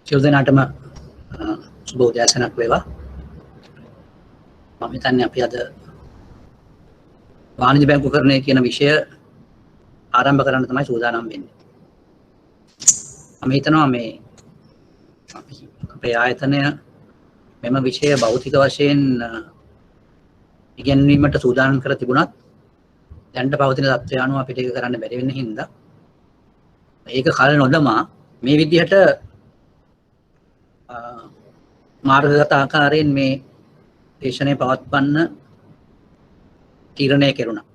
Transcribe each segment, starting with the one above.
සියලු දෙනාටම සුබ උදෑසනක් වේවා. මම හිතන්නේ අපි අද වාණිජ බැංකුකරණය කියන විෂය ආරම්භ කරන්න තමයි සූදානම් වෙන්නේ. මම හිතනවා මේ අපේ ආයතනය මෙම විෂය භෞතික වශයෙන් ඉගෙනීමට සූදානම් කර තිබුණත් දැනට පවතින තත්ත්වය අනුව අපිට ඒක කරන්න බැරි වෙන හින්දා ඒක කල නොදමා මේ විදිහට මාර්ගගත ආකාරයෙන් මේ දේශනය පවත්වන්න තීරණය කෙරුණා.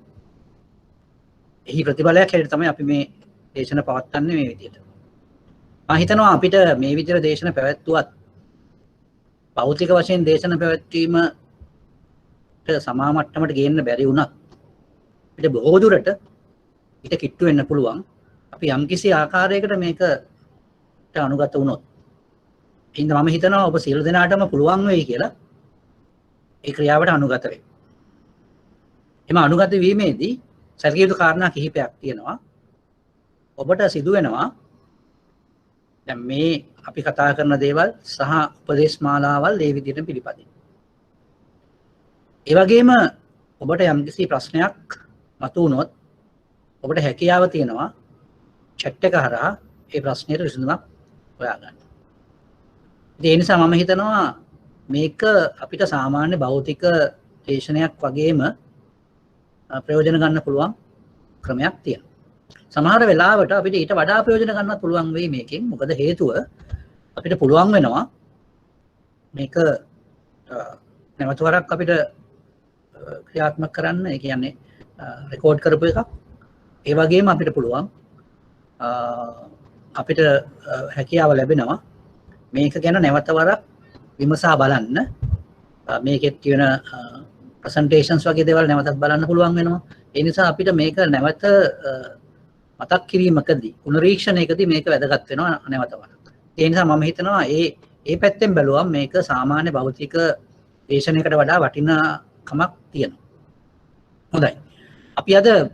එහි ප්‍රතිඵලයක් හැටියට තමයි අපි මේ දේශන පවත්වන්නේ මේ විදිහට. මම හිතනවා අපිට මේ විදිහට දේශන පැවැත්වුවත් භෞතික වශයෙන් දේශන පැවැත්වීමට සමා මට්ටමට ගේන්න බැරි වුණත් අපිට බොහෝ දුරට ඊට කිට්ටු වෙන්න පුළුවන්. අපි යම්කිසි ආකාරයකට මේකට අනුගත වුණොත්. ඉතින් මම හිතනවා ඔබ සියලු දෙනාටම පුළුවන් වෙයි කියලා ඒ ක්‍රියාවට අනුගත වෙන්න. එම අනුගත වීමේදී සැලකිය යුතු කාරණා කිහිපයක් තියෙනවා. ඔබට සිදු වෙනවා දැන් මේ අපි කතා කරන දේවල් සහ උපදේශ මාලාවල් මේ විදිහට පිළිපදින්න. ඒ වගේම ඔබට යම්කිසි ප්‍රශ්නයක් මතුවුණොත් ඔබට හැකියාව තියෙනවා chat එක හරහා ඒ ප්‍රශ්නෙට විසඳුමක් හොයාගන්න. ඒ නිසා මම හිතනවා මේක අපිට සාමාන්‍ය භෞතික දේශනයක් වගේම ප්‍රයෝජන ගන්න පුළුවන් ක්‍රමයක් තියෙනවා. සමහර වෙලාවට අපිට ඊට වඩා ප්‍රයෝජන ගන්නත් පුළුවන් වෙයි මේකෙන්. මොකද හේතුව අපිට පුළුවන් වෙනවා මේක නැවත වරක් අපිට ක්‍රියාත්මක කරන්න. ඒ කියන්නේ රෙකෝඩ් කරපු එකක්. ඒ වගේම අපිට පුළුවන් අපිට හැකියාව ලැබෙනවා මේක ගැන නැවත වරක් විමසා බලන්න. මේකෙත් තියෙන ප්‍රසන්ටේෂන්ස් වගේ දේවල් නැවතත් බලන්න පුළුවන් වෙනවා. ඒ නිසා අපිට මේක නැවත මතක් කිරීමකදී පුනරීක්ෂණයකදී මේක වැදගත් වෙනවා නැවත වරක්. ඒ නිසා මම හිතනවා ඒ පැත්තෙන් බැලුවම මේක සාමාන්‍ය භෞතික දේශනයකට වඩා වටිනාකමක් තියෙනවා. හොඳයි. අපි අද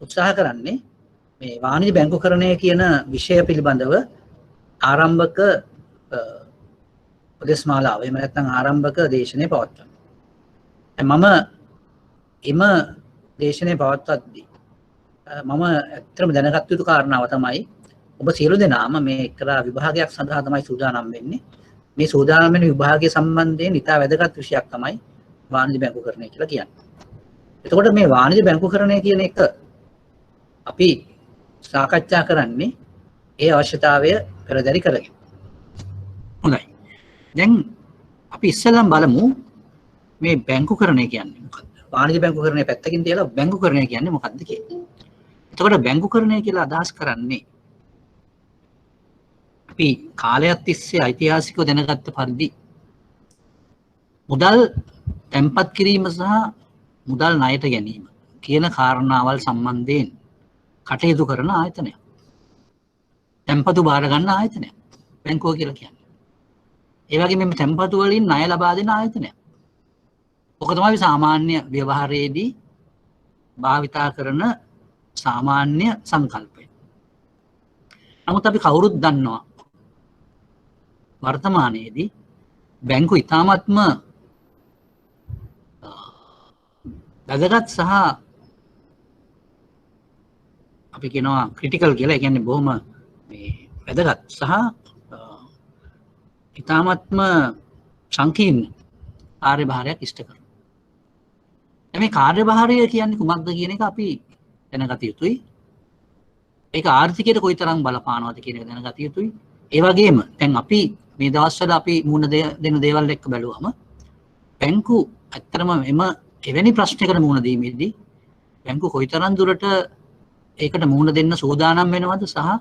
උත්සාහ කරන්නේ මේ වාණිජ බැංකුකරණය කියන විෂය පිළිබඳව ආරම්භක උපදේශ මාලාව එහෙම නැත්නම් ආරම්භක දේශනය පවත්වන්න. මම එම දේශනය පවත්වද්දී මම ඇත්තටම දැනගත් යුතු කාරණාව තමයි ඔබ සියලු දෙනාම මේ එක්තරා විභාගයක් සඳහා තමයි සූදානම් වෙන්නේ. මේ සූදානම් වෙන විභාගය සම්බන්ධයෙන් ඉතා වැදගත් විෂයක් තමයි වාණිජ බැංකුකරණය කියලා කියන්නේ. එතකොට මේ වාණිජ බැංකුකරණය කියන එක අපි සාකච්ඡා කරන්නේ ඒ අවශ්‍යතාවය පෙරදරි කරගෙන. හොඳයි. දැන් අපි ඉස්සෙල්ලම බලමු මේ බැංකුකරණය කියන්නේ මොකක්ද? වාණිජ බැංකුකරණය පැත්තකින් තියලා බැංකුකරණය කියන්නේ මොකක්ද කියලා. එතකොට බැංකුකරණය කියලා අදහස් කරන්නේ අපි කාලයක් තිස්සේ ඓතිහාසිකව දැනගත්ත පරිදි මුදල් තැන්පත් කිරීම සහ මුදල් ණයට ගැනීම කියන කාරණාවල් සම්බන්ධයෙන් කටයුතු කරන ආයතනයක්. තැන්පතු බාර ගන්න ආයතනයක් බැංකුව කියලා කියන්නේ. ඒ වගේම මේ තැන්පතු වලින් ණය ලබා දෙන ආයතනයක්. ඔක තමයි සාමාන්‍ය ව්‍යවහාරයේදී භාවිතා කරන සාමාන්‍ය සංකල්පය. නමුත් අපි කවුරුත් දන්නවා වර්තමානයේදී බැංකු ඉතාමත්ම වැදගත් සහ අපි කියනවා ක්‍රිටිකල් කියලා. ඒ කියන්නේ බොහොම මේ වැදගත් සහ ඉතාමත්ම සංකීර්ණ කාර්යභාරයක් ඉෂ්ට කරනවා. මේ කාර්යභාරය කියන්නේ කුමක්ද කියන එක අපි දැනගත යුතුයි. ඒක ආර්ථිකයට කොයිතරම් බලපානවද කියන එක දැනගත යුතුයි. ඒ වගේම දැන් අපි මේ දවස්වල අපි මුහුණ දෙන දේවල් එක්ක බැලුවම බැංකු ඇත්තටම එවැනි ප්‍රශ්නයකට මුහුණ දීමේදී බැංකු කොයිතරම් දුරට ඒකට මුහුණ දෙන්න සූදානම් වෙනවද සහ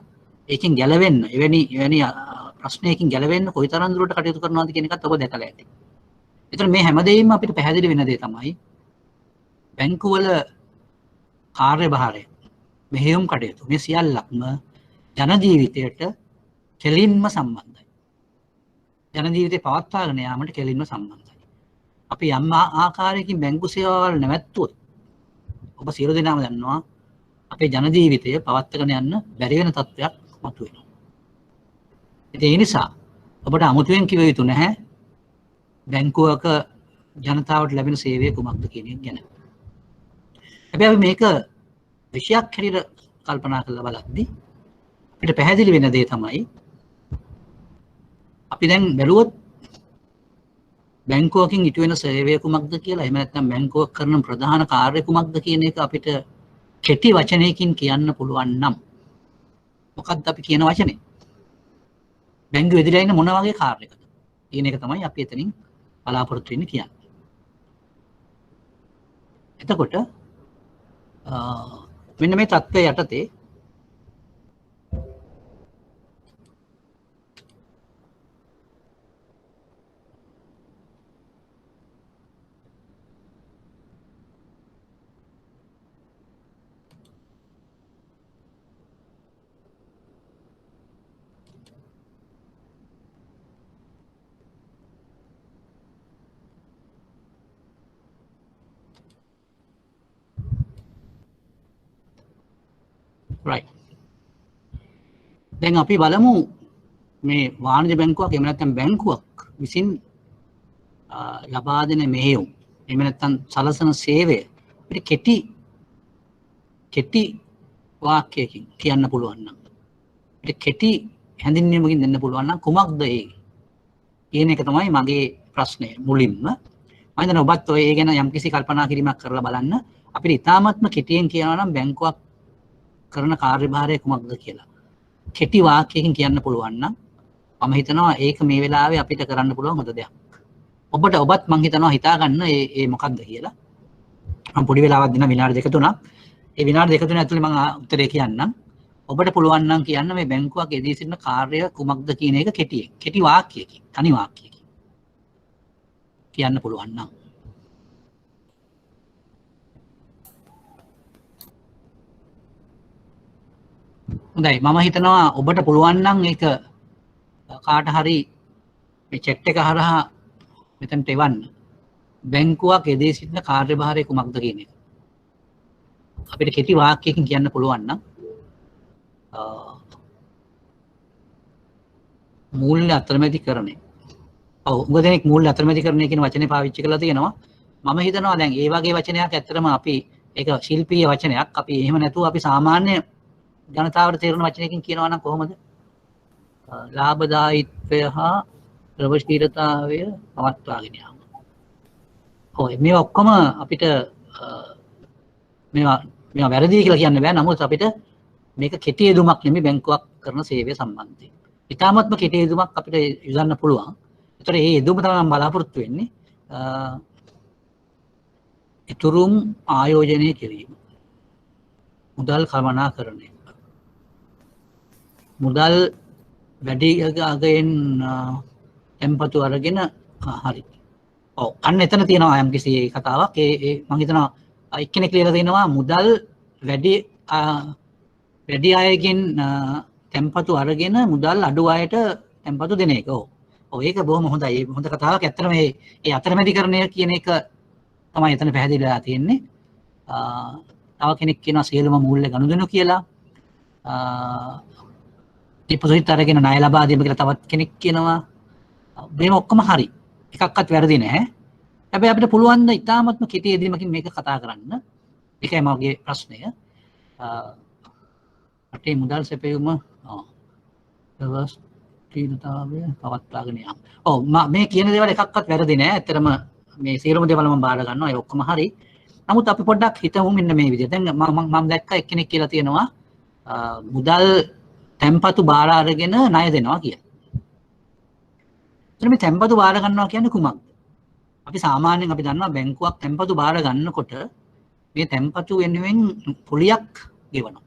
ඒකෙන් ගැලවෙන්න එවැනි ප්‍රශ්නයකින් ගැලවෙන්න කොයිතරම් දුරට කටයුතු කරනවද කියන එකත් ඔබ දැකලා ඇති. එතන මේ හැමදේම අපිට පැහැදිලි වෙන දේ තමයි බැංකුවල කාර්යභාරය මෙහෙයුම් කටයුතු මේ සියල්ලක්ම ජන ජීවිතයට කෙලින්ම සම්බන්ධයි. ජන ජීවිතේ පවත්වාගෙන යාමට කෙලින්ම සම්බන්ධයි. අපි යම් ආකාරයකින් බැංකු සේවාවල් නැවැත්තුවොත් ඔබ සියලු දෙනාම දන්නවා අපේ ජන ජීවිතය පවත්වාගෙන යන්න බැරි වෙන තත්ත්වයක් මතුවෙනවා. ඒ නිසා ඔබට අමුතුවෙන් කිව යුතු නැහැ බැංකුවක ජනතාවට ලැබෙන සේවය කුමක්ද කියන එක ගැන. හැබැයි අපි මේක විෂයක් හැටියට කල්පනා කරලා බලද්දී අපිට පැහැදිලි වෙන දේ තමයි අපි දැන් බැලුවොත් බැංකුවකින් ඉටු වෙන සේවය කුමක්ද කියලා, එහෙම නැත්නම් බැංකුවක් කරන ප්‍රධාන කාර්ය කුමක්ද කියන එක අපිට කෙටි වචනයකින් කියන්න පුළුවන් නම් මොකක්ද අපි කියන වචනේ? බැංකුව ඉදිරියේ ඉන්න මොන වගේ කාර්යයකද කියන එක තමයි අපි එතනින් බලාපොරොත්තු වෙන්නේ කියන්නේ. එතකොට මෙන්න මේ தත්ත්වය යටතේ right. දැන් අපි බලමු මේ වාණිජ බැංකුවක් එහෙම නැත්නම් බැංකුවක් විසින් ලබා දෙන මෙහෙයුම් එහෙම නැත්නම් සලසන සේවය අපිට කෙටි වාක්‍යයකින් කියන්න පුළුවන් නම් අපිට කෙටි හැඳින්වීමකින් දෙන්න පුළුවන් නම් කුමක්ද ඒ කියන එක තමයි මගේ ප්‍රශ්නය මුලින්ම. මම හිතනවා ඔබත් ඔය ඒ ගැන යම්කිසි කල්පනා කිරීමක් කරලා බලන්න. අපිට ඉතාමත්ම කෙටියෙන් කියනවා නම් බැංකුවක් කරන කාර්යභාරය කුමක්ද කියලා කෙටි වාක්‍යයකින් කියන්න පුළුවන් නම් මම හිතනවා ඒක මේ වෙලාවේ අපිට කරන්න පුළුවන් හොඳ දෙයක්. ඔබත් මම හිතනවා හිතා ගන්න ඒ මොකක්ද කියලා. මම පොඩි වෙලාවක් දෙන විනාඩි දෙක තුනක්. ඒ විනාඩි දෙක තුන ඇතුලේ මම උත්තරේ කියන්නම්. ඔබට පුළුවන් නම් කියන්න මේ බැංකුවක් යෙදී සිටින කාර්ය කුමක්ද කියන එක කෙටියෙන්. කෙටි වාක්‍යයකින්, තනි වාක්‍යයකින් කියන්න පුළුවන් නම්. හොඳයි මම හිතනවා ඔබට පුළුවන් නම් ඒක කාට හරි මේ chat එක හරහා මෙතනට එවන්න. බැංකුවක් යෙදී සිටින කාර්යභාරය කුමක්ද කියන එක. අපිට කෙටි වාක්‍යයකින් කියන්න පුළුවන් නම් මූල්‍ය අතරමැදිකරණය. ඔව් උඟ දෙනෙක් මූල්‍ය අතරමැදිකරණය කියන වචනේ පාවිච්චි කරලා තියෙනවා. මම හිතනවා දැන් ඒ වගේ වචනයක් ඇත්තටම අපි ඒක ශිල්පීය වචනයක්. අපි එහෙම නැතුව අපි සාමාන්‍ය ජනතාවට තේරෙන වචනයකින් කියනවා නම් කොහොමද? ලාභදායීත්වය හා ප්‍රවෘෂ්ටිතාවය පවත්වාගෙන යාම. ඔය මේ ඔක්කොම අපිට මේවා වැරදි කියලා කියන්න බෑ. නමුත් අපිට මේක කෙටි යෙදුමක් නෙමෙයි බැංකුවක් කරන සේවය සම්බන්ධයෙන්. ඉතාමත්ම කෙටි යෙදුමක් අපිට යොදන්න පුළුවන්. ඒතර මේ යෙදුම තමයි මම බලාපොරොත්තු වෙන්නේ. ඉතුරුම් ආයෝජනය කිරීම. මුදල් කළමනාකරණය. මුදල් වැඩි අගයෙන් tempatu අරගෙන හරි. ඔව් අන්න එතන තියෙනවා යම්කිසි කතාවක්. ඒ මම හිතනවා එක්කෙනෙක් කියලා දෙනවා මුදල් වැඩි අයගෙන් tempatu අරගෙන මුදල් අඩු අයට tempatu දෙන එක. ඔව් ඒක බොහොම හොඳයි. හොඳ කතාවක්. ඇත්තටම මේ අතරමැදිකරණය කියන එක තමයි එතන පැහැදිලි වෙලා තියෙන්නේ. තව කෙනෙක් කියනවා සියලුම මූල්‍ය ගනුදෙනු කියලා. ඩිපොසිට් අරගෙන ණය ලබා දීම කියලා තවත් කෙනෙක් කියනවා. මේ ඔක්කොම හරි. එකක්වත් වැරදි නැහැ. හැබැයි අපිට පුළුවන් ද ඉතාමත්ම කෙටි යෙදීමකින් මේක කතා කරන්න. ඒකයි මගේ ප්‍රශ්නය. රටේ මුදල් සැපයුම ප්‍රවෘත්තිතාවය පවත්වාගෙන යාම. ඔව් මේ කියන දේවල් එකක්වත් වැරදි නෑ. ඇත්තටම මේ සියලුම දේවල් මම බාර ගන්නවා. ඒ ඔක්කොම හරි. නමුත් අපි පොඩ්ඩක් හිතමු මෙන්න මේ විදිහට. දැන් මම දැක්ක එක්කෙනෙක් කියලා තියෙනවා මුදල් tempatu බාර අරගෙන ණය දෙනවා කියලා. එතන මේ tempatu බාර ගන්නවා කියන්නේ කුමක්ද? අපි සාමාන්‍යයෙන් අපි දන්නවා බැංකුවක් tempatu බාර ගන්නකොට මේ tempatu වෙනුවෙන් පොලියක් ගෙවනවා.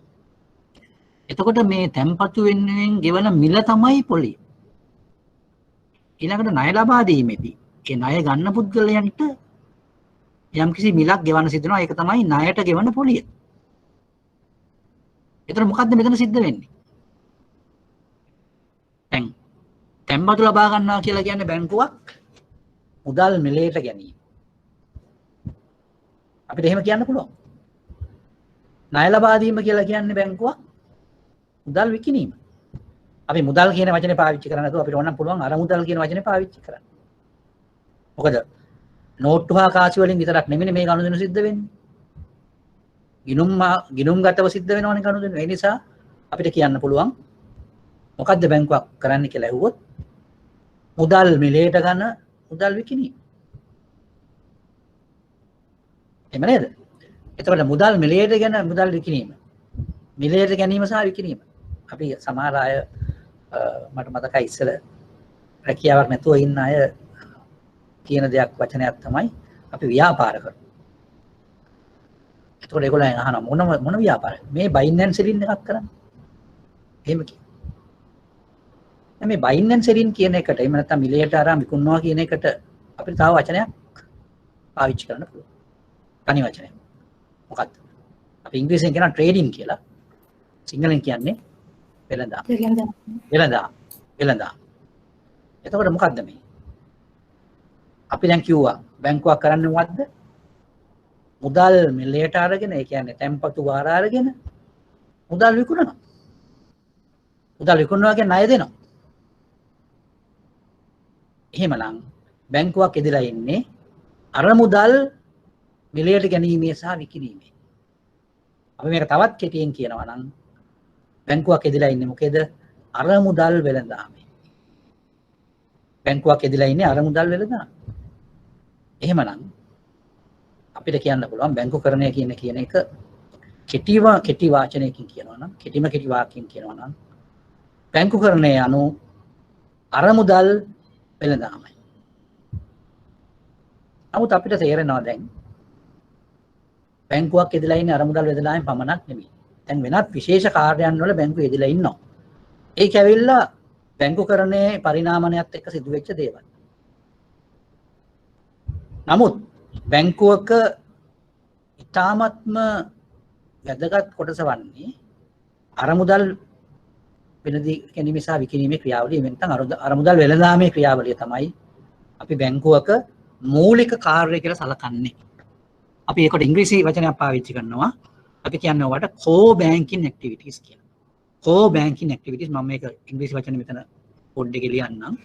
එතකොට මේ tempatu වෙනුවෙන් ගෙවන මිල තමයි පොලිය. ඊළඟට ණය ලබා දීමේදී ඒ ණය ගන්න පුද්ගලයන්ට යම්කිසි මිලක් ගෙවන්න සිද්ධ වෙනවා. ඒක තමයි ණයට ගෙවන පොලිය. එතන මොකද්ද මෙතන සිද්ධ වෙන්නේ? දැන් tempatu ලබා ගන්නවා කියලා කියන්නේ බැංකුවක් මුදල් මිලයට ගැනීම. අපිට එහෙම කියන්න පුළුවන්. ණය ලබා දීම කියලා කියන්නේ බැංකුවක් මුදල් විකිණීම. අපි මුදල් කියන වචනේ පාවිච්චි කරන්නේ නැතුව අපිට ඕනම් පුළුවන් අර මුදල් කියන වචනේ පාවිච්චි කරන්න. මොකද නෝට්ටු හා කාසි වලින් විතරක් නෙමෙයි මේ ගනුදෙනු සිද්ධ වෙන්නේ. ගිණුම් ගතව සිද්ධ වෙනවනේ ගනුදෙනු. ඒ නිසා අපිට කියන්න පුළුවන් මොකද්ද බැංකුවක් කරන්න කියලා ඇහුවොත් මුදල් මිලයට ගන්න මුදල් විකිණීම. එහෙම නේද? එතකොට මුදල් මිලයට ගැන මුදල් විකිණීම. මිලයට ගැනීම සහ විකිණීම. අපි සමහර අය මට මතකයි ඉස්සෙල්ලා රැකියාවක් නැතුව ඉන්න අය කියන දෙයක් වචනයක් තමයි අපි ව්‍යාපාර කරනවා. එතකොට ඒගොල්ලෝ අහනවා මොන ව්‍යාපාරද? මේ බයින් ඇන්ඩ් සෙලින් එකක් කරන්නේ. එහෙම කියනවා. මේ බයින් ඇන්ඩ් සෙලින් කියන එකට එහෙම නැත්නම් මිලයට අරන් විකුණනවා කියන එකට අපිට තව වචනයක් පාවිච්චි කරන්න පුළුවන්. තනි වචනයක්. මොකක්ද? අපි ඉංග්‍රීසියෙන් කියනවා ට්‍රේඩින් කියලා. සිංහලෙන් කියන්නේ වෙළඳාම. වෙළඳාම. එතකොට මොකද්ද මේ? අපි දැන් කිව්වා බැංකුවක් කරන්නේ මොකද්ද? මුදල් මිලයට අරගෙන ඒ කියන්නේ තැන්පතු වාර අරගෙන මුදල් විකුණනවා. මුදල් විකුණනවා කියන්නේ ණය දෙනවා. එහෙමනම් බැංකුවක් එදලා ඉන්නේ අර මුදල් මිලයට ගැනීමේ සහ විකිණීමේ. අපි මේක තවත් කෙටියෙන් කියනවා නම් බැංකුවක් එදලා ඉන්නේ මොකේද? අර මුදල් වෙළඳාමේ. බැංකුවක් එදලා ඉන්නේ අර මුදල් වෙළඳාම. එහෙමනම් අපිට කියන්න පුළුවන් බැංකුකරණය කියන එක කෙටි වාචනයකින් කියනවා නම් කෙටි වාක්‍යයෙන් කියනවා නම් බැංකුකරණය anu අර මුදල් වෙළඳාමයි. නමුත් අපිට තේරෙනවා දැන් බැංකුවක් එදලා ඉන්නේ අර මුදල් වෙළඳාමෙන් පමණක් නෙමෙයි. දැන් වෙනත් විශේෂ කාර්යයන් වල බැංකුව එදලා ඉන්නවා. ඒක ඇවිල්ලා බැංකුකරණයේ පරිණාමනයත් එක්ක සිදුවෙච්ච දේවල්. නමුත් බැංකුවක ඉතාමත්ම වැදගත් කොටස වන්නේ අර මුදල් වෙනදී ගැනීම සහ විකිණීමේ ක්‍රියාවලිය වෙනතන් අර මුදල් වෙළඳාමේ ක්‍රියාවලිය තමයි අපි බැංකුවක මූලික කාර්යය කියලා සලකන්නේ. අපි ඒකට ඉංග්‍රීසි වචනයක් පාවිච්චි කරනවා. අපි කියන්නේ ඔයාලට core banking activities කියලා. core banking activities මම මේක ඉංග්‍රීසි වචනේ මෙතන පොඩ්ඩක් ලියන්නම්.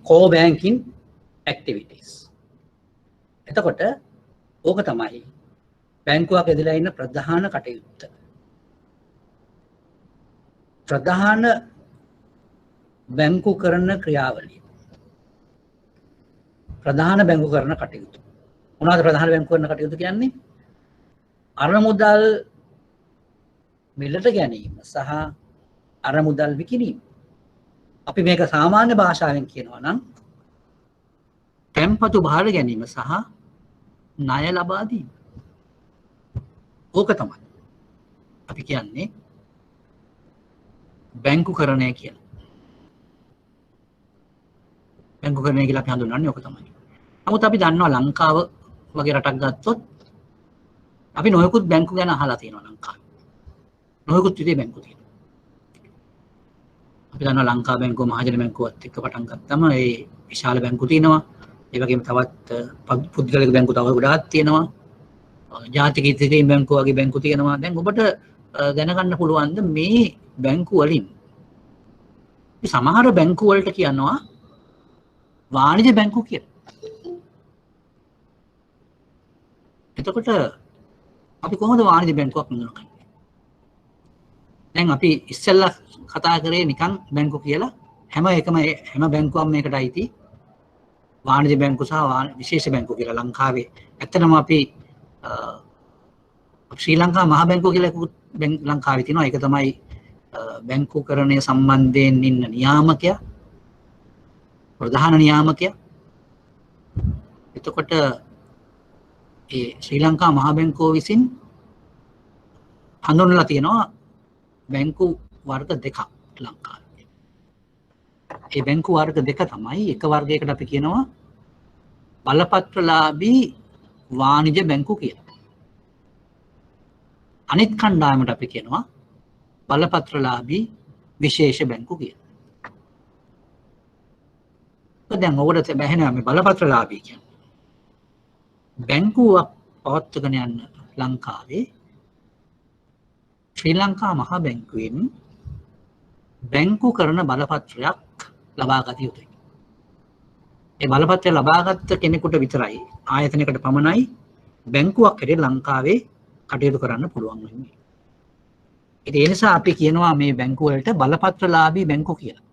core banking activities. එතකොට ඕක තමයි බැංකුවක් ඇදලා ඉන්න ප්‍රධාන කටයුත්ත. ප්‍රධාන බැංකු කරන ක්‍රියාවලිය. ප්‍රධාන බැංකු කරන කටයුතු. මොනවද ප්‍රධාන බැංකු කරන කටයුතු කියන්නේ? අර මුදල් මිලට ගැනීම සහ අර මුදල් විකිණීම. අපි මේක සාමාන්‍ය භාෂාවෙන් කියනවා නම් තැන්පතු බාර ගැනීම සහ ණය ලබා දීම. ඕක තමයි අපි කියන්නේ බැංකුකරණය කියලා. බැංකුකරණය කියලා අපි හඳුන්වන්නේ ඕක තමයි. නමුත් අපි දන්නවා ලංකාව වගේ රටක් ගත්තොත් අපි නොයෙකුත් බැංකු ගැන අහලා තියෙනවා ලංකාවේ. නොයෙකුත් විදිහේ බැංකු තියෙනවා. අපි දන්නවා ලංකා බැංකුව මහජන බැංකුවත් එක්ක පටන් ගත්තම ඒ විශාල බැංකු තියෙනවා. ඒ වගේම තවත් පුද්ගලික බැංකු තව ගොඩාක් තියෙනවා. ජාතික ඉදිරියෙන් බැංකු වගේ බැංකු තියෙනවා. දැන් ඔබට දැනගන්න පුළුවන්ද මේ බැංකු වලින් සමහර බැංකු වලට කියනවා වාණිජ බැංකු කියලා. එතකොට අපි කොහොමද වාණිජ බැංකුවක් හඳුනගන්නේ? දැන් අපි ඉස්සෙල්ලා කතා කරේ නිකන් බැංකු කියලා හැම බැංකුවක්ම මේකට අයිති වාණිජ බැංකු සහ විශේෂ බැංකු කියලා ලංකාවේ. ඇත්තටම අපි ශ්‍රී ලංකා මහ බැංකුව කියලා එකක් ලංකාවේ තියෙනවා. ඒක තමයි බැංකුකරණය සම්බන්ධයෙන් ඉන්න නියාමකයා, ප්‍රධාන නියාමකයා. එතකොට ඒ ශ්‍රී ලංකා මහ බැංකුව විසින් හඳුන්වලා තියෙනවා බැංකු වර්ග දෙකක් ලංකාවේ. ඒ බැංකු වර්ග දෙක තමයි එක වර්ගයකට අපි කියනවා බලපත්‍රලාභී වාණිජ බැංකු කියලා. අනිත් කණ්ඩායමට අපි කියනවා බලපත්‍රලාභී විශේෂ බැංකු කියලා. දැන් ඔබට බැහැනවා මේ බලපත්‍රලාභී කියන්නේ. බැංකුවක් පවත්වගෙන යන්න ලංකාවේ ශ්‍රී ලංකා මහා බැංකුවෙන් බැංකු කරන බලපත්‍රයක් ලබා ගත යුතුයි. ඒ බලපත්‍රය ලබාගත් කෙනෙකුට විතරයි ආයතනයකට පමණයි බැංකුවක් හැටියට ලංකාවේ කටයුතු කරන්න පුළුවන් වෙන්නේ. ඉතින් ඒ නිසා අපි කියනවා මේ බැංකු වලට බලපත්‍රලාභී බැංකු කියලා.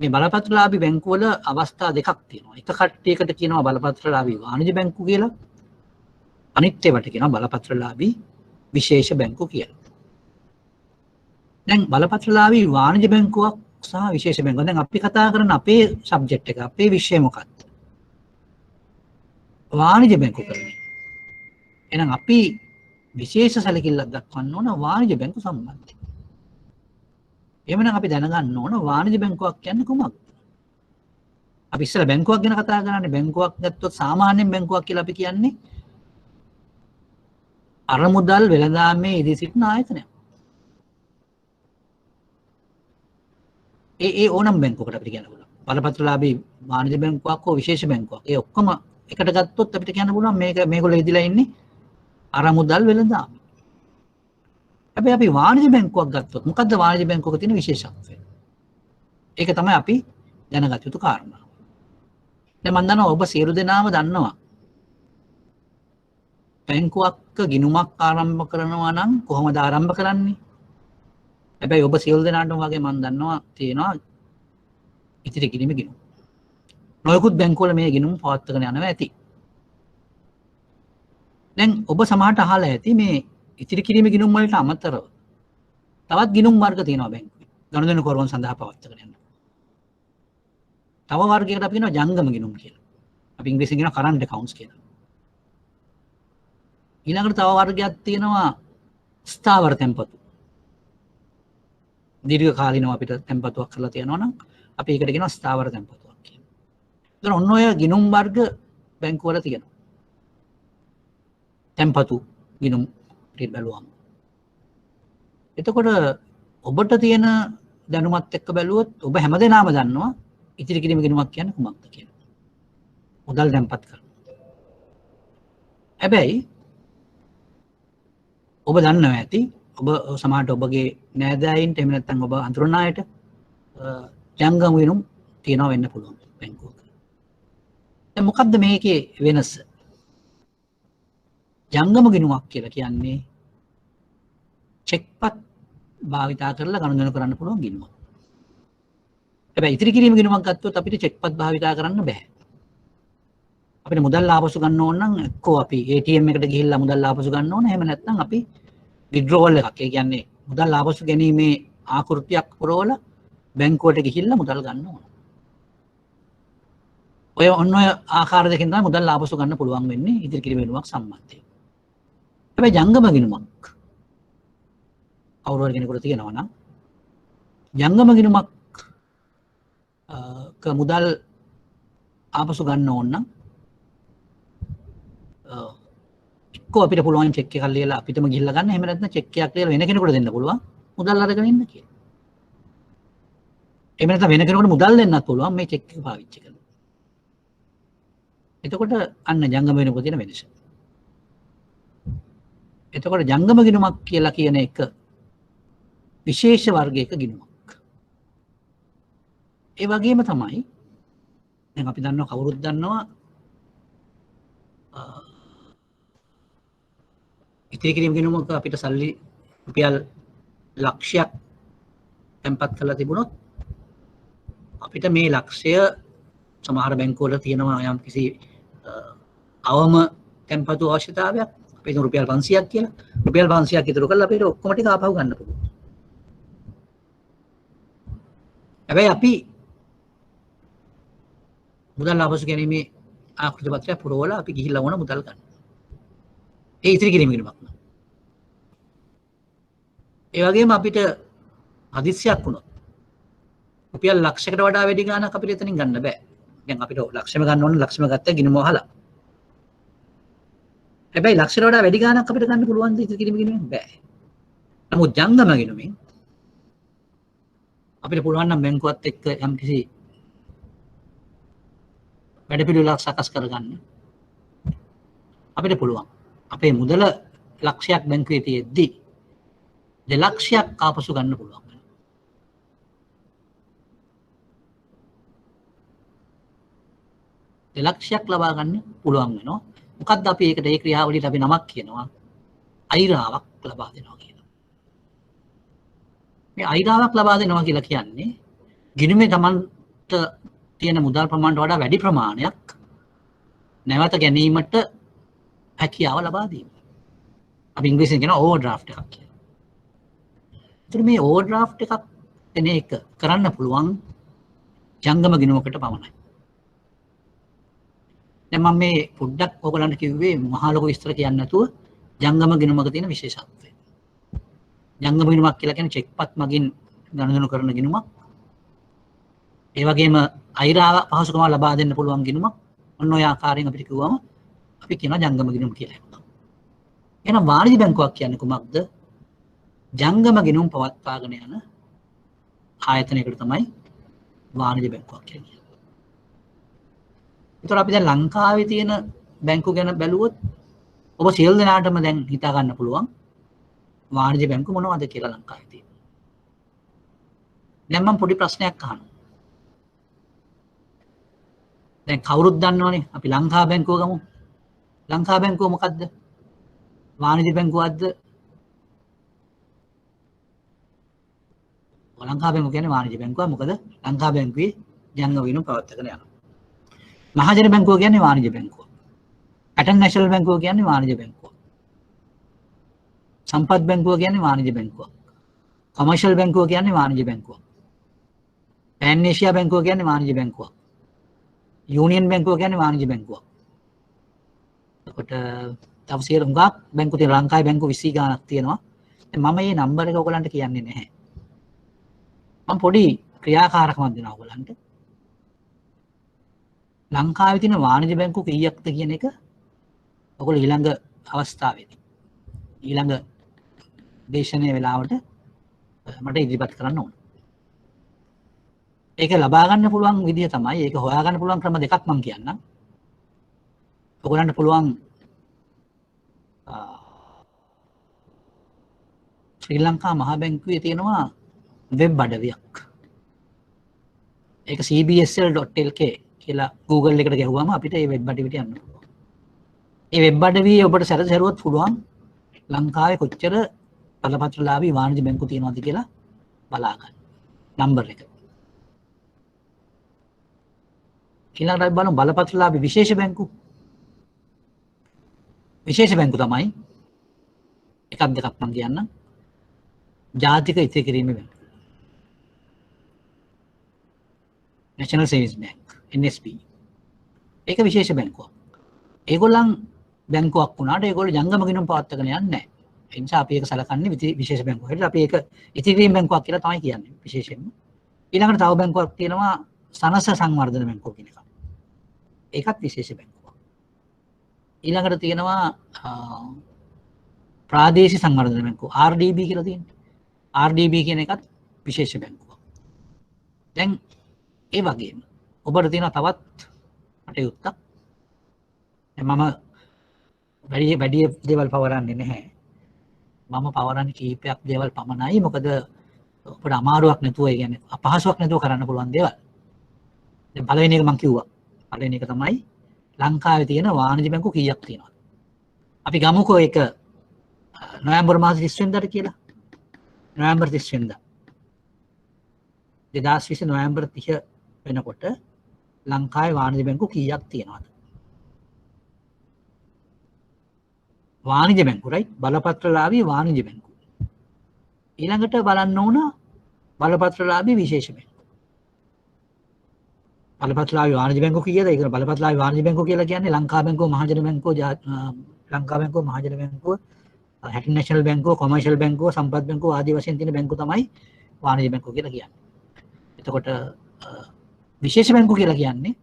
මේ බලපත්‍රලාභී බැංකු වල අවස්ථා දෙකක් තියෙනවා. එක කට්ටියකට කියනවා බලපත්‍රලාභී වාණිජ බැංකු කියලා. අනිත් ඒවාට කියනවා බලපත්‍රලාභී විශේෂ බැංකු කියලා. දැන් බලපත්‍රලාභී වාණිජ බැංකුවක් සහ විශේෂ බැංකුවක්. දැන් අපි කතා කරන අපේ සබ්ජෙක්ට් එක අපේ විෂය මොකක්ද? වාණිජ බැංකු කරන්නේ. එහෙනම් අපි විශේෂ සැලකිල්ලක් දක්වන්න ඕන වාණිජ බැංකු සම්බන්ධයෙන්. එහෙනම් අපි දැනගන්න ඕන වාණිජ බැංකුවක් කියන්නේ කොහොමද? අපි ඉස්සෙල්ලා බැංකුවක් ගැන කතා කරන්නේ. බැංකුවක් ගත්තොත් සාමාන්‍යයෙන් බැංකුවක් කියලා අපි කියන්නේ අරමුදල් වෙළඳාමේ ඉදී සිටින ආයතනයක්. ඒ ඕනම් බැංකුවකට අපිට කියන්න පුළුවන්. බලපත්‍රලාභී වාණිජ බැංකුවක් හෝ විශේෂ බැංකුවක්. ඒ ඔක්කොම එකට ගත්තොත් අපිට කියන්න පුළුවන් මේගොල්ලෝ ඉදිලා ඉන්නේ අරමුදල් වෙළඳාම. හැබැයි අපි වාණිජ බැංකුවක් ගත්තොත් මොකද්ද වාණිජ බැංකුවක තියෙන විශේෂත්වය? ඒක තමයි අපි දැනගත යුතු කාරණා. දැන් මම දන්නවා ඔබ සියලු දෙනාම දන්නවා බැංකුවක ගිණුමක් ආරම්භ කරනවා නම් කොහොමද ආරම්භ කරන්නේ? හැබැයි ඔබ සියලු දෙනාටම වගේ මම දන්නවා තියෙනවා ඉතිරි කිරීම ගිණුම්. නොයෙකුත් බැංකුවල මේ ගිණුම් පවත්වාගෙන යනවා ඇති. දැන් ඔබ සමහරට අහලා ඇති මේ ඉතිරි කිරීම ගිණුම් වලට අමතරව තවත් ගිණුම් වර්ග තියෙනවා බැංකුවේ. ගනුදෙනු කරුවන් සඳහා පවත්වාගෙන යන්න. තව වර්ගයකට අපි කියනවා ජංගම ගිණුම් කියලා. අපි ඉංග්‍රීසියෙන් කියනවා කරන්ට් accounts කියලා. ඊළඟට තව වර්ගයක් තියෙනවා ස්ථාවර තැන්පතු. දීර්ඝ කාලිනව අපිට තැන්පතුවක් කරලා තියෙනවා නම් අපි ඒකට කියනවා ස්ථාවර තැන්පතුවක් කියලා. ඒතර ඔන්න ඔය ගිණුම් වර්ග බැංකුව වල තියෙනවා. තැන්පතු ගිණුම් ටික බැලුවම. එතකොට ඔබට තියෙන දැනුමත් එක්ක බැලුවොත් ඔබ හැමදේනම දන්නවා ඉතිරි කිරීම ගිණුමක් කියන්නේ කුමක්ද කියලා. මුදල් තැන්පත් කරනවා. හැබැයි ඔබ දන්නවා ඇති ඔබ සමහරට ඔබගේ නෑදෑයින්ට එහෙම නැත්නම් ඔබ අඳුරන අයට ජංගම ගිණුම් තියනවා වෙන්න පුළුවන් බැංකුවක. දැන් මොකද්ද මේකේ වෙනස? ජංගම ගිණුමක් කියලා කියන්නේ චෙක්පත් භාවිතා කරලා ගනුදෙනු කරන්න පුළුවන් ගිණුමක්. හැබැයි ඉතිරි කිරීම ගිණුමක් ගත්තොත් අපිට චෙක්පත් භාවිතා කරන්න බෑ. අපිට මුදල් ආපසු ගන්න ඕන නම් එක්කෝ අපි ATM එකට ගිහිල්ලා මුදල් ආපසු ගන්න ඕන. එහෙම නැත්නම් අපි withdrawal එකක්. ඒ කියන්නේ මුදල් ආපසු ගැනීමේ ආකෘතියක් පුරවලා බැංකුවට ගිහිල්ලා මුදල් ගන්න ඕන. ඔය ඔන්න ඔය ආකාර දෙකෙන් තමයි මුදල් ආපසු ගන්න පුළුවන් වෙන්නේ ඉතිරි කිරීම ගිණුමක් සම්බන්ධයෙන්. හැබැයි ජංගම ගිණුමක් කවුරු හරි කෙනෙකුට තියෙනවා නම් ජංගම ගිණුමක් මුදල් ආපසු ගන්න ඕන නම් එක්කෝ අපිට පුළුවන් චෙක් එකක් ලියලා අපිටම ගිහිල්ලා ගන්න. එහෙම නැත්නම් චෙක් එකක් ලියලා වෙන කෙනෙකුට දෙන්න පුළුවන් මුදල් අරගෙන ඉන්න කියලා. එහෙම නැත්නම් වෙන කෙනෙකුට මුදල් දෙන්නත් පුළුවන් මේ චෙක් එක පාවිච්චි කරලා. එතකොට අන්න ජංගම ගිණුමක තියෙන වෙනස. එතකොට ජංගම ගිණුමක් කියලා කියන එක විශේෂ වර්ගයක ගිණුමක්. ඒ වගේම තමයි දැන් අපි දන්නවා කවුරුත් දන්නවා ඉතිරි කිරීම ගිණුමක අපිට සල්ලි රුපියල් ලක්ෂයක් තැන්පත් කරලා තිබුණොත් අපිට මේ ලක්ෂය සමහර බැංකුවල තියෙනවා යම් කිසි අවම තැන්පතු අවශ්‍යතාවයක්. අපි හිතමු රුපියල් 500ක් කියලා. රුපියල් 500ක් ඉතුරු කරලා අපිට ඔක්කොම ටික ආපහු ගන්න පුළුවන්. හැබැයි අපි මුදල් ආපසු ගැනීමේ ආකෘති පත්‍රය පුරවලා අපි ගිහිල්ලා වුණ මුදල් ගන්න. ඒ ඉතිරි කිරීම ගිණුමක් නේ. ඒ වගේම අපිට හදිස්සියක් වුණොත් රුපියල් ලක්ෂයකට වඩා වැඩි ගාණක් අපිට එතනින් ගන්න බෑ. දැන් අපිට ලක්ෂම ගන්න ඕන ලක්ෂම ගත්තා ගිණුම වහලා. හැබැයි ලක්ෂයට වඩා වැඩි ගාණක් අපිට ගන්න පුළුවන් ද ඉතිරි කිරීම ගිණුමෙන් බෑ. නමුත් ජංගම ගිණුමෙන් අපිට පුළුවන් නම් බැංකුවත් එක්ක යම්කිසි වැඩපිළිවෙලක් සකස් කරගන්න. අපිට පුළුවන්. අපේ මුදල ලක්ෂයක් බැංකුවේ තියෙද්දි 2 ලක්ෂයක් ආපසු ගන්න පුළුවන්. ලක්ෂයක් ලබා ගන්න පුළුවන් වෙනවා. මොකද්ද අපි ඒකට ඒ ක්‍රියාවලියට අපි නමක් කියනවා අයිරාවක් ලබා දෙනවා කියලා. මේ අයිරාවක් ලබා දෙනවා කියලා කියන්නේ ගිණුමේ Tamanට තියෙන මුදල් ප්‍රමාණයට වඩා වැඩි ප්‍රමාණයක් නැවත ගැනීමට හැකියාව ලබා දීම. අපි ඉංග්‍රීසියෙන් කියනවා ඕවර්ඩ්‍රාෆ්ට් එකක් කියලා. ඒතර මේ ඕවර්ඩ්‍රාෆ්ට් එකක් එන එක කරන්න පුළුවන් ජංගම ගිණුමකට පමණයි. දැන් මම මේ පොඩ්ඩක් ඔයගලන්ට කිව්වේ මහා ලොකු විස්තර කියන්නේ නැතුව ජංගම ගිණුමක තියෙන විශේෂත්වය. ජංගම ගිණුමක් කියලා කියන්නේ චෙක්පත් මගින් ගනුදෙනු කරන ගිණුමක්. ඒ වගේම අයිරාව පහසුකම ලබා දෙන්න පුළුවන් ගිණුමක්. ඔන්න ඔය ආකාරයෙන් අපිට කිව්වම අපි කියනවා ජංගම ගිණුම කියලා. එහෙනම් වාණිජ බැංකුවක් කියන්නේ කුමක්ද? ජංගම ගිණුම් පවත්වාගෙන යන ආයතනයකට තමයි වාණිජ බැංකුවක් කියන්නේ. ඒතර අපි දැන් ලංකාවේ තියෙන බැංකු ගැන බැලුවොත් ඔබ සියලු දෙනාටම දැන් හිතා ගන්න පුළුවන් වාණිජ බැංකු මොනවද කියලා ලංකාවේ තියෙන. දැන් මම පොඩි ප්‍රශ්නයක් අහනවා. දැන් කවුරුත් දන්නවනේ අපි ලංකා බැංකුව ගමු. ලංකා බැංකුව මොකද්ද? වාණිජ බැංකුවක්ද? ලංකා බැංකුව කියන්නේ වාණිජ බැංකුවක්. මොකද ලංකා බැංකුවේ ජංගම ගිණුම් පවත්වාගෙන යනවා. මහජන බැංකුව කියන්නේ වාණිජ බැංකුව. පැටර්න් නැෂනල් බැංකුව කියන්නේ වාණිජ බැංකුව. සම්පත් බැංකුව කියන්නේ වාණිජ බැංකුව. කොමර්ෂල් බැංකුව කියන්නේ වාණිජ බැංකුව. පෑන් ඒෂියා බැංකුව කියන්නේ වාණිජ බැංකුව. යූනියන් බැංකුව කියන්නේ වාණිජ බැංකුව. එතකොට තව සියලු හුඟක් බැංකු තියෙන ලංකාවේ බැංකු 20 ගාණක් තියෙනවා. මම මේ නම්බර එක ඔයගලන්ට කියන්නේ නැහැ. මම පොඩි ක්‍රියාකාරකමක් දෙනවා ඔයගලන්ට. ලංකාවේ තියෙන වාණිජ බැංකු කීයක්ද කියන එක ඔයගොල්ලෝ ඊළඟ අවස්ථාවේදී ඊළඟ දේශනයේ වෙලාවට මට ඉදිරිපත් කරන්න ඕන. ඒක ලබා ගන්න පුළුවන් විදිය තමයි ඒක හොයා ගන්න පුළුවන් ක්‍රම දෙකක් මම කියන්නම්. ඔයගොල්ලන්ට පුළුවන් ශ්‍රී ලංකා මහා බැංකුවේ තියෙනවා වෙබ් අඩවියක්. ඒක cbsl.lk කියලා Google එකට ගැහුවම අපිට මේ වෙබ් අඩවියට යන්න පුළුවන්. මේ වෙබ් අඩවියේ ඔබට සැරුවත් පුළුවන් ලංකාවේ කොච්චර බලපත්‍රලාභී වාණිජ බැංකු තියෙනවද කියලා බලා ගන්න. නම්බර එක. ඊළඟට අපි බලමු බලපත්‍රලාභී විශේෂ බැංකු. විශේෂ බැංකු තමයි එකක් දෙකක් මම කියන්නම්. ජාතික ඉතිරි කිරීමේ බැංකු. National Savings Bank NSB. ඒක විශේෂ බැංකුවක්. ඒගොල්ලන් බැංකුවක් වුණාට ඒගොල්ලෝ ජංගම ගිණුම් පවත්වාගෙන යන්නේ නැහැ. ඒ නිසා අපි ඒක සලකන්නේ විශේෂ බැංකුවක් හැටියට. අපි ඒක ඉතිරි කිරීම බැංකුවක් කියලා තමයි කියන්නේ විශේෂයෙන්ම. ඊළඟට තව බැංකුවක් තියෙනවා සනස සංවර්ධන බැංකුව කියන එක. ඒකත් විශේෂ බැංකුවක්. ඊළඟට තියෙනවා ප්‍රාදේශීය සංවර්ධන බැංකුව RDB කියලා තියෙනවා. RDB කියන එකත් විශේෂ බැංකුවක්. දැන් ඒ වගේම ඔබට තියෙන තවත් කටයුත්තක්. මම වැඩි දේවල් පවරන්නේ නැහැ. මම පවරන්නේ කීපයක් දේවල් පමණයි. මොකද ඔබට අමාරුවක් නැතුව, ඒ කියන්නේ අපහසුයක් නැතුව කරන්න පුළුවන් දේවල්. දැන් පළවෙනි එක මම කිව්වා. පළවෙනි එක තමයි ලංකාවේ තියෙන වාණිජ බැංකු කීයක් තියෙනවද? අපි ගමුකෝ ඒක නොවැම්බර් මාස 30 වෙනිදාට කියලා. නොවැම්බර් 30 වෙනිදා. 2020 නොවැම්බර් 30 වෙනකොට ලංකාවේ වාණිජ බැංකු කීයක් තියෙනවද? වාණිජ බැංකු right බලපත්‍රලාභී වාණිජ බැංකු. ඊළඟට බලන්න ඕන බලපත්‍රලාභී විශේෂ බැංකු. බලපත්‍රලාභී වාණිජ බැංකු කීයද? ඒක බලපත්‍රලාභී වාණිජ බැංකු කියලා කියන්නේ ලංකා බැංකුව, මහජන බැංකුව, ලංකා බැංකුව, මහජන බැංකුව, හැටන් නැෂනල් බැංකුව, කොමර්ෂල් බැංකුව, සම්පත් බැංකුව ආදී වශයෙන් තියෙන බැංකු තමයි වාණිජ බැංකුව කියලා කියන්නේ. එතකොට විශේෂ බැංකු කියලා කියන්නේ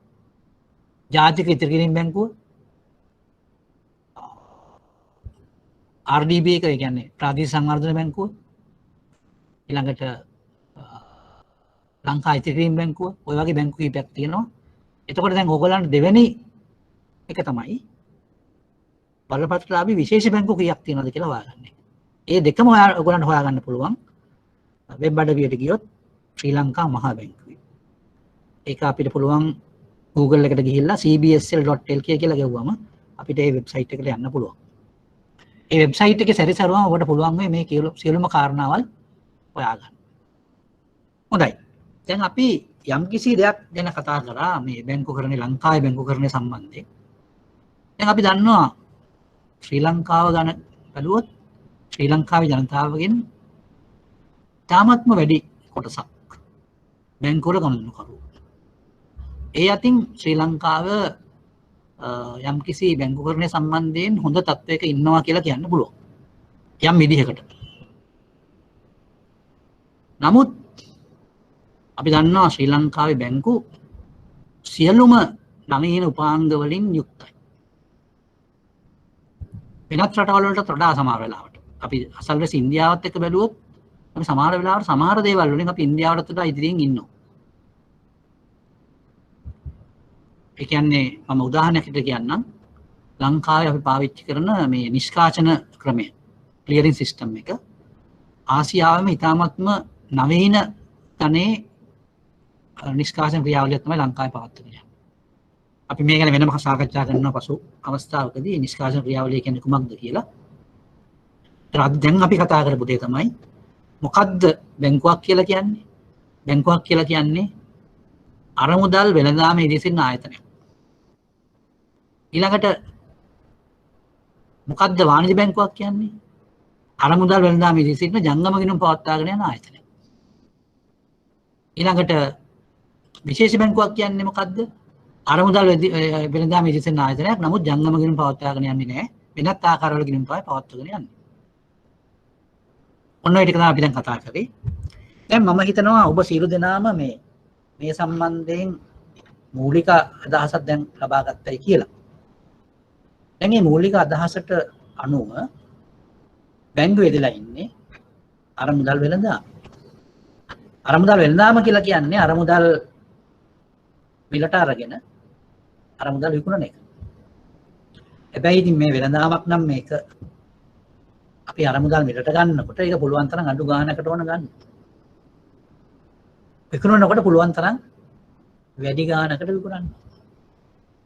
ජාතික ඉතිරි කිරීම බැංකුව, RDB එක ඒ කියන්නේ ප්‍රාදේශීය සංවර්ධන බැංකුව, ඊළඟට ලංකා ඉතිරි කිරීම බැංකුව, ඔය වගේ බැංකු කීපයක් තියෙනවා. එතකොට දැන් ඕගොල්ලන්ට දෙවෙනි එක තමයි බලපත්‍රලාභී විශේෂ බැංකු කීයක් තියෙනවද කියලා හොයාගන්න. ඒ දෙකම ඔයගොල්ලන්ට හොයාගන්න පුළුවන් වෙබ් අඩවියට ගියොත් ශ්‍රී ලංකා මහා බැංකුවේ. ඒක අපිට පුළුවන් Google එකට ගිහිල්ලා cbsl.lk කියලා ගිහුවම අපිට ඒ වෙබ්සයිට් එකට යන්න පුළුවන්. ඒ වෙබ්සයිට් එකේ සැරිසරුවම ඔබට පුළුවන් මේ සියලුම කාරණාවල් හොයාගන්න. හොඳයි. දැන් අපි යම්කිසි දෙයක් ගැන කතා කරා මේ බැංකුකරණේ ලංකාවේ බැංකුකරණය සම්බන්ධයෙන්. දැන් අපි දන්නවා ශ්‍රී ලංකාව ගැන බැලුවොත් ශ්‍රී ලංකාවේ ජනතාවගෙන් තාමත්ම වැඩි කොටසක් බැංකුවල ගමන්කරුවෝ. ඒ අතින් ශ්‍රී ලංකාව යම්කිසි බැංකුකරණය සම්බන්ධයෙන් හොඳ තත්ත්වයක ඉන්නවා කියලා කියන්න පුළුවන්. යම් විදිහකට. නමුත් අපි දන්නවා ශ්‍රී ලංකාවේ බැංකු සියලුම නවීන උපාංග වලින් යුක්තයි. වෙනත් රටවල් වලට වඩා සමහර වෙලාවට අපි අසල්වැස ඉන්දියාවත් එක්ක බැලුවොත් අපි සමහර වෙලාවට සමහර දේවල් වලින් අපි ඉන්දියාවට වඩා ඉදිරියෙන් ඉන්නවා. ඒ කියන්නේ මම උදාහරණයකට කියන්නම් ලංකාවේ අපි පාවිච්චි කරන මේ නිෂ්කාශන ක්‍රමය ක්ලියරින් සිස්ටම් එක ආසියාවේම ඉතාමත්ම නවීන තනේ නිෂ්කාශන ක්‍රියාවලිය තමයි ලංකාවේ පවත්වන්නේ. අපි මේ ගැන වෙනම සාකච්ඡා කරනවා පසු අවස්ථාවකදී නිෂ්කාශන ක්‍රියාවලිය කියන්නේ කුමක්ද කියලා. දැන් අපි කතා කරපු දේ තමයි මොකද්ද බැංකුවක් කියලා කියන්නේ? බැංකුවක් කියලා කියන්නේ අරමුදල් වෙළඳාම ඉදිරිසින ආයතනයක්. ඊළඟට මොකද්ද වාණිජ බැංකුවක් කියන්නේ? අරමුදල් වෙළඳාම ඉදිරිසින ජංගම ගිණුම් පවත්වාගෙන යන ආයතනයක්. ඊළඟට විශේෂ බැංකුවක් කියන්නේ මොකද්ද? අරමුදල් වෙළඳාම ඉදිරිසින ආයතනයක්. නමුත් ජංගම ගිණුම් පවත්වාගෙන යන්නේ නැහැ. වෙනත් ආකාරවල ගිණුම් තමයි පවත්වාගෙන යන්නේ. ඔන්න ඒ ටික තමයි අපි දැන් කතා කරේ. දැන් මම හිතනවා ඔබ සියලු දෙනාම මේ සම්බන්ධයෙන් මූලික අදහසක් දැන් ලබා ගත්තයි කියලා. දැන් මේ මූලික අදහසට අනුව බැංකුවේ දෙලා ඉන්නේ අරමුදල් වෙළඳාම. අරමුදල් වෙළඳාම කියලා කියන්නේ අරමුදල් මිලට අරගෙන අරමුදල් විකුණන එක. හැබැයි ඉතින් මේ වෙළඳාමක් නම් මේක අපි අරමුදල් මිලට ගන්නකොට ඒක පුළුවන් තරම් අඩු ගාණකට ඕන ගන්න. විකුණනකොට පුළුවන් තරම් වැඩි ගාණකට විකුණන්න.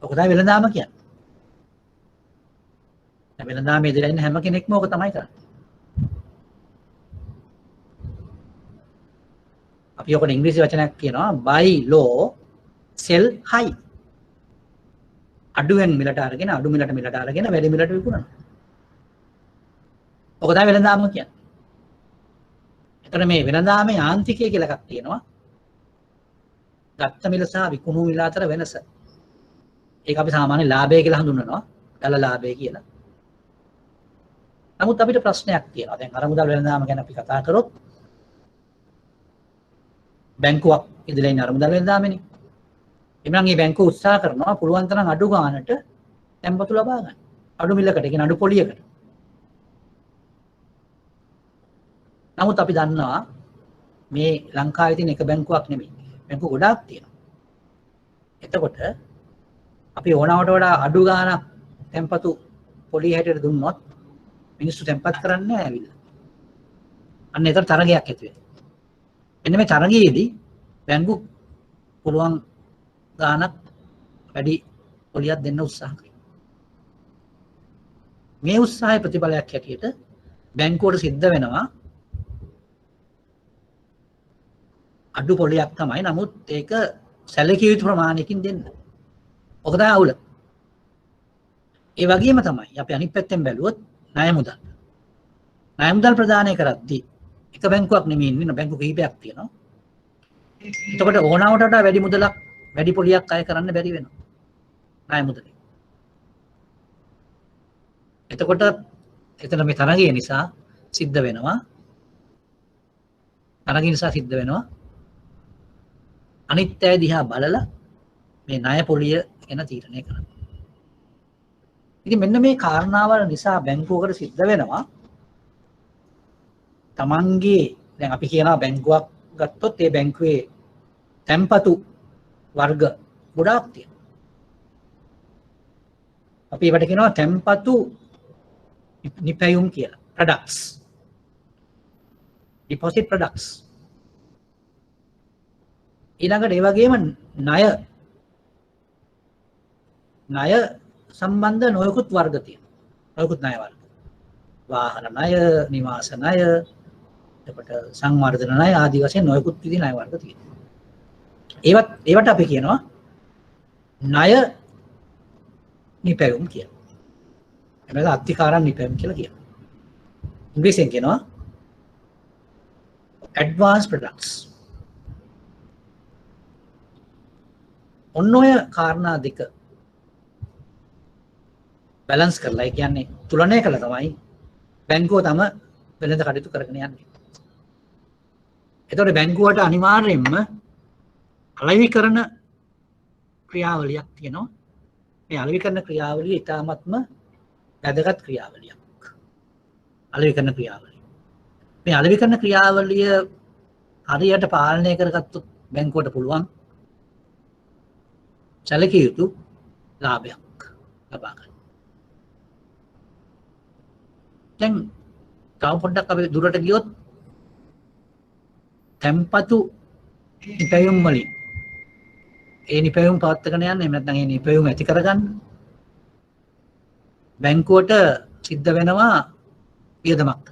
ඔක තමයි වෙළඳාම කියන්නේ. දැන් වෙළඳාමේ ඉඳලා ඉන්න හැම කෙනෙක්ම ඕක තමයි කරන්නේ. අපි ඔකට ඉංග්‍රීසි වචනයක් කියනවා buy low sell high. අඩුවෙන් මිලට අරගෙන අඩු මිලට අරගෙන වැඩි මිලට විකුණනවා. ඔක තමයි වෙළඳාම කියන්නේ. එතන මේ වෙළඳාමේ යාන්ත්‍රිකය කියලා එකක් තියෙනවා. ගත්ත මිල සහ විකුණු මිල අතර වෙනස. ඒක අපි සාමාන්‍ය ලාභය කියලා හඳුන්වනවා. දල ලාභය කියලා. නමුත් අපිට ප්‍රශ්නයක් තියෙනවා. දැන් අරමුදල් වෙළඳාම ගැන අපි කතා කරොත් බැංකුවක් ඉදලා ඉන්න අරමුදල් වෙළඳාමනේ. එමනම් මේ බැංකුව උත්සාහ කරනවා පුළුවන් තරම් අඩු ගාණට තැන්පතු ලබා ගන්න. අඩු මිලකට කියන අඩු පොලියකට. නමුත් අපි දන්නවා මේ ලංකාවේ තියෙන එක බැංකුවක් නෙමෙයි. බැංකු ගොඩාක් තියෙනවා. එතකොට අපි ඕනවට වඩා අඩු ගාණක් තැන්පතු පොලිය හැටියට දුන්නොත් මිනිස්සු තැන්පත් කරන්නේ නැහැ ඇවිල්ලා. අන්න ඒතර තරගයක් ඇති වෙනවා. එන්න මේ තරගයේදී බැංකු පුළුවන් ගාණක් වැඩි පොලියක් දෙන්න උත්සාහ කරනවා. මේ උත්සාහයේ ප්‍රතිඵලයක් හැටියට බැංකුවට සිද්ධ වෙනවා අඩු පොලියක් තමයි. නමුත් ඒක සැලකිය යුතු ප්‍රමාණයකින් දෙන්න. ඔක තමයි අවුල. ඒ වගේම තමයි අපි අනිත් පැත්තෙන් බැලුවොත් ණය මුදල්. ණය මුදල් ප්‍රදානය කරද්දී එක බැංකුවක් නෙමෙයි ඉන්නේ බැංකු කිහිපයක් තියෙනවා. එතකොට ඕනවට වඩා වැඩි මුදලක් වැඩි පොලියක් අය කරන්න බැරි වෙනවා. ණය මුදලේ. එතකොට එතන මේ තරගය නිසා සිද්ධ වෙනවා. තරගය නිසා සිද්ධ වෙනවා අනිත් අය දිහා බලලා මේ ණය පොලිය ගැන තීරණය කරන්න. ඉතින් මෙන්න මේ කාරණාවල් නිසා බැංකුවකට සිද්ධ වෙනවා තමන්ගේ දැන් අපි කියනවා බැංකුවක් ගත්තොත් ඒ බැංකුවේ තැන්පතු වර්ග ගොඩාක් තියෙනවා. අපි ඒවට කියනවා තැන්පතු නිපැයුම් කියලා. products. deposit products. ඊළඟට ඒ වගේම ණය සම්බන්ධ නොයෙකුත් වර්ග තියෙනවා. නොයෙකුත් ණය වර්ග. වාහන ණය, නිවාස ණය, එතකොට සංවර්ධන ණය ආදී වශයෙන් නොයෙකුත් විදිහේ ණය වර්ග තියෙනවා. ඒවට අපි කියනවා ණය නිපැයුම් කියලා. එනක අත්තිකාරම් නිපැයුම් කියලා කියනවා. ඉංග්‍රීසියෙන් කියනවා advanced products. ඔන්න ඔය කාරණා දෙක බැලන්ස් කරලා ඒ කියන්නේ තුලනය කළා තමයි බැංකුව තම වෙළඳ කටයුතු කරගෙන යන්නේ. එතකොට බැංකුවට අනිවාර්යයෙන්ම අලෙවිකරන ක්‍රියාවලියක් තියෙනවා. මේ අලෙවිකරන ක්‍රියාවලිය ඉතාමත්ම වැදගත් ක්‍රියාවලියක්. අලෙවිකරන ක්‍රියාවලිය. මේ අලෙවිකරන ක්‍රියාවලිය හරියට පාලනය කරගත්තොත් බැංකුවට පුළුවන් සැලකිය යුතු ලාභයක් ලබා ගන්න. දැන් තව පොඩ්ඩක් අපි දුරට ගියොත් තැන්පතු නිපැයුම් වලින් ඒ නිපැයුම් පවත්වාගෙන යන්න එහෙම නැත්නම් ඒ නිපැයුම් ඇති කරගන්න බැංකුවට සිද්ධ වෙනවා වියදමක්.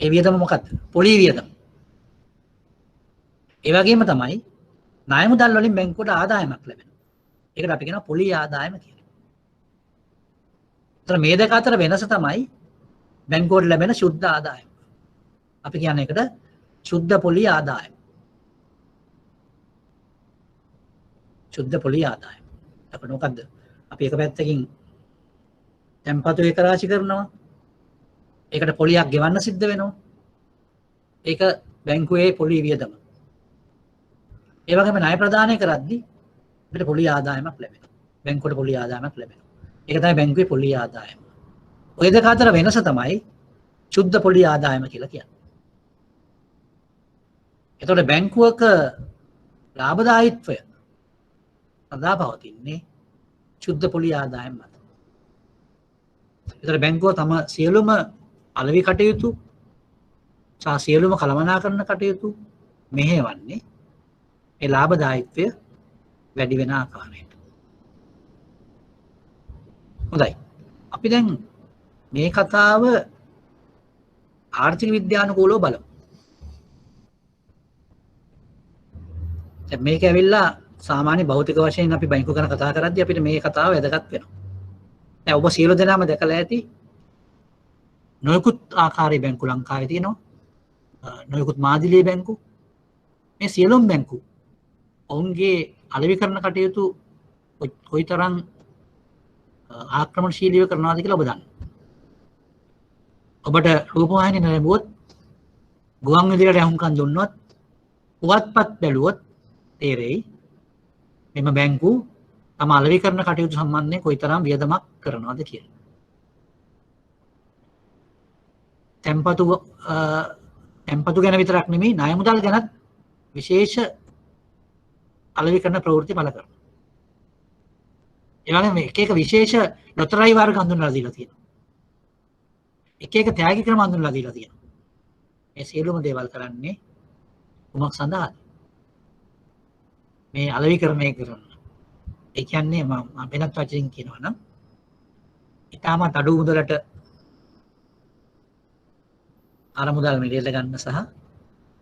ඒ වියදම මොකක්ද? පොලි වියදම. ඒ වගේම තමයි ණය මුදල් වලින් බැංකුවට ආදායමක් ලැබෙනවා. ඒකට අපි කියනවා පොලි ආදායම කියලා. ඒතර මේ දෙක අතර වෙනස තමයි බැංකුවට ලැබෙන ශුද්ධ ආදායම. අපි කියන්නේ ඒකට ශුද්ධ පොලි ආදායම. ශුද්ධ පොලි ආදායම. අපිට මොකද්ද? අපි එක පැත්තකින් තැන්පතු එක රාශි කරනවා. ඒකට පොලියක් ගෙවන්න සිද්ධ වෙනවා. ඒක බැංකුවේ පොලි වියදම. ඒ වගේම ණය ප්‍රදානය කරද්දී අපිට පොලි ආදායමක් ලැබෙනවා. බැංකුවට පොලි ආදායමක් ලැබෙනවා. ඒක තමයි බැංකුවේ පොලි ආදායම. ඔය දෙක අතර වෙනස තමයි ශුද්ධ පොලි ආදායම කියලා කියන්නේ. එතකොට බැංකුවක ලාභදායීත්වය සදා පවතින්නේ ශුද්ධ පොලි ආදායම මත. එතකොට බැංකුව තම සියලුම අලෙවි කටයුතු සහ සියලුම කළමනාකරන කටයුතු මෙහෙවන්නේ ඒ ලාභදායීත්වය වැඩි වෙන ආකාරයට. හොඳයි. අපි දැන් මේ කතාව ආර්ථික විද්‍යානුකූලව බලමු. දැන් මේක ඇවිල්ලා සාමාන්‍ය භෞතික වශයෙන් අපි බැංකුව ගැන කතා කරද්දී අපිට මේ කතාව වැදගත් වෙනවා. දැන් ඔබ සියලු දෙනාම දැකලා ඇති නොයෙකුත් ආකාරයේ බැංකු ලංකාවේ තියෙනවා. නොයෙකුත් මාදිලේ බැංකු. මේ සියලුම බැංකු ඔවුන්ගේ අලෙවි කරන කටයුතු කොයිතරම් ආක්‍රමණශීලීව කරනවාද කියලා ඔබ දන්නවා. ඔබට රූපවාහිනිය නැරඹුවොත් ගුවන් විදුලියට යහුම්කන් දුන්නොත් පුවත්පත් බැලුවොත් තේරෙයි මෙම බැංකු තම අලෙවි කරන කටයුතු සම්බන්ධයෙන් කොයිතරම් වියදමක් කරනවද කියලා. තැන්පතු ගැන විතරක් නෙමෙයි ණය මුදල් ගැනත් විශේෂ අලෙවි කරන ප්‍රවෘත්ති බල කරනවා. ඒ වගේම එක එක විශේෂ ලොතරැයි වර්ග හඳුන්වලා දීලා තියෙනවා. එක එක තෑගි ක්‍රම හඳුන්වලා දීලා තියෙනවා. මේ සියලුම දේවල් කරන්නේ කුමක් සඳහාද? මේ අලෙවිකරණය කරන. ඒ කියන්නේ මම වෙනත් වචනින් කියනවා නම් ඊටමත් අඩු මුදලට අර මුදල් මිලට ගන්න සහ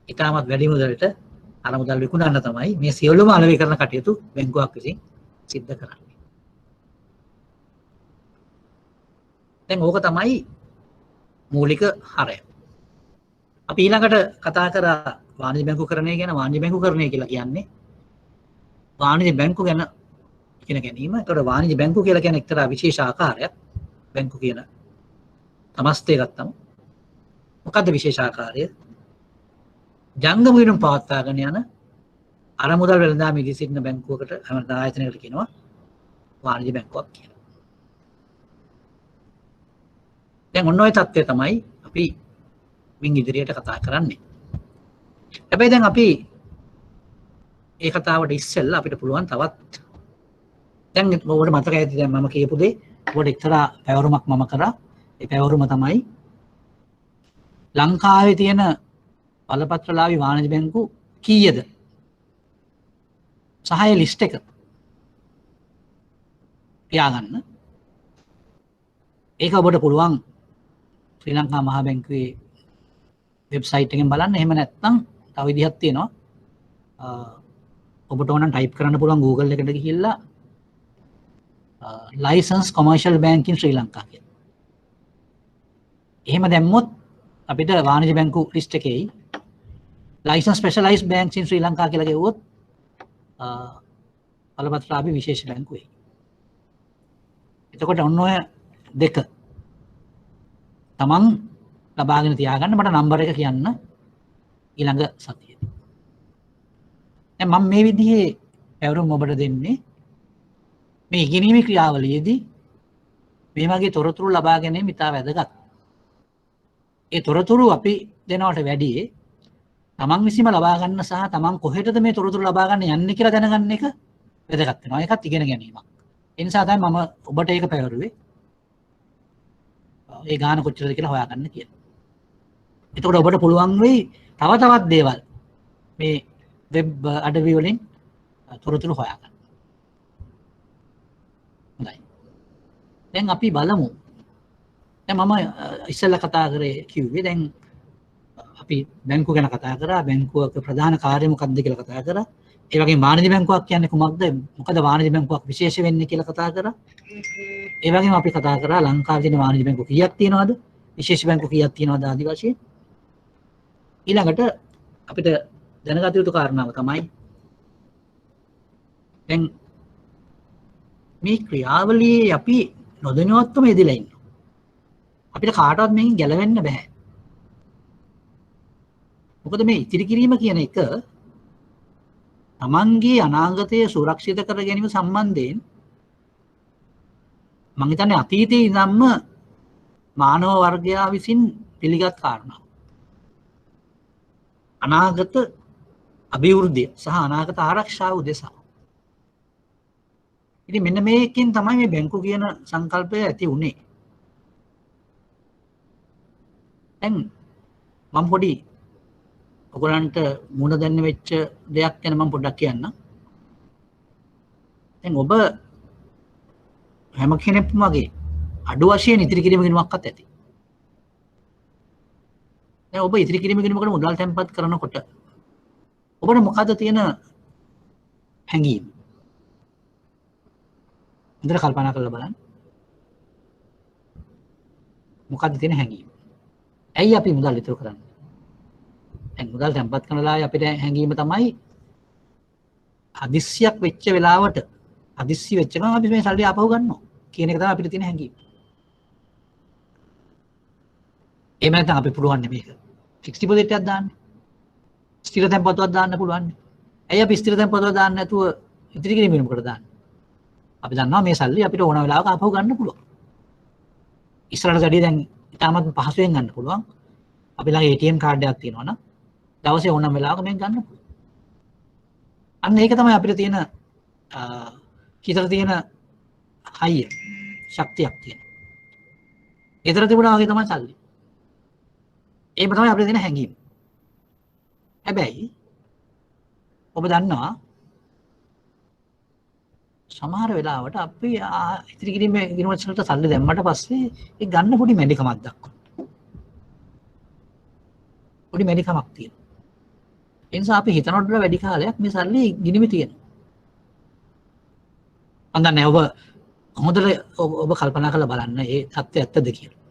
ඊටමත් වැඩි මුදලට අර මුදල් විකුණන්න තමයි මේ සියලුම අලෙවිකරණ කටයුතු බැංකුවක් විසින් සිද්ධ කරන්නේ. දැන් ඕක තමයි මූලික හරය. අපි ඊළඟට කතා කරා වාණිජ බැංකුකරණය ගැන. වාණිජ බැංකුකරණය කියලා කියන්නේ වාණිජ බැංකු ගැන ඉගෙන ගැනීම. ඒතකොට වාණිජ බැංකු කියලා කියන්නේ එක්තරා විශේෂ ආකාරයක්. බැංකු කියන සමස්තය ගත්තම මොකද්ද විශේෂ ආකාරය? ජංගම වියදම් පවත්වාගෙන යන අර මුදල් වෙළඳාම ඉදි සිටින බැංකුවකට ආයතනයකට කියනවා වාණිජ බැංකුවක් කියලා. දැන් ඔන්න ඔය තත්ත්වය තමයි අපි මින් ඉදිරියට කතා කරන්නේ. හැබැයි දැන් අපි ඒ කතාවට ඉස්සෙල්ලා අපිට පුළුවන් තවත් දැන් ඔබට මතක ඇති දැන් මම කියපු දේ ඔබට එක්තරා පැවරුමක් මම කරා. ඒ පැවරුම තමයි ලංකාවේ තියෙන බලපත්‍රලාභී වාණිජ බැංකු කීයද? සහ ඒ ලිස්ට් එක තියාගන්න. ඒක ඔබට පුළුවන් ශ්‍රී ලංකා මහා බැංකුවේ වෙබ්සයිට් එකෙන් බලන්න. එහෙම නැත්නම් තව විදිහක් තියෙනවා. ඔබට ඕන ටයිප් කරන්න පුළුවන් Google එකට ගිහිල්ලා license commercial bank in Sri Lanka කියලා. එහෙම දැම්මොත් අපිට වාණිජ බැංකු ලිස්ට් එකේ license specialized banks in Sri Lanka කියලා ගෙවුවොත් බලපත්‍රලාභී විශේෂ බැංකු වෙයි. එතකොට ඔන්න ඔය දෙක තමන් ලබාගෙන තියාගන්න. මට නම්බර එක කියන්න ඊළඟ සතියේ. දැන් මම මේ විදිහේ පැවරුම් ඔබට දෙන්නේ මේ ඉගෙනීමේ ක්‍රියාවලියේදී මේ වගේ තොරතුරු ලබා ගැනීම ඉතා වැදගත්. ඒ තොරතුරු අපි දෙනවට වැඩිය තමන් විසීම ලබා ගන්න සහ තමන් කොහෙටද මේ තොරතුරු ලබා ගන්න යන්නේ කියලා දැනගන්න එක වැදගත් වෙනවා. ඒකත් ඉගෙන ගැනීමක්. ඒ නිසා තමයි මම ඔබට ඒක පැවරුවේ. ඒ ගාන කොච්චරද කියලා හොයාගන්න කියලා. එතකොට ඔබට පුළුවන් වෙයි තව තවත් දේවල් මේ වෙබ් අඩවි වලින් තොරතුරු හොයාගන්න. හොඳයි. දැන් අපි බලමු. දැන් මම ඉස්සෙල්ලා කතා කරේ කිව්වේ දැන් අපි බැංකුව ගැන කතා කරා. බැංකුවක ප්‍රධාන කාර්යය මොකක්ද කියලා කතා කරා. ඒ වගේම වාණිජ බැංකුවක් කියන්නේ කුමක්ද? මොකද වාණිජ බැංකුවක් විශේෂ වෙන්නේ කියලා කතා කරා. ඒ වගේම අපි කතා කරා ලංකාවේ තියෙන වාණිජ බැංකු කීයක් තියෙනවද? විශේෂ බැංකු කීයක් තියෙනවද ආදී වශයෙන්. ඊළඟට අපිට දැනගත යුතු කාරණාව තමයි දැන් මේ ක්‍රියාවලියේ අපි නොදැනුවත්වම යෙදලා ඉන්නවා. අපිට කාටවත් මේකෙන් ගැලවෙන්න බෑ. මොකද මේ ඉතිරි කිරීම කියන එක තමන්ගේ අනාගතය සුරක්ෂිත කර ගැනීම සම්බන්ධයෙන් මම හිතන්නේ අතීතයේ ඉඳන්ම මානව වර්ගයා විසින් පිළිගත් කාරණා. අනාගත අභිවෘද්ධිය සහ අනාගත ආරක්ෂාව උදෙසා. ඉතින් මෙන්න මේකෙන් තමයි මේ බැංකු කියන සංකල්පය ඇති වුණේ. දැන් මම පොඩි ඔයගලන්ට මුණ දෙන්න වෙච්ච දෙයක් ගැන මම පොඩ්ඩක් කියන්නම්. දැන් ඔබ හැම කෙනෙක්ම වගේ අඩු වශයෙන් ඉතිරි කිරීම ගිණුමක්වත් ඇති. දැන් ඔබ ඉතිරි කිරීම ගිණුමකට මුදල් තැන්පත් කරනකොට ඔබට මොකද්ද තියෙන හැඟීම? හොඳට කල්පනා කරලා බලන්න. මොකද්ද තියෙන හැඟීම? ඇයි අපි මුදල් ඉතුරු කරන්නේ? දැන් මුදල් තැන්පත් කරනලා අපිට හැඟීම තමයි හදිස්සියක් වෙච්ච වෙලාවට හදිස්සි වෙච්ච ගමන් අපි මේ සල්ලි ආපහු ගන්නවා කියන එක තමයි අපිට තියෙන හැඟීම. එහෙම නැත්නම් අපි පුළුවන් මේක ෆික්ස් ඩිපොසිට් එකක් දාන්න. ස්ථිර තැන්පතුවක් දාන්න පුළුවන්. ඇයි අපි ස්ථිර තැන්පතුවක් දාන්න නැතුව ඉතිරි කිරීම මොකටද දාන්නේ? අපි දන්නවා මේ සල්ලි අපිට ඕන වෙලාවක ආපහු ගන්න පුළුවන්. ඉස්සරහට වැඩිය දැන් ඉතාමත් පහසුවෙන් ගන්න පුළුවන්. අපි ළඟ ATM කාඩ් එකක් තියෙනවා නම් දවසේ ඕනම වෙලාවක මේක ගන්න පුළුවන්. අන්න ඒක තමයි අපිට තියෙන හිතට තියෙන හයිය ශක්තියක් තියෙන. ඊතර තිබුණා වගේ තමයි සල්ලි. ඒක තමයි අපිට තියෙන හැඟීම. හැබැයි ඔබ දන්නවා සමහර වෙලාවට අපි ඉතිරි කිරීමේ ගිණුමට සල්ලි දැම්මට පස්සේ ඒ ගන්න පොඩි මැඩිකමක් දක්වනවා. පොඩි මැඩිකමක් තියෙනවා. ඒ නිසා අපි හිතනට වැඩි කාලයක් මේ සල්ලි ගිණිමේ තියෙනවා. අන්දන්නේ ඔබ හොඳට ඔබ කල්පනා කරලා බලන්න ඒ සත්‍ය ඇත්තද කියලා.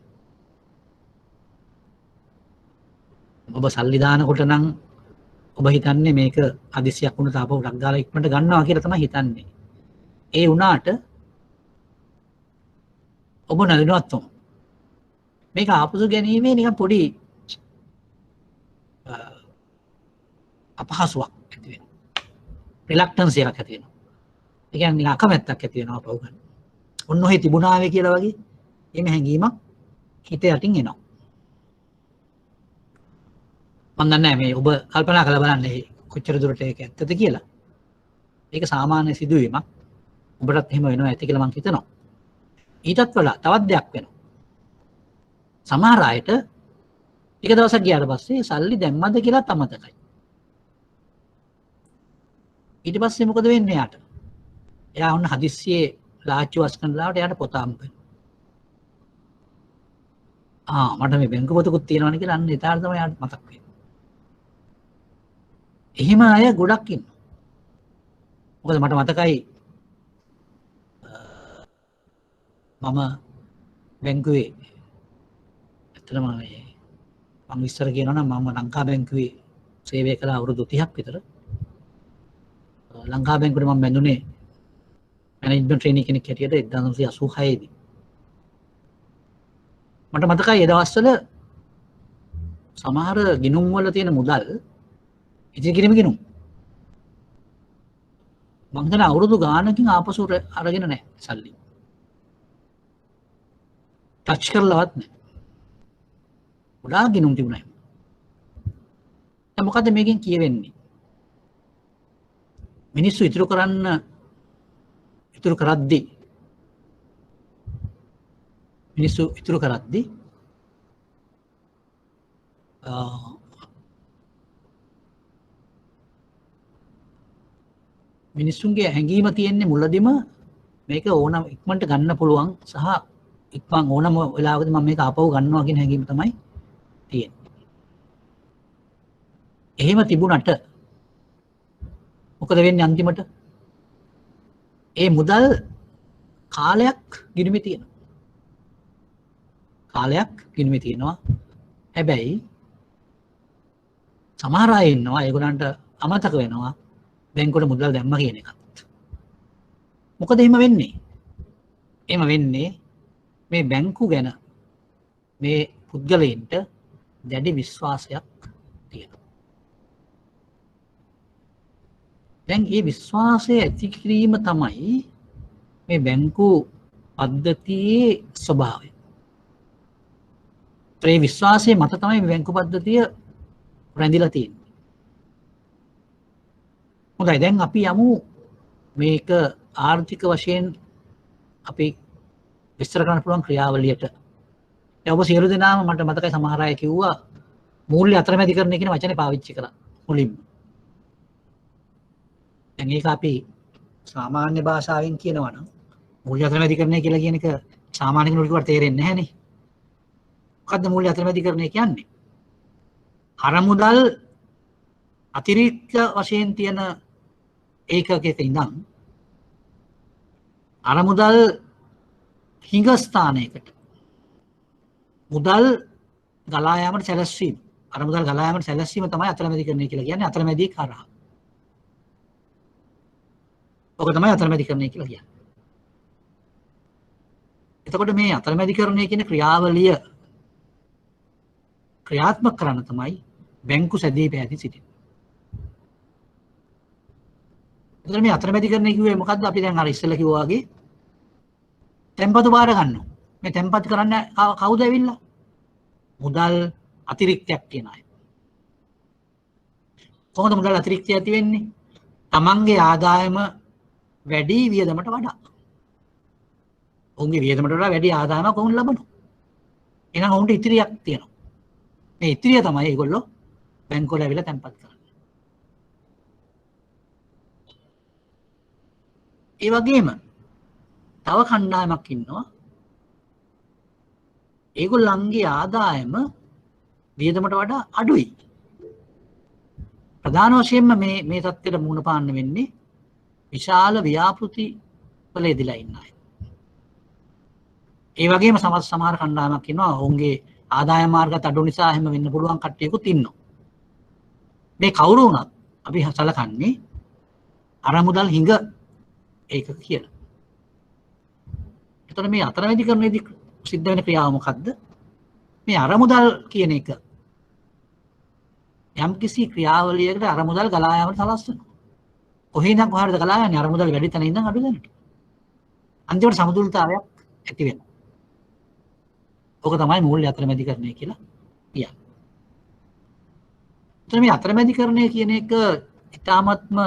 ඔබ සල්ලි දානකොට නම් ඔබ හිතන්නේ මේක හදිසියක් වුණත් ආපහු ටක් ගාලා ඉක්මනට ගන්නවා කියලා තමයි හිතන්නේ. ඒ වුණාට ඔබ නැදිනවත්තුම මේක ආපසු ගැනීමේ නිකන් පොඩි අපහසුයක් ඇති වෙනවා. රිලක්ටන්සි එකක් ඇති වෙනවා. ඒ කියන්නේ නිකන් අකමැත්තක් ඇති වෙනවා පව් ගන්න. ඔන්න ඔහේ තිබුණාවේ කියලා වගේ එහෙම හැඟීමක් හිත යටින් එනවා. මම දන්නේ මේ ඔබ කල්පනා කරලා බලන්න කොච්චර දුරට ඒක ඇත්තද කියලා. ඒක සාමාන්‍ය සිදුවීමක්. ඔබටත් එහෙම වෙනවා ඇති කියලා මම හිතනවා. ඊටත් වඩා තවත් දෙයක් වෙනවා. සමහර අයට ටික දවසක් ගියාට පස්සේ සල්ලි දැම්මද කියලා අමතකයි. ඊට පස්සේ මොකද වෙන්නේ යාට? එයා ඔන්න හදිස්සියේ ලාච්චු වස් කරන ලාවට එයාට පොත හම්බ වෙනවා. මට මේ බැංකු පොතකුත් තියෙනවනේ කියලා අන්න එතාට තමයි යාට මතක් වෙන්නේ. එහෙම අය ගොඩක් ඉන්නවා. මොකද මට මතකයි මම බැංකුවේ ඇත්තටම මම විස්තර කියනවා නම් මම ලංකා බැංකුවේ සේවය කළා අවුරුදු 30ක් විතර. ලංකා බැංකුවේ මම බැඳුනේ මැනේජ්මන්ට් ට්‍රේනි කෙනෙක් හැටියට 1986 දී. මට මතකයි ඒ දවස්වල සමහර ගිණුම් වල තියෙන මුදල් ඉතිරි කිරීම ගිණුම් මම හිතන අවුරුදු ගානකින් ආපසු අරගෙන නැහැ සල්ලි. ටච් කරලවත් නැහැ. ගොඩාක් ගිණුම් තිබුණා. දැන් මොකද මේකෙන් කියවෙන්නේ? මිනිස්සු ඉතුරු කරද්දී මිනිස්සුන්ගේ හැඟීම තියෙන්නේ මුලදිම මේක ඕනම ඉක්මනට ගන්න පුළුවන් සහ ඉක්මන් ඕනම වෙලාවකදී මම මේක ආපහු ගන්නවා කියන හැඟීම තමයි තියෙන්නේ. එහෙම තිබුණට මොකද වෙන්නේ අන්තිමට? ඒ මුදල් කාලයක් ගිණුමේ තියෙනවා. හැබැයි සමහර අය ඉන්නවා ඒගොල්ලන්ට අමතක වෙනවා බැංකුවට මුදල් දැම්ම කියන එකත්. මොකද එහෙම වෙන්නේ? එහෙම වෙන්නේ මේ බැංකු ගැන මේ පුද්ගලයන්ට දැඩි විශ්වාසයක් තියෙනවා. දැන් මේ විශ්වාසය ඇති කිරීම තමයි මේ බැංකු පද්ධතියේ ස්වභාවය. ඒ විශ්වාසයේ මත තමයි මේ බැංකු පද්ධතිය රැඳිලා තියෙන්නේ. හොඳයි දැන් අපි යමු මේක ආර්ථික වශයෙන් අපි විස්තර කරන්න පුළුවන් ක්‍රියාවලියට. ඔබ සියලු දෙනාම මට මතකයි සමහර අය කිව්වා මූල්‍ය අතරමැදිකරණය කියන වචනේ පාවිච්චි කළා මුලින්ම. දැන් ඒක අපි සාමාන්‍ය භාෂාවෙන් කියනවා නම් මූල්‍ය අතරමැදිකරණය කියලා කියන එක සාමාන්‍ය කෙනෙකුට තේරෙන්නේ නැහැ නේ. මොකද්ද මූල්‍ය අතරමැදිකරණය කියන්නේ? අරමුදල් අතිරික්ත වශයෙන් තියෙන ඒකකයක ඉඳන් අරමුදල් හිඟ ස්ථානයකට මුදල් ගලා යාමට සැලැස්වීම. අරමුදල් ගලා යාමට සැලැස්වීම තමයි අතරමැදිකරණය කියලා කියන්නේ. අතරමැදි කරා. ඔක තමයි අතරමැදිකරණය කියලා කියන්නේ. එතකොට මේ අතරමැදිකරණය කියන ක්‍රියාවලිය ක්‍රියාත්මක කරන්න තමයි බැංකු සැදී පැහැදී සිටින්නේ. එතකොට මේ අතරමැදිකරණය කිව්වේ මොකද්ද? අපි දැන් අර ඉස්සෙල්ලා කිව්වා වගේ තැන්පතු බාර ගන්නවා. මේ තැන්පත් කරන්න කවුද ඇවිල්ලා? මුදල් අතිරික්තයක් කියන අය. කොහොමද මුදල් අතිරික්තය ඇති වෙන්නේ? තමන්ගේ ආදායම වැඩි වියදමට වඩා. ඔවුන්ගේ වියදමට වඩා වැඩි ආදායමක් ඔවුන් ලබනවා. එහෙනම් ඔවුන්ට ඉතිරියක් තියෙනවා. මේ ඉතිරිය තමයි ඒගොල්ලෝ බැංකුවල ඇවිල්ලා තැන්පත් කරන්නේ. ඒ වගේම තව කණ්ඩායමක් ඉන්නවා. ඒගොල්ලන්ගේ ආදායම වියදමට වඩා අඩුයි. ප්‍රධාන වශයෙන්ම මේ තත්ත්වයට මුහුණ පාන්න වෙන්නේ විශාල ව්‍යාපෘති වල යෙදලා ඉන්න අය. ඒ වගේම සමහර කණ්ඩායමක් ඉන්නවා ඔවුන්ගේ ආදායම් මාර්ගات අඩු නිසා එහෙම වෙන්න පුළුවන් කට්ටියකුත් ඉන්නවා. මේ කවුරු වුණත් අපි සලකන්නේ අරමුදල් හිඟ ඒක කියලා. එතකොට මේ අතරමැදිකරණයේදී සිද්ධ වෙන ක්‍රියාව මොකද්ද? මේ අරමුදල් කියන එක යම්කිසි ක්‍රියාවලියකට අරමුදල් ගලා යාමට සලස්වනවා. කොහේ ඉඳන් කොහාටද ගලා යන්නේ අර මුදල් වැඩි තැන ඉඳන් අඩු තැනට. අන්තිමට සමතුලිතතාවයක් ඇති වෙනවා. ඕක තමයි මූල්‍ය අතරමැදිකරණය කියලා කියන්නේ. එතන මේ අතරමැදිකරණය කියන එක ඉතාමත්ම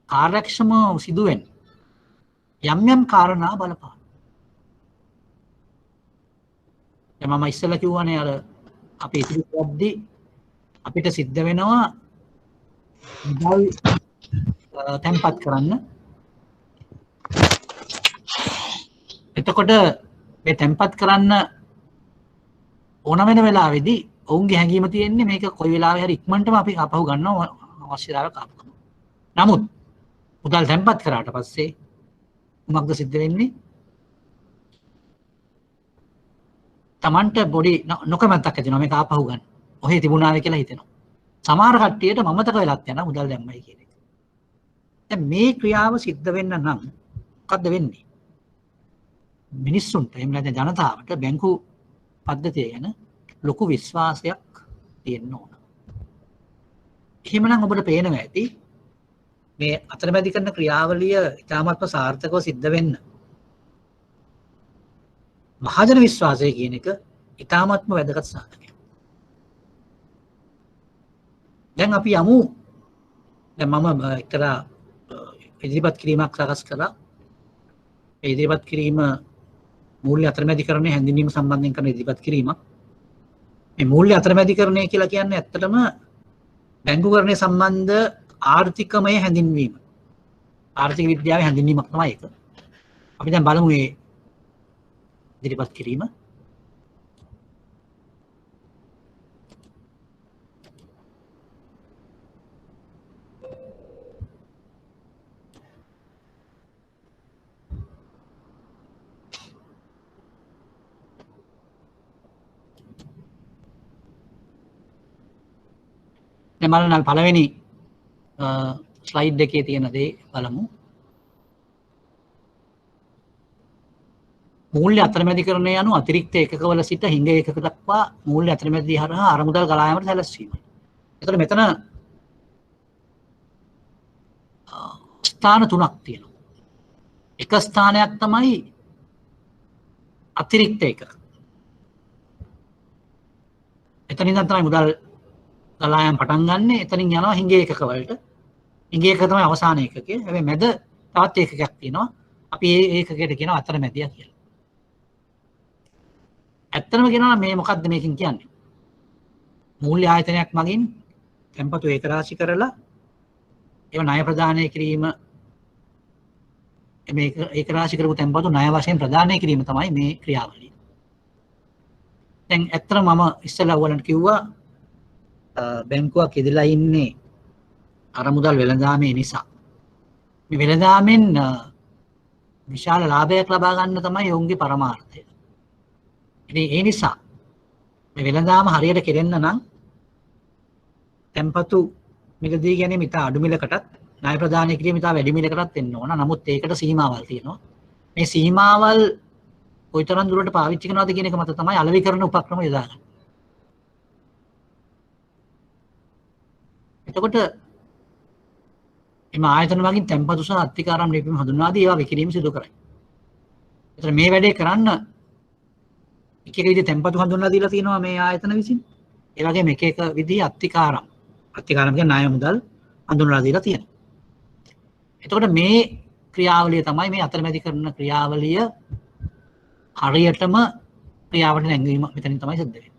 කාර්යක්ෂම සිදුවෙන යම් යම් කාරණා බලපාන. දැන් මම ඉස්සෙල්ලා කිව්වනේ අර අපි ඉතිරි කරද්දී අපිට සිද්ධ වෙනවා මුදල් තැන්පත් කරන්න. එතකොට මේ තැන්පත් කරන්න ඕන වෙන වෙලාවේදී ඔවුන්ගේ හැඟීම තියෙන්නේ මේක කොයි වෙලාවෙ හරි ඉක්මනටම අපි ආපහු ගන්නවා අවශ්‍යතාවයක් ආපහු. නමුත් මුදල් තැන්පත් කරාට පස්සේ මොකක්ද සිද්ධ වෙන්නේ? Tamanට පොඩි නොකමැත්තක් ඇති වෙනවා මේක ආපහු ගන්න. ඔහේ තිබුණාවේ කියලා හිතෙනවා. සමහර කට්ටියට මමතක වෙලත් යනවා මුදල් දැම්මයි කියන එක. දැන් මේ ක්‍රියාව සිද්ධ වෙන්න නම් මොකද්ද වෙන්නේ? මිනිස්සුන්ට එහෙම නැත්නම් ජනතාවට බැංකු පද්ධතිය ගැන ලොකු විශ්වාසයක් තියෙන්න ඕන. එහෙමනම් ඔබට පේනවා ඇති මේ අතරමැදි කරන ක්‍රියාවලිය ඉතාමත්ම සාර්ථකව සිද්ධ වෙන්න මහජන විශ්වාසය කියන එක ඉතාමත්ම වැදගත් සාධකයක්. දැන් අපි යමු දැන් මම එක්තරා ඉදිරිපත් කිරීමක් සකස් කළා. ඒ ඉදිරිපත් කිරීම මූල්‍ය අතරමැදිකරණය හැඳින්වීම සම්බන්ධයෙන් කරන ඉදිරිපත් කිරීමක්. මේ මූල්‍ය අතරමැදිකරණය කියලා කියන්නේ ඇත්තටම බැංකුකරණය සම්බන්ධ ආර්ථිකමය හැඳින්වීම. ආර්ථික විද්‍යාවේ හැඳින්වීමක් තමයි ඒක. අපි දැන් බලමු මේ ඉදිරිපත් කිරීම. දැන් බලන්න පළවෙනි ස්ලයිඩ් එකේ තියෙන දේ බලමු. මූල්‍ය අතරමැදිකරණය යනු අතිරික්ත ඒකකවල සිට හිඟ ඒකක දක්වා මූල්‍ය අතරමැදි හරහා අරමුදල් ගලා යාමට සැලැස්වීම. එතකොට මෙතන ස්ථාන තුනක් තියෙනවා. එක ස්ථානයක් තමයි අතිරික්ත ඒකක. එතනින් ඉඳන් තමයි මුදල් ගලා යාම පටන් ගන්න. එතනින් යනවා හිඟ ඒකක වලට. හිඟ ඒකක තමයි අවසාන ඒකකය. හැබැයි මැද තවත් ඒකකයක් තියෙනවා. අපි ඒ ඒකකයට කියනවා අතරමැදියා කියලා. ඇත්තම කියනවා මේ මොකක්ද මේකෙන් කියන්නේ? මූල්‍ය ආයතනයක් මගින් තැන්පතු ඒක රාශි කරලා ඒව ණය ප්‍රදානය කිරීම මේ ඒක රාශි කරපු තැන්පතු ණය වශයෙන් ප්‍රදානය කිරීම තමයි මේ ක්‍රියාවලිය. දැන් ඇත්තටම මම ඉස්සෙල්ලා ඔයගලන්ට කිව්වා බැංකුවක් ඉදලා ඉන්නේ අරමුදල් වෙළඳාමේ නිසා. මේ වෙළඳාමෙන් විශාල ලාභයක් ලබා ගන්න තමයි ඔවුන්ගේ පරමාර්ථය. ඉතින් ඒ නිසා මේ වෙළඳාම හරියට කෙරෙන්න නම් තැන්පතු මිලදී ගැනීම ඉතා අඩු මිලකටත් ණය ප්‍රදානය කිරීම ඉතා වැඩි මිලකටත් වෙන්න ඕන. නමුත් ඒකට සීමාවල් තියෙනවා. මේ සීමාවල් කොයිතරම් දුරට පාවිච්චි කරනවද කියන එක මත තමයි අලෙවිකරණ උපක්‍රම යොදාගන්නේ. එතකොට එම ආයතන වලින් තැන්පතු සහ අත්තිකාරම් ලිපිම හඳුන්වා දී ඒවා විකිණීම සිදු කරයි. එතකොට මේ වැඩේ කරන්න එක එක විදිහේ තැන්පතු හඳුන්වලා දීලා තියෙනවා මේ ආයතන විසින්. ඒ වගේම එක එක විදිහේ අත්තිකාරම් කියන්නේ ණය මුදල් හඳුන්වලා දීලා තියෙනවා. එතකොට මේ ක්‍රියාවලිය තමයි මේ අතරමැදි කරන ක්‍රියාවලිය හරියටම ක්‍රියාවට නැංවීම මෙතනින් තමයි සිද්ධ වෙන්නේ.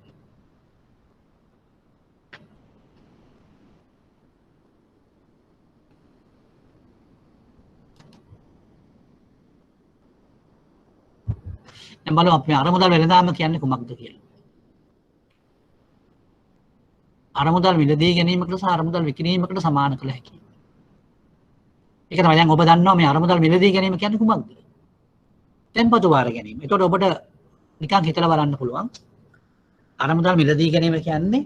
දැන් බලමු අපි අරමුදල් වෙළඳාම කියන්නේ කුමක්ද කියලා. අරමුදල් මිලදී ගැනීමකට සහ අරමුදල් විකිණීමකට සමාන කළ හැකියි. ඒක තමයි දැන් ඔබ දන්නවා මේ අරමුදල් මිලදී ගැනීම කියන්නේ කුමක්ද? තැන්පතු වාර ගැනීම. ඒතකොට ඔබට නිකන් හිතලා බලන්න පුළුවන්. අරමුදල් මිලදී ගැනීම කියන්නේ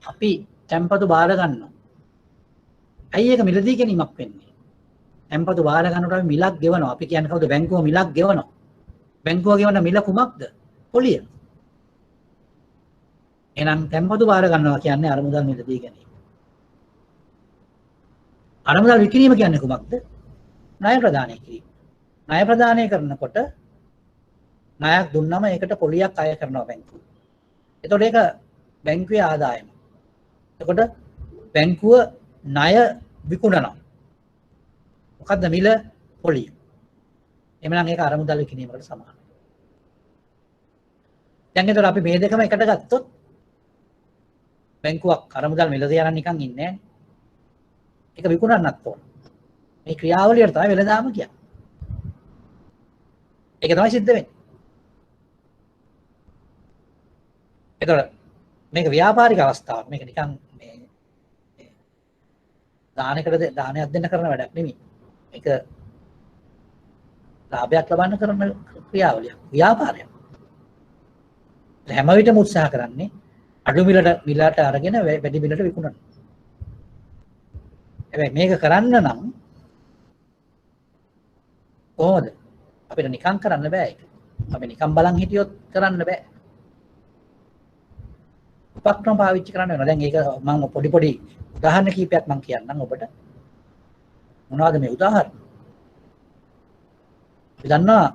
අපි තැන්පතු බාර ගන්නවා. ඇයි ඒක මිලදී ගැනීමක් වෙන්නේ? තැන්පතු බාර ගන්නකොට අපි මිලක් ගෙවනවා. අපි කියන්නේ කවුද? බැංකුව මිලක් ගෙවනවා. බැංකුව ගෙවන මිල කුමක්ද? පොලිය. එහෙනම් තැන්පතු බාර ගන්නවා කියන්නේ අරමුදල් මිලදී ගැනීම. අරමුදල් විකිණීම කියන්නේ කුමක්ද? ණය ප්‍රදානය කිරීම. ණය ප්‍රදානය කරනකොට ණයක් දුන්නම ඒකට පොලියක් අය කරනවා බැංකුව. එතකොට ඒක බැංකුවේ ආදායම. එතකොට බැංකුව ණය විකුණනවා. මොකද්ද මිල? පොලිය. එhmenan ඒක අරමුදල් විකිණීමකට සමානයි. දැන් එතකොට අපි මේ දෙකම එකට ගත්තොත් බැංකුවක් අරමුදල් මිල තියලා නිකන් ඉන්නේ නැහැ. ඒක විකුණන්නත් ඕන. මේ ක්‍රියාවලියට තමයි වෙළඳාම කියන්නේ. ඒක තමයි සිද්ධ වෙන්නේ. එතකොට මේක ව්‍යාපාරික අවස්ථාවක්. මේක නිකන් මේ දානයක් දෙන්න කරන වැඩක් නෙමෙයි. මේක ලාභයක් ලබන්න කරන ක්‍රියාවලියක්. ව්‍යාපාරයක්. හැම විටම උත්සාහ කරන්නේ අඩු මිලට අරගෙන වැඩි මිලට විකුණන්න. හැබැයි මේක කරන්න නම් කොහොමද? අපිට නිකන් කරන්න බෑ ඒක. අපි නිකන් බලන් හිටියොත් කරන්න බෑ. උපක්‍රම පාවිච්චි කරන්න වෙනවා. දැන් ඒක මම පොඩි උදාහරණ කීපයක් මම කියන්නම් ඔබට. මොනවද මේ උදාහරණ? අපි දන්නවා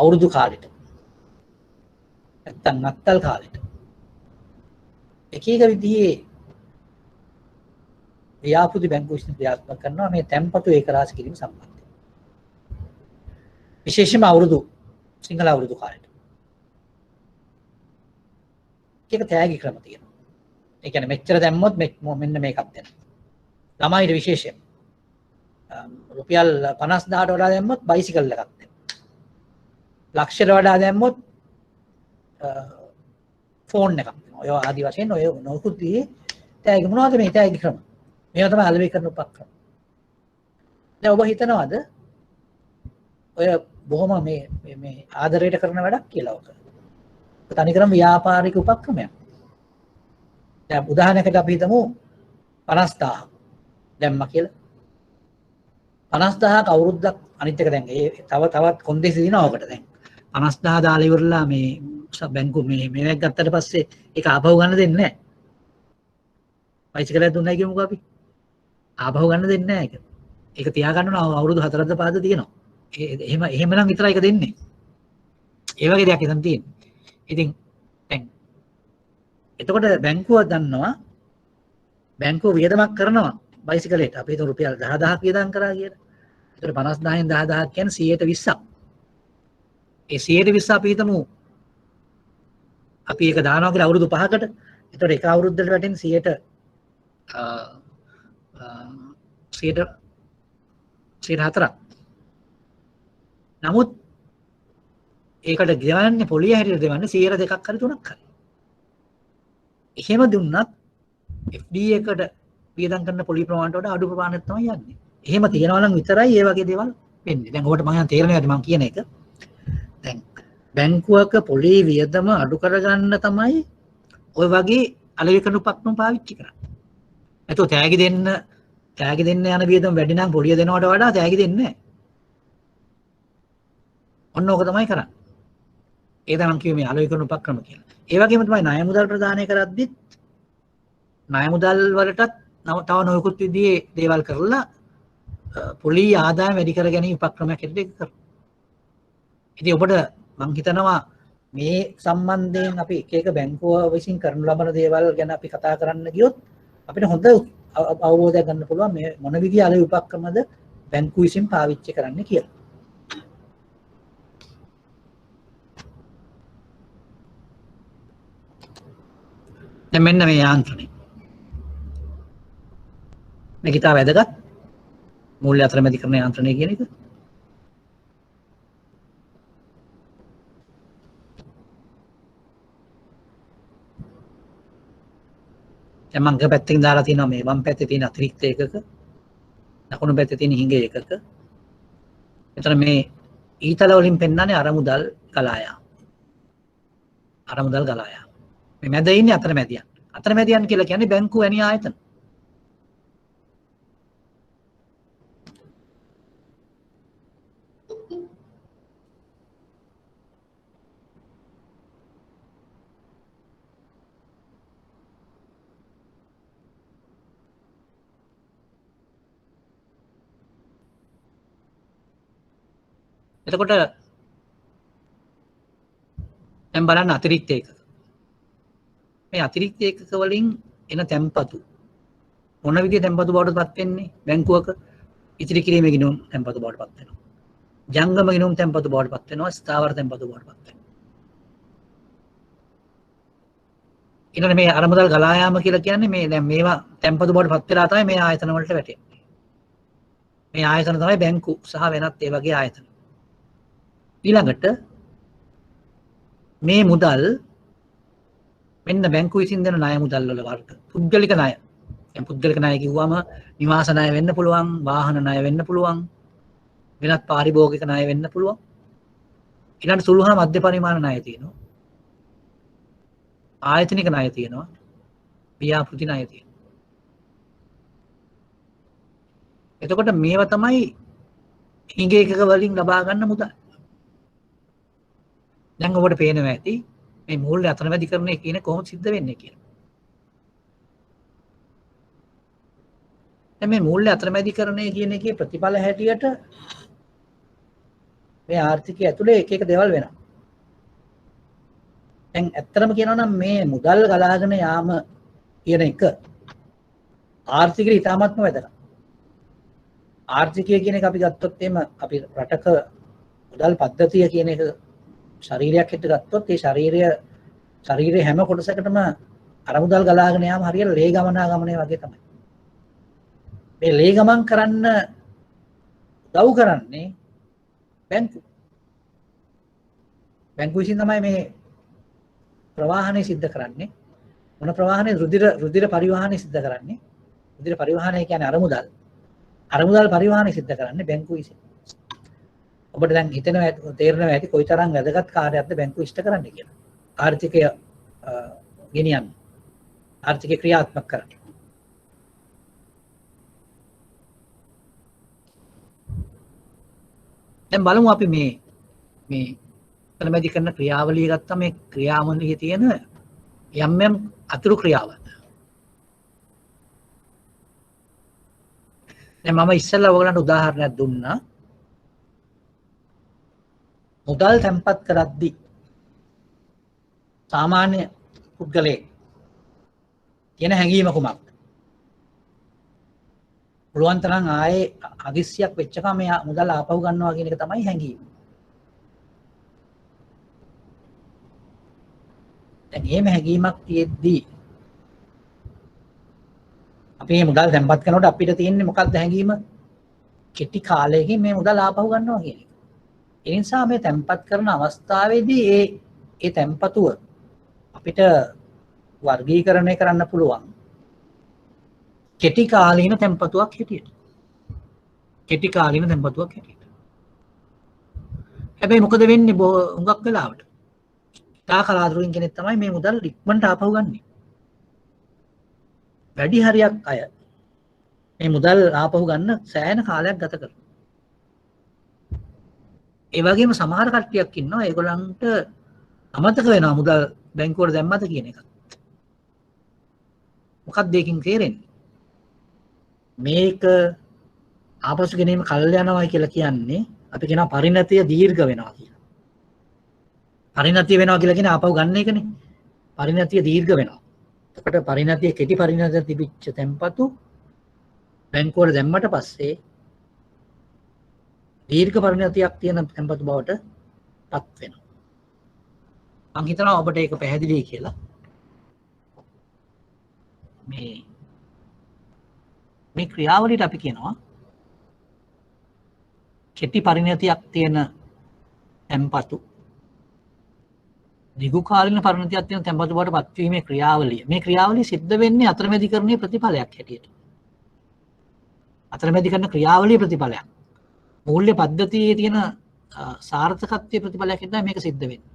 අවුරුදු කාලෙට නැත්තම් නත්තල් කාලෙට එක විදිහේ ව්‍යාපෘති බැංකුව විසින් ක්‍රියාත්මක කරනවා මේ තැන්පතු ඒකරාශී කිරීම සම්බන්ධයෙන්. විශේෂයෙන්ම සිංහල අවුරුදු කාලෙට. ඒක තෑගි ක්‍රම තියෙනවා. ඒ කියන්නේ මෙච්චර දැම්මොත් මෙන්න මේකක් දෙන්න. ළමයිට විශේෂයෙන් රුපියල් 50000ට වඩා දැම්මොත් බයිසිකල් එකක් දෙන්න. ලක්ෂයට වඩා දැම්මොත් ෆෝන් එකක් දෙනවා. ඔය ආදි වශයෙන් ඔය නොකුත් තෑගි මොනවද මේ තෑගි ක්‍රම? මේවා තමයි අලෙවි කරන උපක්‍රම. දැන් ඔබ හිතනවාද ඔය බොහොම මේ ආදරයට කරන වැඩක් කියලා ඔක? තනිකරම ව්‍යාපාරික උපක්‍රමයක්. දැන් උදාහරණයකට අපි හිතමු 50000 දැම්මා කියලා. 50000ක අවුරුද්දක් අනිත් එක දැන් තවත් කොන්දේසි දිනවා ඔකට දැන්. 50000 දාලා ඉවරලා මේ බැංකුව මේක ගත්තට පස්සේ ඒක ආපහු ගන්න දෙන්නේ නැහැ. බයිසිකලයක් දුන්නයි කියමුකෝ අපි. ආපහු ගන්න දෙන්නේ නැහැ ඒක. ඒක තියාගන්න ඕන අවුරුදු 4ද 5ද තියෙනවා. එහෙමනම් විතරයි ඒක දෙන්නේ. ඒ වගේ දෙයක් ඉතින් තියෙනවා. ඉතින් දැන් එතකොට බැංකුව දන්නවා බැංකුව වියදමක් කරනවා බයිසිකලයට. අපි හිතමු රුපියල් 10000ක් වියදම් කරා කියලා. ඒතර 50000න් 10000ක් කියන්නේ 120ක්. ඒ 120 අපි හිතමු අපි ඒක දානවා කියලා අවුරුදු 5කට. ඒතර එක අවුරුද්දකට වැටෙන 104ක්. නමුත් ඒකට ගෙවන්නේ පොලිය හැටියට දෙවන්නේ 102ක් හරි 3ක් හරි. එහෙම දුන්නත් FD එකට වියදම් කරන පොලි ප්‍රමාණයට වඩා අඩු ප්‍රමාණයක් තමයි යන්නේ. එහෙම තියනවා නම් විතරයි මේ වගේ දේවල් වෙන්නේ. දැන් ඔබට මම තේරෙනවද මම කියන එක? දැන් බැංකුවක පොලි වියදම අඩු කරගන්න තමයි ඔය වගේ අලෙවි කරන උපක්‍රම පාවිච්චි කරන්නේ. ඒතෝ තෑගි දෙන්න යන වියදම වැඩි නම් පොලිය දෙනවට වඩා තෑගි දෙන්නේ නැහැ. ඔන්න ඕක තමයි කරන්නේ. ඒ තමයි මම කිව්වේ මේ අලෙවි කරන උපක්‍රම කියලා. ඒ වගේම තමයි ණය මුදල් ප්‍රදානය කරද්දිත් ණය මුදල් වලටත් තව නොයෙකුත් විදිහේ දේවල් කරලා පොලි ආදායම වැඩි කර ගැනීම උපක්‍රමයක් හැටියට ඒක කරනවා. ඉතින් ඔබට මම හිතනවා මේ සම්බන්ධයෙන් අපි එක බැංකුව විසින් කරනු ලබන දේවල් ගැන අපි කතා කරන්න ගියොත් අපිට හොඳ අවබෝධයක් ගන්න පුළුවන් මේ මොන විදිහේ අලෙවි උපක්‍රමද බැංකුව විසින් පාවිච්චි කරන්න කියලා. දැන් මෙන්න මේ යාන්ත්‍රණය. මේක ඉතාල වැදගත් මූල්‍ය අතරමැදි කරන යාන්ත්‍රණය කියන එක. දැන් මම ගහ පැත්තකින් දාලා තියෙනවා මේ වම් පැත්තේ තියෙන අතිරික්ත එකක දකුණු පැත්තේ තියෙන හිඟ එකක. එතන මේ ඊතල වලින් පෙන්නන්නේ අරමුදල් ගලා යාම. අරමුදල් ගලා යාම. මේ මැද ඉන්නේ අතරමැදියන්. අතරමැදියන් කියලා කියන්නේ බැංකුව වැනි ආයතන. එතකොට දැන් බලන්න අතිරික්ත ඒකක. මේ අතිරික්ත ඒකක වලින් එන තැන්පතු මොන විදිහේ තැන්පතු බවට පත් වෙන්නේ? බැංකුවක ඉතිරි කිරීමේ ගිණුම් තැන්පතු බවට පත් වෙනවා. ජංගම ගිණුම් තැන්පතු බවට පත් වෙනවා. ස්ථාවර තැන්පතු බවට පත් වෙනවා. ඊළඟ මේ අරමුදල් ගලා යාම කියලා කියන්නේ මේ දැන් මේවා තැන්පතු බවට පත් වෙලා තමයි මේ ආයතන වලට වැටෙන්නේ. මේ ආයතන තමයි බැංකු සහ වෙනත් ඒ වගේ ආයතන. ඊළඟට මේ මුදල් මෙන්න බැංකු විසින් දෙන ණය මුදල් වල වර්ග. පුද්ගලික ණය. දැන් පුද්ගලික ණය කිව්වම නිවාස ණය වෙන්න පුළුවන්, වාහන ණය වෙන්න පුළුවන්, වෙනත් පාරිභෝගික ණය වෙන්න පුළුවන්. ඊළඟට සුළු හා මධ්‍ය පරිමාණ ණය තියෙනවා. ආයතනික ණය තියෙනවා. ව්‍යාපෘති ණය තියෙනවා. එතකොට මේවා තමයි හිඟ එකක වලින් ලබා ගන්න මුදල්. දැන් ඔබට පේනවා ඇති මේ මූල්‍ය අතරමැදිකරණය කියන කොහොමද සිද්ධ වෙන්නේ කියලා. දැන් මේ මූල්‍ය අතරමැදිකරණය කියන එකේ ප්‍රතිඵල හැටියට මේ ආර්ථිකය ඇතුලේ එක එක දේවල් වෙනවා. දැන් ඇත්තටම කියනවා නම් මේ මුදල් ගලාගෙන යාම කියන එක ආර්ථිකයට ඉතාමත්ම වැදගත්. ආර්ථිකය කියන එක අපි ගත්තොත් එහෙම අපි රටක මුදල් පද්ධතිය කියන එක ශරීරයක් හිට ගත්තොත් ඒ ශරීරයේ හැම කොටසකටම අර මුදල් ගලාගෙන යාම හරියට ලේ ගමනාගමනය වගේ තමයි. මේ ලේ ගමන් කරන්න උදව් කරන්නේ බැංකු. බැංකු විසින් තමයි මේ ප්‍රවාහනය සිද්ධ කරන්නේ. මොන ප්‍රවාහනය? රුධිර පරිවාහනය සිද්ධ කරන්නේ. රුධිර පරිවාහනය කියන්නේ අරමුදල් පරිවාහනය සිද්ධ කරන්නේ බැංකු විසින්. ඔබට දැන් හිතෙනවා තේරෙනවා ඇති කොයිතරම් වැදගත් කාර්යයක්ද බැංකුව ඉෂ්ට කරන්නේ කියලා. ආර්ථිකය ගෙනියන්න. ආර්ථිකය ක්‍රියාත්මක කරන්න. දැන් බලමු අපි මේ අතරමැදි කරන ක්‍රියාවලිය ගත්තා මේ ක්‍රියාවලියේ තියෙන යම් අතුරු ක්‍රියාවල්. දැන් මම ඉස්සෙල්ලා ඔයගලන්ට උදාහරණයක් දුන්නා. මුදල් තැන්පත් කරද්දී සාමාන්‍ය පුද්ගලයෙක් තියෙන හැඟීම කුමක්ද? පුළුවන් තරම් ආයේ හදිස්සියක් වෙච්ච කම මෙයා මුදල් ආපහු ගන්නවා කියන එක තමයි හැඟීම. දැන් මේ හැඟීමක් තියෙද්දී අපි මේ මුදල් තැන්පත් කරනකොට අපිට තියෙන්නේ මොකක්ද හැඟීම? කෙටි කාලයකින් මේ මුදල් ආපහු ගන්නවා කියන එක. ඒ නිසා මේ තැන්පත් කරන අවස්ථාවේදී ඒ තැන්පතුව අපිට වර්ගීකරණය කරන්න පුළුවන් කෙටි කාලීන තැන්පතුවක් හැටියට. කෙටි කාලීන තැන්පතුවක් හැටියට. හැබැයි මොකද වෙන්නේ හුඟක් වෙලාවට? තා කලාතුරකින් කෙනෙක් තමයි මේ මුදල් ඉක්මනට ආපහු ගන්නෙ. වැඩි හරියක් අය මේ මුදල් ආපහු ගන්න සෑහෙන කාලයක් ගත කරනවා. ඒ වගේම සමහර කට්ටියක් ඉන්නවා ඒගොල්ලන්ට අමතක වෙනවා මුදල් බැංකුවට දැම්මද කියන එක. මොකක්ද ඒකින් තේරෙන්නේ? මේක ආපසු ගෙනීම කල් යනවා කියලා කියන්නේ අපි කියනවා පරිණතිය දීර්ඝ වෙනවා කියලා. පරිණතිය වෙනවා කියලා කියන්නේ ආපහු ගන්න එකනේ. පරිණතිය දීර්ඝ වෙනවා. එතකොට පරිණතිය කෙටි පරිණතිය තිබිච්ච තැන්පතු බැංකුවට දැම්මට පස්සේ දීර්ඝ පරිණතියක් තියෙන තැන්පතු බවට පත් වෙනවා. මම හිතනවා ඔබට ඒක පැහැදිලියි කියලා. මේ ක්‍රියාවලියට අපි කියනවා කෙටි පරිණතියක් තියෙන තැන්පතු දිගු කාලින පරිණතියක් තියෙන තැන්පතු බවට පත්වීමේ ක්‍රියාවලිය. මේ ක්‍රියාවලිය සිද්ධ වෙන්නේ අතරමැදිකරණයේ ප්‍රතිඵලයක් හැටියට. අතරමැදිකරණ ක්‍රියාවලියේ ප්‍රතිඵලයක්. මූල්‍ය පද්ධතියේ තියෙන සාර්ථකත්වයේ ප්‍රතිඵලයක් හින්දා මේක සිද්ධ වෙන්නේ.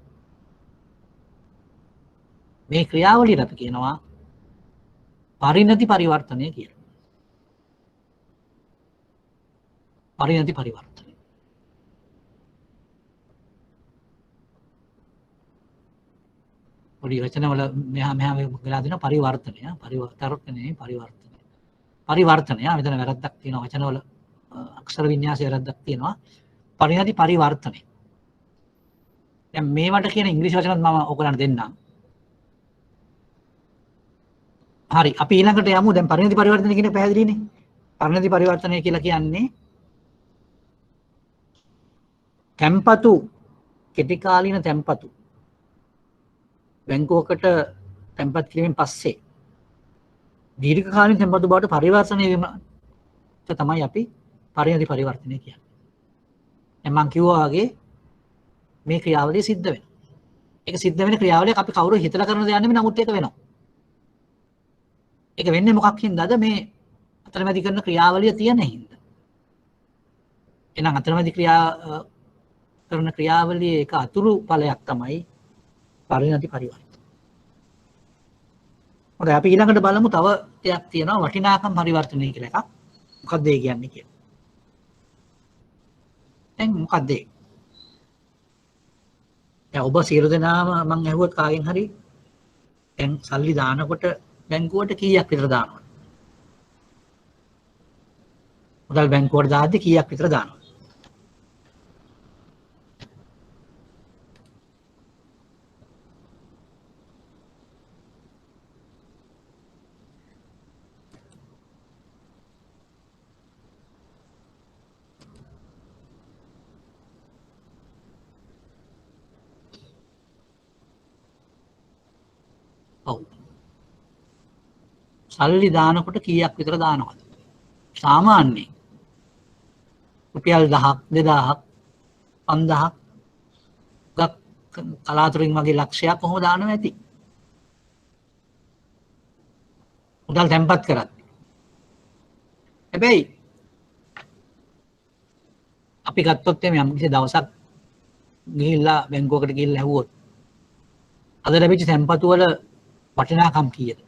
මේ ක්‍රියාවලියට අපි කියනවා පරිණති පරිවර්තනය කියලා. පරිණති පරිවර්තනය. පොඩි වචනවල මෙහා වෙලා දෙන පරිවර්තනය, පරිවර්තනය. මෙතන වැරද්දක් තියෙනවා වචනවල අක්ෂර වින්‍යාසයේ වැරද්දක් තියෙනවා. පරිණති පරිවර්තනය. දැන් මේවට කියන ඉංග්‍රීසි වචනත් මම ඔයගලන්ට දෙන්නම්. හරි අපි ඊළඟට යමු. දැන් පරිණති පරිවර්තනය කියන පැහැදිලිනේ. පරිණති පරිවර්තනය කියලා කියන්නේ තැන්පතු කෙටි කාලීන තැන්පතු බැංකුවකට තැන්පත් කිරීමෙන් පස්සේ දීර්ඝ කාලීන තැන්පතු බවට පරිවර්තනය වීම තමයි අපි පරිණති පරිවර්තනය කියන්නේ. දැන් මම කිව්වා වගේ මේ ක්‍රියාවලිය සිද්ධ වෙනවා. ඒක සිද්ධ වෙන ක්‍රියාවලියක් අපි කවුරු හිතලා කරන දෙයක් නෙමෙයි නමුත් ඒක වෙනවා. ඒක වෙන්නේ මොකක් හින්දාද මේ අතරමැදි කරන ක්‍රියාවලිය තියෙන හින්දා. එහෙනම් අතරමැදි කරන ක්‍රියාවලියේ එක අතුරු ඵලයක් තමයි පරිණති පරිවර්තන. හොඳයි අපි ඊළඟට බලමු තව දෙයක් තියෙනවා වටිනාකම් පරිවර්තනය කියලා එකක්. මොකක්ද ඒ කියන්නේ කියලා. දැන් මොකක්ද ඒ? දැන් ඔබ සියලු දෙනාම මම ඇහුවොත් කාගෙන් හරි දැන් සල්ලි දානකොට බැංකුවට කීයක් විතර දානවද? මුදල් බැංකුවට දාද්දි කීයක් විතර දානවද? ඔව්. සල්ලි දානකොට කීයක් විතර දානවද? සාමාන්‍යයෙන් රුපියල් 1000ක් 2000ක් 5000ක් ගක් කලාතුරකින් වගේ ලක්ෂයක් කොහොම දානවා ඇති. මුදල් තැන්පත් කරද්දී. හැබැයි අපි ගත්තොත් එමේ යම් කිසි දවසක් ගිහිල්ලා බැංකුවකට ගිහිල්ලා ඇහුවොත් අද ලැබිච්ච තැන්පතු වල වටිනාකම් කීයද?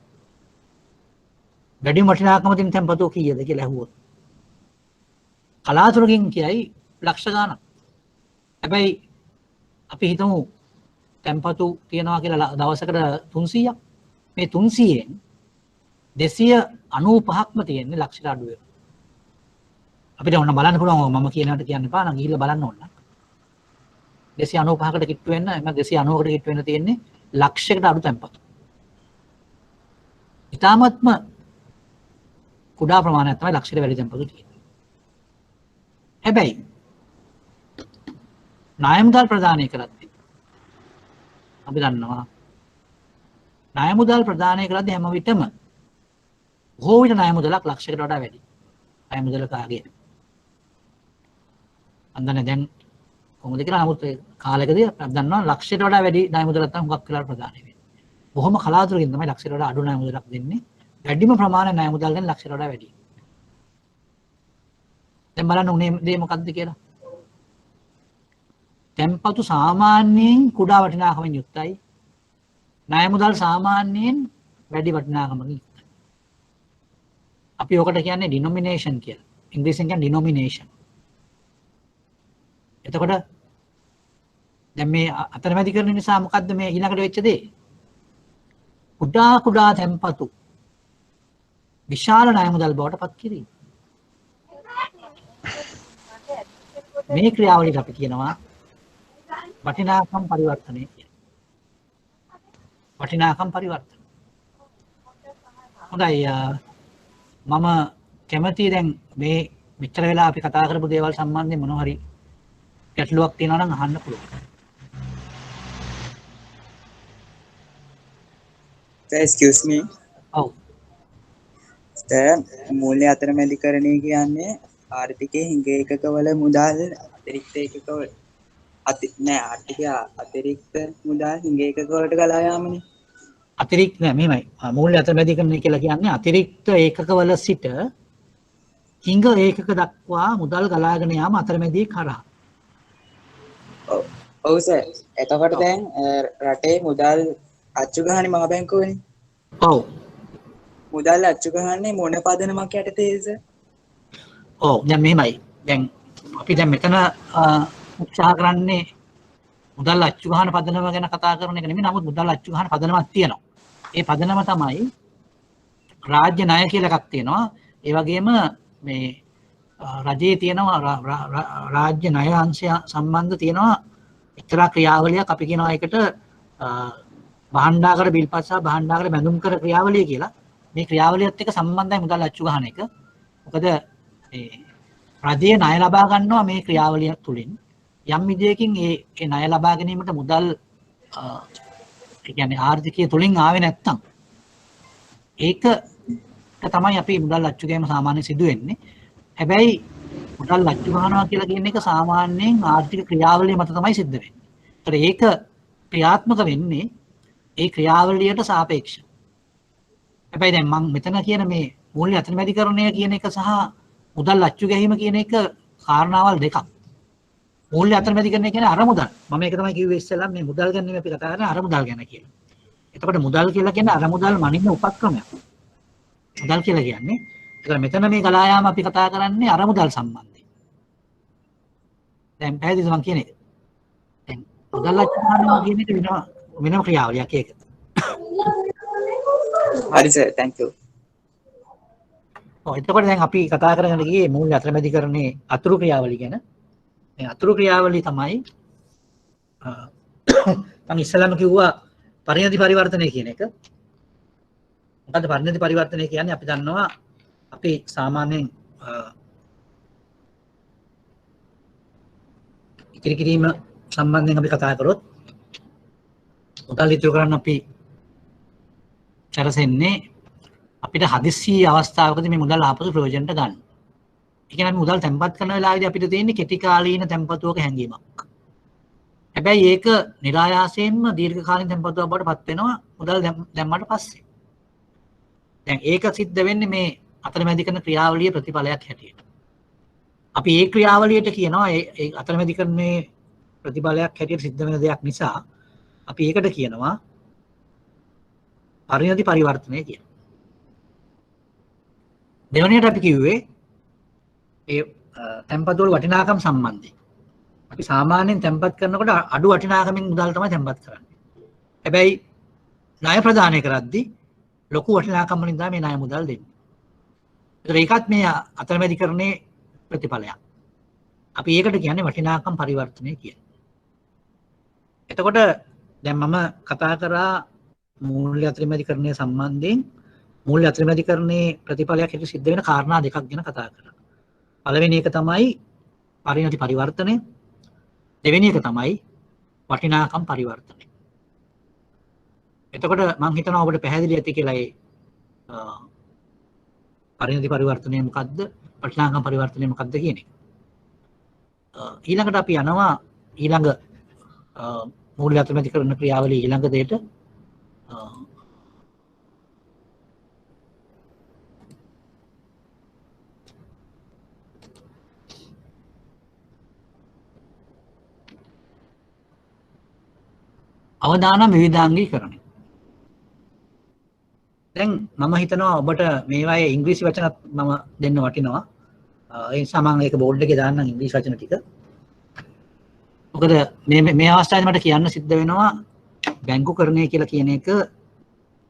වැඩිම වටිනාකම තියෙන තැන්පතු කීයද කියලා ඇහුවොත් කලාතුරකින් කියයි ලක්ෂ ගාණක්. හැබැයි අපි හිතමු තැන්පතු තියනවා කියලා දවසකට 300ක්. මේ 300න් 295ක්ම තියෙන්නේ ලක්ෂයට අඩු වෙනවා. අපිට ඕන බලන්න පුළුවන් මම කියනකට කියන්න එපා නම් ගිහිල්ලා බලන්න ඕන. 295කට කිට්ටු වෙන්න එම 290කට කිට්ටු වෙන්න තියෙන්නේ ලක්ෂයකට අඩු තැන්පතු. ඉතාමත්ම කුඩා ප්‍රමාණයක් තමයි ලක්ෂයට වැඩි තැන්පතු තියෙන්නේ. හැබැයි ණය මුදල් ප්‍රදානය කරද්දී අපි දන්නවා ණය මුදල් ප්‍රදානය කරද්දී හැම විටම බොහෝ විට ණය මුදලක් ලක්ෂයකට වඩා වැඩි. ණය මුදල කාගේ? අන්දනේ දැන් කොහොමද කියලා නමුත් කාලයකදී අපි දන්නවා ලක්ෂයට වඩා වැඩි ණය මුදලක් තමයි හුඟක් වෙලාවට ප්‍රදානය වෙන්නේ. බොහොම කලාතුරකින් තමයි ලක්ෂයට වඩා අඩු ණය මුදලක් දෙන්නේ. වැඩිම ප්‍රමාණය ණය මුදල් ගැන ලක්ෂයට වඩා වැඩි. දැන් බලන්න උනේ දේ මොකක්ද කියලා. තැන්පතු සාමාන්‍යයෙන් කුඩා වටිනාකමින් යුක්තයි. ණය මුදල් සාමාන්‍යයෙන් වැඩි වටිනාකමකින් යුක්තයි. අපි ඔකට කියන්නේ ඩිනොමිනේෂන් කියලා. ඉංග්‍රීසියෙන් කියන්නේ ඩිනොමිනේෂන්. එතකොට දැන් මේ අතරමැදි කරන නිසා මොකද්ද මේ ඊළඟට වෙච්ච දේ? කුඩා තැන්පතු විශාල ණය මුදල් බවට පත් කිරීම. මේ ක්‍රියාවලියට අපි කියනවා වටිනාකම් පරිවර්තනය කියලා. වටිනාකම් පරිවර්තන. හොඳයි මම කැමතියි දැන් මේ මෙච්චර වෙලා අපි කතා කරපු දේවල් සම්බන්ධයෙන් මොනවා හරි ගැටලුවක් තියෙනවා නම් අහන්න පුළුවන්. excuse me. ඔව්. මූල්‍ය අතරමැදිකරණය කියන්නේ ආර්ථිකයේ හිඟ ඒකකවල මුදල් අතිරික්ත ඒකකවල අතිරික්ත මුදල් හිඟ ඒකකවලට ගලා යාමනේ. අතිරික්ත නෑ මෙහෙමයි. මූල්‍ය අතරමැදිකරණය කියලා කියන්නේ අතිරික්ත ඒකකවල සිට හිඟ ඒකක දක්වා මුදල් ගලාගෙන යාම අතරමැදියේ කරා. ඔව් සර්. එතකොට දැන් රටේ මුදල් අච්චු ගහන්නේ මහ බැංකුවනේ. ඔව්. මුදල් අච්චු ගහන්නේ මොන පදනමක් යටතේද? ඔව් දැන් මෙහෙමයි. දැන් අපි දැන් මෙතන උත්සාහ කරන්නේ මුදල් අච්චු ගහන පදනම ගැන කතා කරන එක නෙමෙයි. නමුත් මුදල් අච්චු ගහන පදනමක් තියෙනවා. ඒ පදනම තමයි රාජ්‍ය ණය කියලා එකක් තියෙනවා. ඒ වගේම මේ රජයේ තියෙනවා රාජ්‍ය ණය අංශය සම්බන්ධ තියෙනවා එක්තරා ක්‍රියාවලියක් අපි කියනවා ඒකට භාණ්ඩාගාර බිල්පත් සහ භාණ්ඩාගාර බැඳුම් කර ක්‍රියාවලිය කියලා. මේ ක්‍රියාවලියත් එක්ක සම්බන්ධයි මුදල් අච්චු ගන්න එක. මොකද මේ රජයේ ණය ලබා ගන්නවා මේ ක්‍රියාවලිය තුළින්. යම් විදියකින් ඒ ණය ලබා ගැනීමට මුදල් ඒ කියන්නේ ආර්ථිකය තුළින් ආවේ නැත්තම් ඒක තමයි අපි මුදල් අච්චු ගැනීම සාමාන්‍යයෙන් සිදු වෙන්නේ. හැබැයි මුදල් අච්චු ගන්නවා කියලා කියන එක සාමාන්‍යයෙන් ආර්ථික ක්‍රියාවලිය මත තමයි සිද්ධ වෙන්නේ. ඒතර ඒක ක්‍රියාත්මක වෙන්නේ ඒ ක්‍රියාවලියට සාපේක්ෂව. හැබැයි දැන් මම මෙතන කියන මේ මූල්‍ය අතරමැදිකරණය කියන එක සහ මුදල් අච්චු ගැනීම කියන එක කාරණාවල් දෙකක්. මූල්‍ය අතරමැදිකරණය කියන්නේ අර මුදල්. මම ඒක තමයි කිව්වේ ඉස්සෙල්ලා මේ මුදල් ගැන නෙමෙයි අපි කතා කරන්නේ අර මුදල් ගැන කියලා. එතකොට මුදල් කියලා කියන්නේ අර මුදල් මනින්න උපක්‍රමයක්. මුදල් කියලා කියන්නේ. ඒතර මෙතන මේ ගලා යාම අපි කතා කරන්නේ අර මුදල් සම්බන්ධයෙන්. දැන් පැහැදිලිද මම කියන එක? දැන් මුදල් අච්චු ගන්නවා කියන එක වෙනම ක්‍රියාවලියක් ඒක. හරි සර් thank you. එතකොට දැන් අපි කතා කරගෙන ගියේ මූල්‍ය අතරමැදිකරණයේ අතුරු ක්‍රියාවලිය ගැන. මේ අතුරු ක්‍රියාවලිය තමයි මම ඉස්සෙල්ලාම කිව්වා පරිණති පරිවර්තනය කියන එක. මොකද්ද පරිණති පරිවර්තනය කියන්නේ? අපි දන්නවා අපි සාමාන්‍යයෙන් ඉතිරි කිරීම සම්බන්ධයෙන් අපි කතා කරොත් මුදල් ඉතුරු කරන්න අපි සැරසෙන්නේ අපිට හදිස්සි අවස්ථාවකදී මේ මුදල් ආපසු ප්‍රයෝජනට ගන්න. ඒ කියන්නේ මුදල් තැන්පත් කරන වෙලාවේදී අපිට තියෙන්නේ කෙටි කාලීන තැන්පතුවක හැංගීමක්. හැබැයි ඒක નિરાයාසයෙන්ම දීර්ඝ කාලීන තැන්පතුවක් බවට පත් වෙනවා මුදල් දැම්මට පස්සේ. දැන් ඒක සිද්ධ වෙන්නේ මේ අතරමැදි කරන ක්‍රියාවලියේ ප්‍රතිඵලයක් හැටියට. අපි ඒ ක්‍රියාවලියට කියනවා ඒ අතරමැදි කරන්නේ ප්‍රතිඵලයක් හැටියට සිද්ධ වෙන දෙයක් නිසා අපි ඒකට කියනවා පරිණති පරිවර්තනය කියලා. දෙවැනියට අපි කිව්වේ ඒ තැන්පත් වල වටිනාකම් සම්බන්ධයෙන්. අපි සාමාන්‍යයෙන් තැන්පත් කරනකොට අඩු වටිනාකමින් මුදල් තමයි තැන්පත් කරන්නේ. හැබැයි ණය ප්‍රදානය කරද්දී ලොකු වටිනාකම් වලින් තමයි මේ ණය මුදල් දෙන්නේ. ඒකත් මේ අතරමැදිකරණයේ ප්‍රතිඵලයක්. අපි ඒකට කියන්නේ වටිනාකම් පරිවර්තනය කියලා. එතකොට දැන් මම කතා කරා මූල්‍ය අතරමැදිකරණය සම්බන්ධයෙන් මූල්‍ය අතරමැදිකරණයේ ප්‍රතිඵලයක් හැටියට සිද්ධ වෙන කාරණා දෙකක් ගැන කතා කරා. පළවෙනි එක තමයි පරිණති පරිවර්තනය. දෙවෙනි එක තමයි වටිනාකම් පරිවර්තනය. එතකොට මම හිතනවා ඔබට පැහැදිලි ඇති කියලා ඒ පරිණති පරිවර්තනය මොකද්ද? වටිනාකම් පරිවර්තනය මොකද්ද කියන එක. ඊළඟට අපි යනවා ඊළඟ මූල්‍ය අතරමැදිකරණ ක්‍රියාවලිය ඊළඟ දෙයට අවදානම් විවිධාංගීකරණය. දැන් මම හිතනවා ඔබට මේවායේ ඉංග්‍රීසි වචනත් මම දෙන්න වටිනවා. ඒ නිසා මම ඒක බෝඩ් එකේ දාන්නම් ඉංග්‍රීසි වචන ටික. මොකද මේ අවස්ථාවේ මට කියන්න සිද්ධ වෙනවා බැංකුකරණය කියලා කියන එක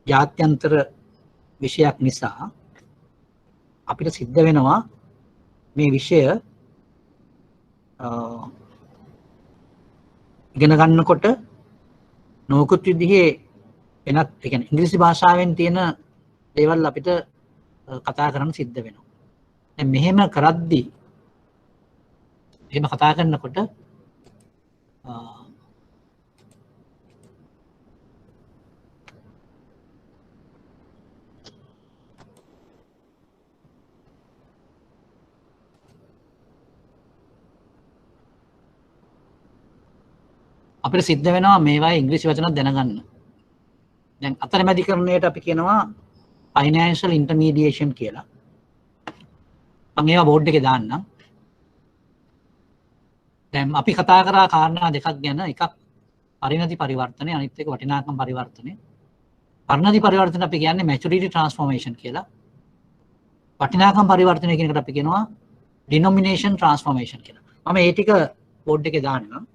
ජාත්‍යන්තර විෂයක් නිසා අපිට සිද්ධ වෙනවා මේ විෂය ඉගෙන ගන්නකොට නොයෙකුත් විදිහේ වෙනත් ඒ කියන්නේ ඉංග්‍රීසි භාෂාවෙන් තියෙන දේවල් අපිට කතා කරන්න සිද්ධ වෙනවා. දැන් මෙහෙම කරද්දී එහෙම කතා කරනකොට අපිට සිද්ධ වෙනවා මේවායේ ඉංග්‍රීසි වචනත් දැනගන්න. දැන් අතරමැදිකරණයට අපි කියනවා ෆයිනෑන්ෂල් ඉන්ටර්මීඩියේෂන් කියලා. මම ඒවා බෝඩ් එකේ දාන්නම්. දැන් අපි කතා කරා කාරණා දෙකක් ගැන. එකක් පරිණති පරිවර්තනය, අනිත් එක වටිනාකම් පරිවර්තනය. පරිණති පරිවර්තන අපි කියන්නේ මැචුරිටි ට්‍රාන්ස්ෆෝමේෂන් කියලා. වටිනාකම් පරිවර්තනය කියන එකට අපි කියනවා ඩිනොමිනේෂන් ට්‍රාන්ස්ෆෝමේෂන් කියලා. මම ඒ ටික බෝඩ් එකේ දාන්නම්.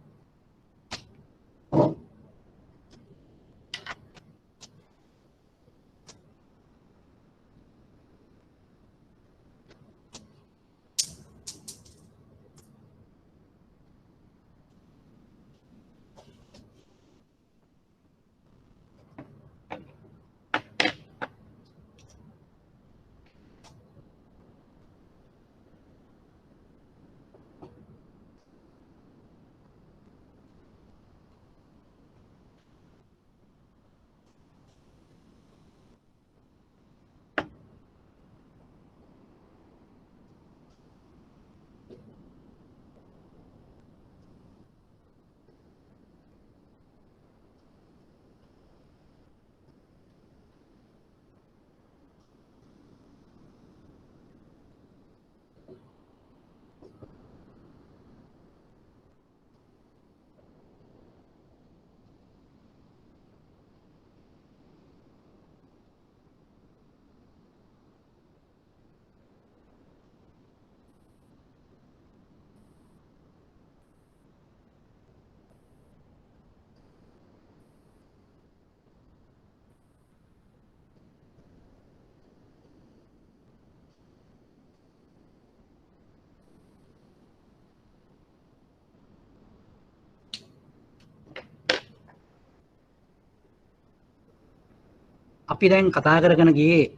අපි දැන් කතා කරගෙන ගියේ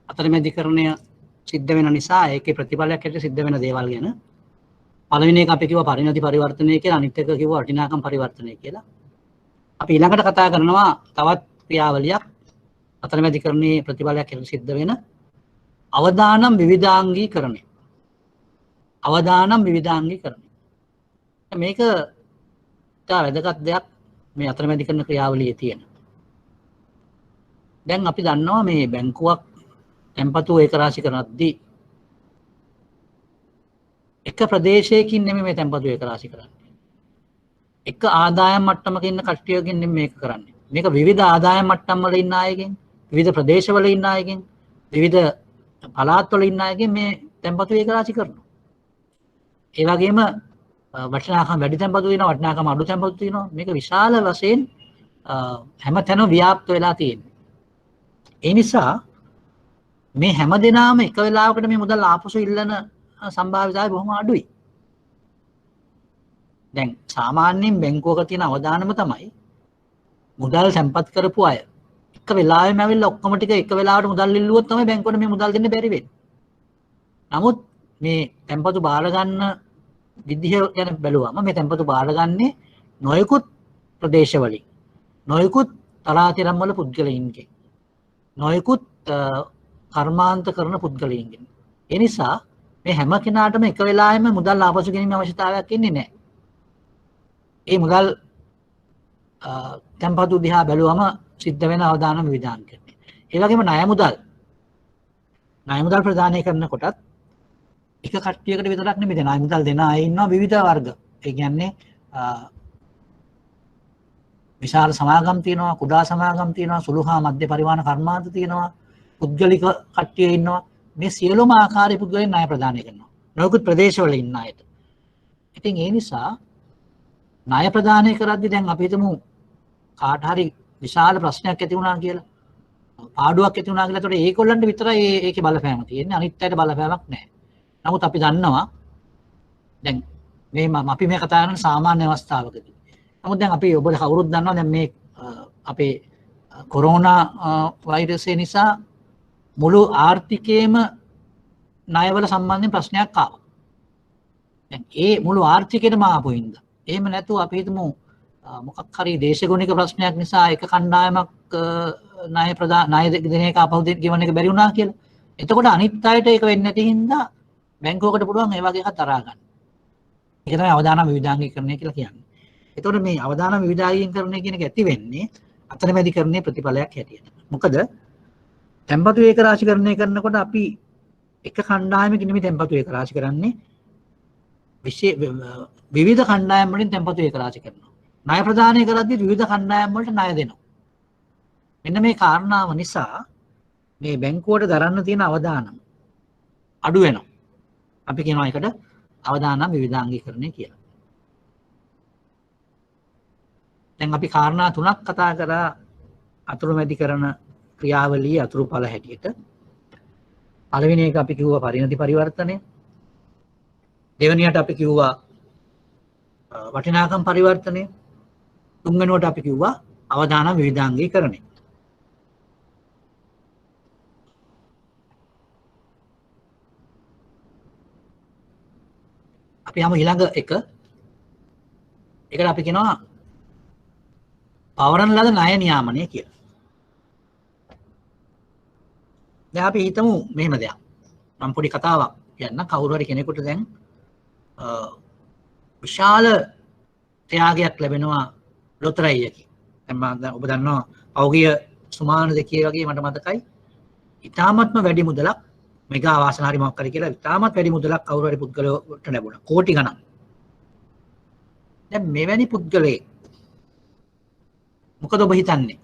අතරමැදිකරණය සිද්ධ වෙන නිසා ඒකේ ප්‍රතිඵලයක් හැටියට සිද්ධ වෙන දේවල් ගැන. පළවෙනි එක අපි කිව්වා පරිණති පරිවර්තනය කියලා, අනිත් එක කිව්වා වටිනාකම් පරිවර්තනය කියලා. අපි ඊළඟට කතා කරනවා තවත් ක්‍රියාවලියක් අතරමැදිකරණයේ ප්‍රතිඵලයක් හැටියට සිද්ධ වෙන අවදානම් විවිධාංගීකරණය. අවදානම් විවිධාංගීකරණය. මේක තා වැදගත් දෙයක් මේ අතරමැදිකරණ ක්‍රියාවලියේ තියෙන. දැන් අපි දන්නවා මේ බැංකුවක් තැන්පතු ඒකරාශි කරද්දී එක ප්‍රදේශයකින් නෙමෙයි මේ තැන්පතු ඒකරාශි කරන්නේ. එක ආදායම් මට්ටමක ඉන්න කට්ටියකින් නෙමෙයි මේක කරන්නේ. මේක විවිධ ආදායම් මට්ටම් වල ඉන්න අයගෙන්, විවිධ ප්‍රදේශවල ඉන්න අයගෙන්, විවිධ පළාත්වල ඉන්න අයගෙන් මේ තැන්පතු ඒකරාශි කරනවා. ඒ වගේම වටිනාකම් වැඩි තැන්පතු වෙනවා, වටිනාකම් අඩු තැන්පතු තියෙනවා. මේක විශාල වශයෙන් හැමතැනම ව්‍යාප්ත වෙලා තියෙනවා. ඒ නිසා මේ හැම දෙනාම එක වෙලාවකට මේ මුදල් ආපසු ඉල්ලන සම්භාවිතාවය බොහොම අඩුයි. දැන් සාමාන්‍යයෙන් බැංකුවක තියෙන අවදානම තමයි මුදල් තැන්පත් කරපු අය එක වෙලාවෙම ඇවිල්ලා ඔක්කොම ටික එක වෙලාවට මුදල් ඉල්ලුවොත් තමයි බැංකුවට මේ මුදල් දෙන්න බැරි වෙන්නේ. නමුත් මේ තැන්පතු බාර ගන්න විදිහ ගැන බැලුවම මේ තැන්පතු බාරගන්නේ නොයෙකුත් ප්‍රදේශවලින්, නොයෙකුත් තරාතිරම් වල පුද්ගලයින්ගෙන්, නොයෙකුත් කර්මාන්ත කරන පුද්ගලයින්ගෙන්. ඒ නිසා මේ හැම කෙනාටම එක වෙලාවෙම මුදල් ආපසු ගැනීමේ අවශ්‍යතාවයක් ඉන්නේ නැහැ. ඒ මුදල් තැන්පතු දිහා බැලුවම සිද්ධ වෙන අවදානම් විවිධාංගීකරණය. ඒ වගේම ණය මුදල් ප්‍රදානය කරනකොටත් එක කට්ටියකට විතරක් නෙමෙයි ණය මුදල් දෙන අය ඉන්නවා විවිධ වර්ග. ඒ කියන්නේ විශාල සමාගම් තියෙනවා, කුඩා සමාගම් තියෙනවා, සුළු හා මධ්‍ය පරිමාණ කර්මාන්ත තියෙනවා, පුද්ගලික කට්ටිය ඉන්නවා. මේ සියලුම ආකාරයේ පුද්ගලයන් ණය ප්‍රදානය කරනවා. නොයෙකුත් ප්‍රදේශවල ඉන්න අයට. ඉතින් ඒ නිසා ණය ප්‍රදානය කරද්දී දැන් අපි හිතමු කාට හරි විශාල ප්‍රශ්නයක් ඇති වුණා කියලා. පාඩුවක් ඇති වුණා කියලා. ඒතකොට ඒගොල්ලන්ට විතරයි ඒකේ බලපෑම තියෙන්නේ. අනිත් අයට බලපෑමක් නැහැ. නමුත් අපි දන්නවා දැන් අපි මේ කතා කරන සාමාන්‍ය අවස්ථාවකදී. නමුත් දැන් අපි ඔබ කවුරුත් දන්නවා දැන් මේ අපේ කොරෝනා වෛරසය නිසා මුළු ආර්ථිකයේම ණයවල සම්බන්ධයෙන් ප්‍රශ්නයක් ආවා. දැන් ඒ මුළු ආර්ථිකයටම ආපු හින්දා. එහෙම නැතුව අපි හිතමු මොකක් හරි දේශගුණික ප්‍රශ්නයක් නිසා එක කණ්ඩායමක් ණය දෙන එක අපහු ගෙවන්න එක බැරි වුණා කියලා. එතකොට අනිත් අයට ඒක වෙන්නේ නැති හින්දා බැංකුවකට පුළුවන් ඒ වගේ එකක් තරහා ගන්න. ඒක තමයි අවදානම් විවිධාංගීකරණය කියලා කියන්නේ. එතකොට මේ අවදානම් විවිධාංගීකරණය කියන එක ඇති වෙන්නේ අතරමැදිකරණයේ ප්‍රතිඵලයක් හැටියට. මොකද තැන්පතු ඒකරාශීකරණය කරනකොට අපි එක කණ්ඩායමකින් නෙමෙයි තැන්පතු ඒකරාශී කරන්නේ. විවිධ කණ්ඩායම් වලින් තැන්පතු ඒකරාශී කරනවා. ණය ප්‍රදානය කරද්දී විවිධ කණ්ඩායම් වලට ණය දෙනවා. මෙන්න මේ කාරණාව නිසා මේ බැංකුවට දරන්න තියෙන අවදානම් අඩු වෙනවා. අපි කියනවා ඒකට අවදානම් විවිධාංගීකරණය කියලා. දැන් අපි කාරණා තුනක් කතා කරා අතුරුමැදිකරන ක්‍රියාවලියේ අතුරුඵල හැටියට. පළවෙනි එක අපි කිව්වා පරිණති පරිවර්තනය. දෙවෙනියට අපි කිව්වා වටිනාකම් පරිවර්තනය. තුන්වෙනුවට අපි කිව්වා අවදානම් විවිධාංගීකරණය. අපි යමු ඊළඟ එක. ඒකට අපි කියනවා පවරන ලද ණය නියාමනය කියලා. දැන් අපි හිතමු මෙහෙම දෙයක්. මම පොඩි කතාවක් කියන්න. කවුරු හරි කෙනෙකුට දැන් විශාල ත්‍යාගයක් ලැබෙනවා ලොතරැයියකින්. දැන් ඔබ දන්නවා පෞගිය සුමාන දෙකේ වගේ මට මතකයි. ඉතාමත්ම වැඩි මුදලක් මෙගා වාසන හරි මොකක් හරි කියලා ඉතාමත් වැඩි මුදලක් කවුරු හරි පුද්ගලයෙකුට ලැබුණා. කෝටි ගණන්. දැන් මෙවැනි පුද්ගලයෙක් මොකද ඔබ හිතන්නේ?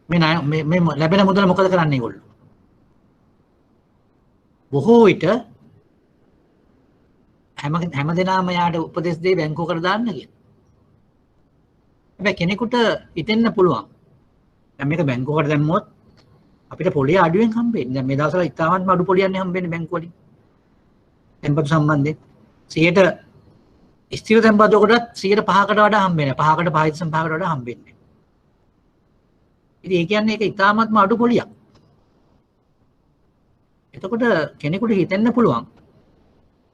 මේ ලැබෙන මුදල මොකද කරන්නේ ඒගොල්ලෝ? බොහෝ විට හැම දෙනාම යාට උපදෙස් දෙයි බැංකුවකට දාන්න කියලා. හැබැයි කෙනෙකුට හිතෙන්න පුළුවන්. දැන් මේක බැංකුවකට දැම්මොත් අපිට පොලිය අඩුවෙන් හම්බෙන්නේ. දැන් මේ දවස්වල ඉතාමත්ම අඩු පොලියන්නේ හම්බෙන්නේ බැංකුව වලින්. තැන්පතු සම්බන්ධයෙන් 100ට ස්ථිර තැන්පතුකටත් 105කට වඩා හම්බෙන්නේ. 5කට 5.5කට වඩා හම්බෙන්නේ. ඉතින් ඒ කියන්නේ ඒක ඉතාමත්ම අඩු පොලියක්. එතකොට කෙනෙකුට හිතෙන්න පුළුවන්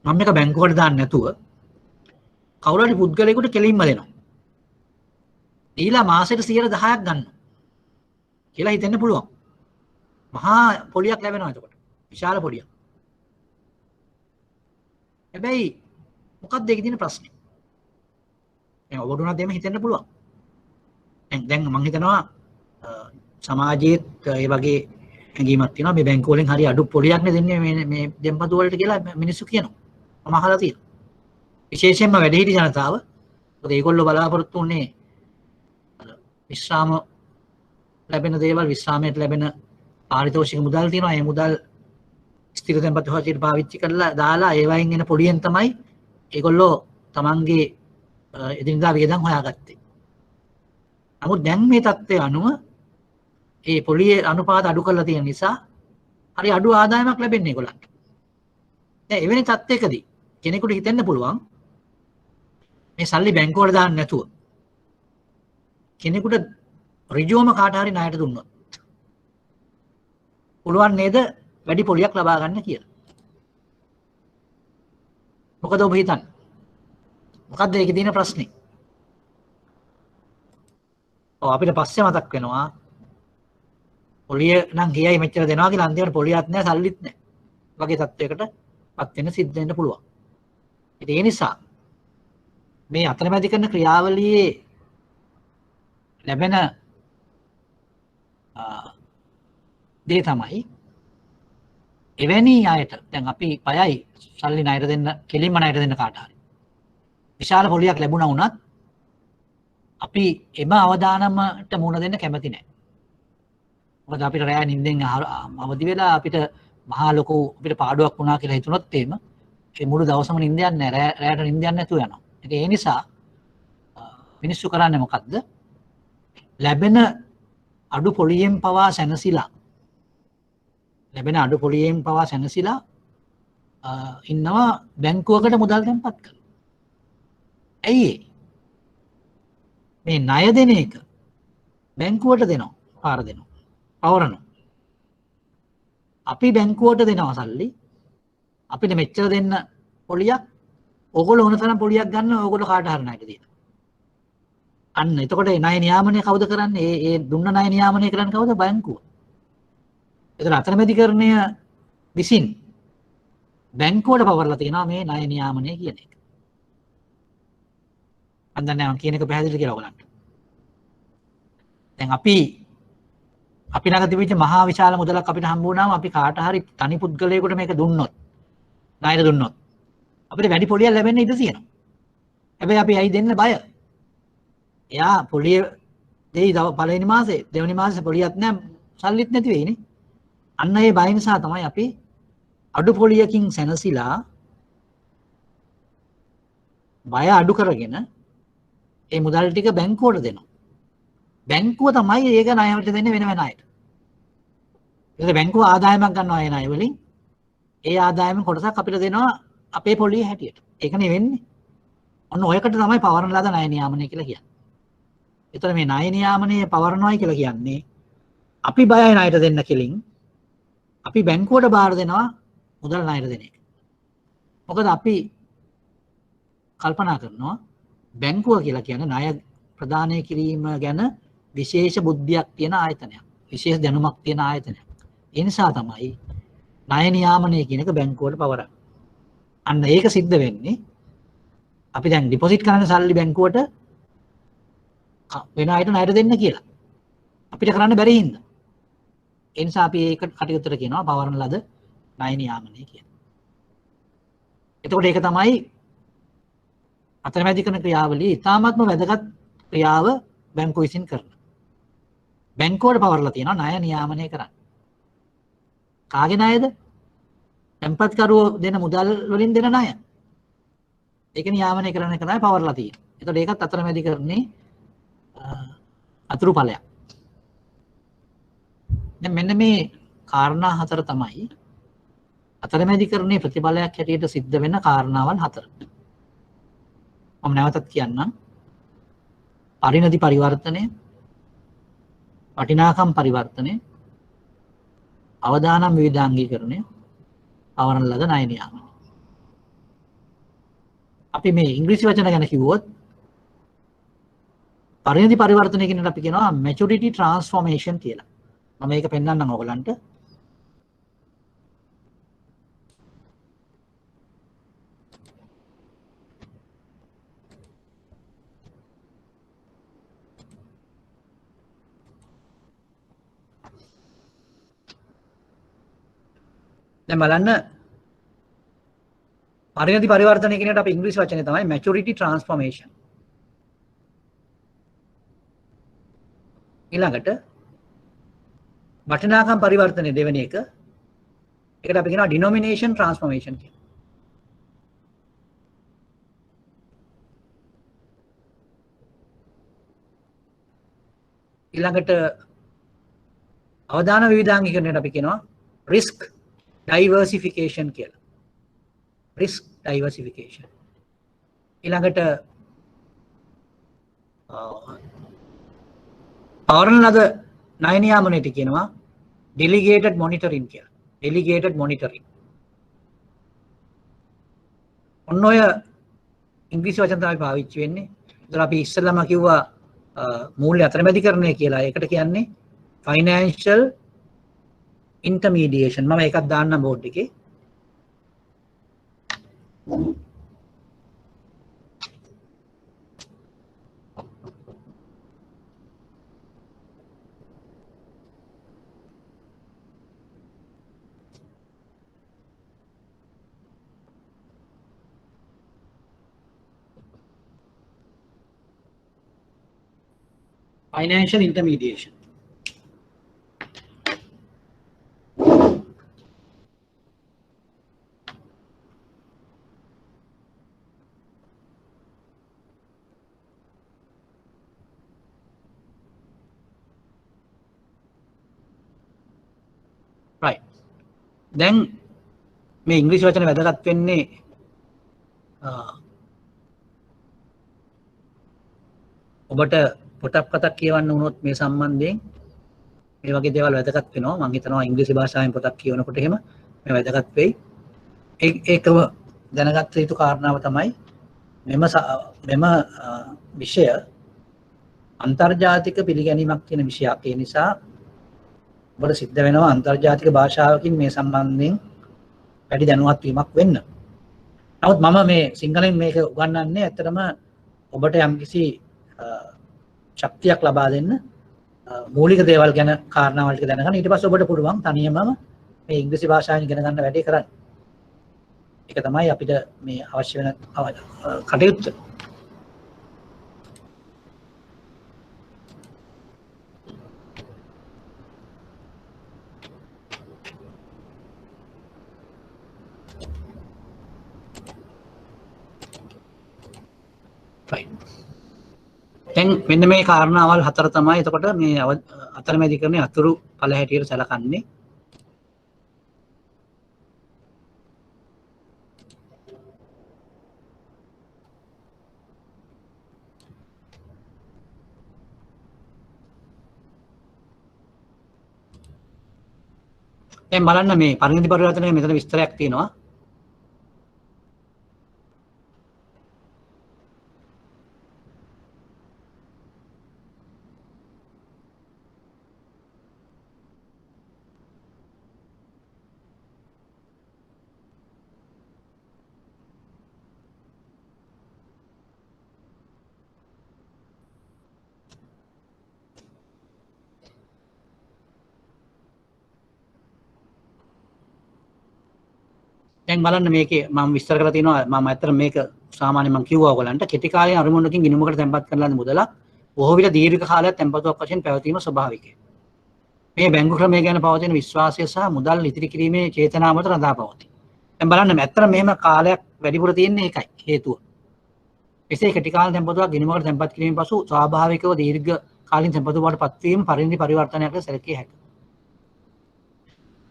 මම මේක බැංකුවට දාන්න නැතුව කවුරු හරි පුද්ගලයෙකුට කෙලින්ම දෙනවා. ඊළා මාසෙට 10%ක් ගන්නවා කියලා හිතෙන්න පුළුවන්. මහා පොලියක් ලැබෙනවා එතකොට. විශාල පොලියක්. හැබැයි මොකක්ද ඒකේ තියෙන ප්‍රශ්නේ? දැන් ඔබට උනත් එහෙම හිතෙන්න පුළුවන්. දැන් මම හිතනවා සමාජයේත් ඒ වගේ හැඟීමක් තියෙනවා මේ බැංකුව වලින් හරි අඩු පොලියක් නේ දෙන්නේ මේ දෙම්පතු වලට කියලා මිනිස්සු කියනවා. මම අහලා තියෙනවා. විශේෂයෙන්ම වැඩිහිටි ජනතාව. මොකද ඒගොල්ලෝ බලාපොරොත්තු වෙන්නේ විශ්‍රාම ලැබෙන දේවල් විශ්‍රාමයට ලැබෙන පාරිතෝෂික මුදල් තියෙනවා. ඒ මුදල් ස්ථිර දෙම්පතු වලට පාවිච්චි කරලා දාලා ඒ වයින් එන පොලියෙන් තමයි ඒගොල්ලෝ තමන්ගේ එදිනදා වියදම් හොයාගත්තේ. නමුත් දැන් මේ තත්ත්වය අනුව ඒ පොලියේ අනුපාත අඩු කරලා තියෙන නිසා හරි අඩු ආදායමක් ලැබෙන්නේ ඒගොල්ලන්ට. දැන් එවැනි තත්ත්වයකදී කෙනෙකුට හිතෙන්න පුළුවන් මේ සල්ලි බැංකුවට දාන්න නැතුව කෙනෙකුට ඍජුවම කාට හරි ණයට දුන්නොත් පුළුවන් නේද වැඩි පොලියක් ලබා ගන්න කියලා. මොකද ඔබ හිතන්නේ? මොකද්ද ඒකේ තියෙන ප්‍රශ්නේ? අපිට පස්සේ මතක් වෙනවා පොලිය නම් ගියයි මෙච්චර දෙනවා කියලා අන්තිමට පොලියක් නැහැ සල්ලිත් නැහැ. වගේ තත්වයකටපත් වෙන්න සිද්ධ වෙන්න පුළුවන්. ඉතින් ඒ නිසා මේ අතරමැදි කරන ක්‍රියාවලියේ ලැබෙන දේ තමයි එවැනි අයට දැන් අපි පයයි සල්ලි ණයට දෙන්න කෙලින්ම ණයට දෙන්න කාට හරි. විශාල පොලියක් ලැබුණා වුණත් අපි එම අවදානමට මුහුණ දෙන්න කැමති නැහැ. මොකද අපිට රෑ නිින්දෙන් අවදි වෙලා අපිට මහා ලොකු අපිට පාඩුවක් වුණා කියලා හිතුනොත් එහෙම ඒ මුළු දවසම නිින්ද යන්නේ නැහැ. රෑට නිින්ද යන්නේ නැතුව යනවා. ඉතින් ඒ නිසා මිනිස්සු කරන්නේ මොකද්ද? ලැබෙන අඩු පොලියෙන් පවා සැනසීලා ඉන්නවා බැංකුවකට මුදල් තැන්පත් කරලා. ඇයි මේ ණය දෙන එක බැංකුවට දෙනවා, පාර දෙනවා, පවරනවා. අපි බැංකුවට දෙනවා සල්ලි. අපිට මෙච්චර දෙන්න පොලියක්, ඕගොල්ලෝ ඕන තරම් පොලියක් ගන්න ඕගොල්ලෝ කාට හරි ණයට දෙනවා. අන්න එතකොට ඒ ණය නියාමනය කවුද කරන්නේ? ඒ දුන්න ණය නියාමනය කරන්නේ කවුද? බැංකුව. ඒතර අතරමැදිකරණය විසින් බැංකුවට පවරලා තියෙනවා මේ ණය නියාමනය කියන එක. අන්දන්නේ මම කියන එක පැහැදිලි කියලා ඔයගලන්ට. දැන් අපි ළඟ තිබිච්ච මහා විශාල මුදලක් අපිට හම්බ වුණාම අපි කාට හරි තනි පුද්ගලයෙකුට මේක දුන්නොත්, ණයට දුන්නොත් අපිට වැඩි පොලියක් ලැබෙන්න ඉඩ තියෙනවා. හැබැයි අපි ඇයි දෙන්න බය? එයා පොලිය දෙයි පළවෙනි මාසේ, දෙවෙනි මාසේ පොලියක් නැහැ, සල්ලිත් නැති වෙයිනේ. අන්න ඒ බය නිසා තමයි අපි අඩු පොලියකින් සැනසීලා බය අඩු කරගෙන ඒ මුදල් ටික බැංකුවට දෙනවා. බැංකුව තමයි ඒක ණයට දෙන්නේ වෙන අයට. ඒකද බැංකුව ආදායමක් ගන්නවා ඒ ණය වලින්. ඒ ආදායමෙන් කොටසක් අපිට දෙනවා අපේ පොලියේ හැටියට. ඒකනේ වෙන්නේ. ඔන්න ඔයකට තමයි පවරන ලද ණය නියාමනය කියලා කියන්නේ. ඒතර මේ ණය නියාමනය පවරනවායි කියලා කියන්නේ අපි බයයි ණයට දෙන්න කෙලින් අපි බැංකුවට බාර දෙනවා මුදල් ණයට දෙන එක. මොකද අපි කල්පනා කරනවා බැංකුව කියලා කියන්නේ ණය ප්‍රදානය කිරීම ගැන විශේෂ බුද්ධියක් තියෙන ආයතනයක්. විශේෂ දැනුමක් තියෙන ආයතනයක්. ඒ නිසා තමයි ණය නියාමනය කියන එක බැංකුවට පවරන්නේ. අන්න ඒක සිද්ධ වෙන්නේ අපි දැන් ඩිපොසිට් කරන සල්ලි බැංකුවට වෙන අයට ණයට දෙන්න කියලා. අපිට කරන්න බැරි හින්දා. ඒ නිසා අපි ඒක කටයුත්තට කියනවා පවරන ලද ණය නියාමනය කියලා. එතකොට ඒක තමයි අතරමැදි කරන ක්‍රියාවලිය ඉතාමත්ම වැදගත් ක්‍රියාව බැංකුව විසින් කරන. බැංකුවට පවරලා තියෙනවා ණය නියාමනය කරන්න. කාගේ ණයද? තැන්පත්කරුවෝ දෙන මුදල් වලින් දෙන ණය. ඒක නියාමනය කරන එක තමයි පවරලා තියෙන්නේ. එතකොට ඒකත් අතරමැදි කරන්නේ අතුරු ඵලයක්. දැන් මෙන්න මේ කාරණා හතර තමයි අතරමැදිකරණයේ ප්‍රතිඵලයක් හැටියට සිද්ධ වෙන කාරණාවන් හතර. මම නැවතත් කියන්නම්. පරිණති පරිවර්තනය, වටිනාකම් පරිවර්තනය, අවදානම් විවිධාංගීකරණය, අවරණ ලද ණය නියාමනය. අපි මේ ඉංග්‍රීසි වචන ගැන කිව්වොත් පරිණති පරිවර්තනය කියන එකට අපි කියනවා maturity transformation කියලා. මම මේක පෙන්නන්නම් ඔයගලන්ට. දැන් බලන්න පරිණති පරිවර්තනය කියන එකට අපි ඉංග්‍රීසි වචනේ තමයි maturity transformation. ඊළඟට වටිනාකම් පරිවර්තනය දෙවෙනි එක. ඒකට අපි කියනවා denomination transformation කියලා. ඊළඟට අවදාන විවිධාංගීකරණයට අපි කියනවා risk diversification කියලා. risk diversification. ඊළඟට අවරණ ලද ණය නියාමනයට කියනවා delegated monitoring කියලා. delegated monitoring. ඔන්න ඔය ඉංග්‍රීසි වචන තමයි පාවිච්චි වෙන්නේ. ඒතර අපි ඉස්සෙල්ලාම කිව්වා මූල්‍ය අතරමැදිකරණය කියලා. ඒකට කියන්නේ financial intermediation. මම ඒකත් දාන්නම් බෝඩ් එකේ. Financial intermediation. Right. දැන් මේ ඉංග්‍රීසි වචන වැදගත් වෙන්නේ ඔබට පොතක් පතක් කියවන්න වුණොත් මේ සම්බන්ධයෙන් මේ වගේ දේවල් වැදගත් වෙනවා. මම හිතනවා ඉංග්‍රීසි භාෂාවෙන් පොතක් කියවනකොට එහෙම මේ වැදගත් වෙයි. ඒකම දැනගත් යුතු කාරණාව තමයි මෙම විෂය අන්තර්ජාතික පිළිගැනීමක් තියෙන විෂයක්. ඒ නිසා ඔබට සිද්ධ වෙනවා අන්තර්ජාතික භාෂාවකින් මේ සම්බන්ධයෙන් වැඩි දැනුවත් වීමක් වෙන්න. නමුත් මම මේ සිංහලෙන් මේක උගන්වන්නේ ඇත්තටම ඔබට යම්කිසි ශක්තියක් ලබා දෙන්න, මූලික දේවල් ගැන කාරණාවල් ටික දැනගන්න. ඊට පස්සේ ඔබට පුළුවන් තනියමම මේ ඉංග්‍රීසි භාෂාවෙන් ඉගෙන ගන්න වැඩේ කරන්න. ඒක තමයි අපිට මේ අවශ්‍ය වෙන කටයුත්ත. දැන් මෙන්න මේ කාරණාවල් හතර තමයි එතකොට මේ අතරමැදිකරණයේ අතුරු ඵල හැටියට සැලකන්නේ. දැන් බලන්න මේ පරිණති පරිවර්තනයේ මෙතන විස්තරයක් තියෙනවා. දැන් බලන්න මේකේ මම විස්තර කරලා තියෙනවා. මම ඇත්තට මේක සාමාන්‍යයෙන් මම කිව්වා ඔයගලන්ට කෙටි කාලීන අරමුණකින් ගිණුමකට තැන්පත් කරලා දෙන මුදලක් බොහෝ විට දීර්ඝ කාලයක් තැන්පතුවක් වශයෙන් පැවතීම ස්වභාවිකයි. මේ බැංකු ක්‍රමය ගැන පවතින විශ්වාසය සහ මුදල් ඉතිරි කිරීමේ චේතනාව මත රඳා පවතී. දැන් බලන්න ඇත්තට මෙහෙම කාලයක් වැඩිපුර තියෙන්නේ ඒකයි හේතුව. එසේ කෙටි කාලීන තැන්පතුවක් ගිණුමකට තැන්පත් කිරීමෙන් පසු ස්වාභාවිකව දීර්ඝ කාලීන තැන්පතු බවට පත්වීම පරිණති පරිවර්තනයක් ලෙස සැලකිය හැකියි.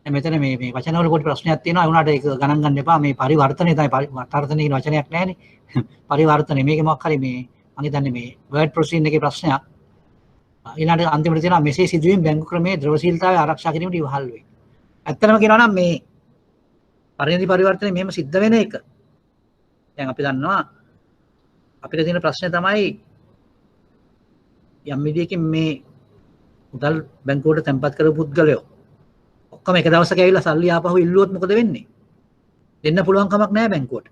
මෙතන මේ වචනවල පොඩි ප්‍රශ්නයක් තියෙනවා. ඒ වුණාට ඒක ගණන් ගන්න එපා. මේ පරිවර්තනය තමයි පරිවර්තනය කියන වචනයක් නැහැනේ. පරිවර්තනය මේකේ මොකක් හරි මේ මම හිතන්නේ මේ වර්ඩ් ප්‍රොසීඩින් එකේ ප්‍රශ්නයක්. ඊළඟට අන්තිමට තියෙනවා මෙසේ සිදුවීම් බැංකු ක්‍රමයේ ද්‍රවශීලතාවය ආරක්ෂා කිරීමට ඉවහල් වේ. ඇත්තටම කියනවා නම් මේ පරිණති පරිවර්තනය මෙහෙම සිද්ධ වෙන එක. දැන් අපි දන්නවා අපිට තියෙන ප්‍රශ්නේ තමයි යම් විදියකින් මේ මුදල් බැංකුවට තැන්පත් කරපු පුද්ගලයෝ ඔක්කොම එක දවසක ඇවිල්ලා සල්ලි ආපහු ඉල්ලුවොත් මොකද වෙන්නේ? දෙන්න පුළුවන් කමක් නැහැ බැංකුවට.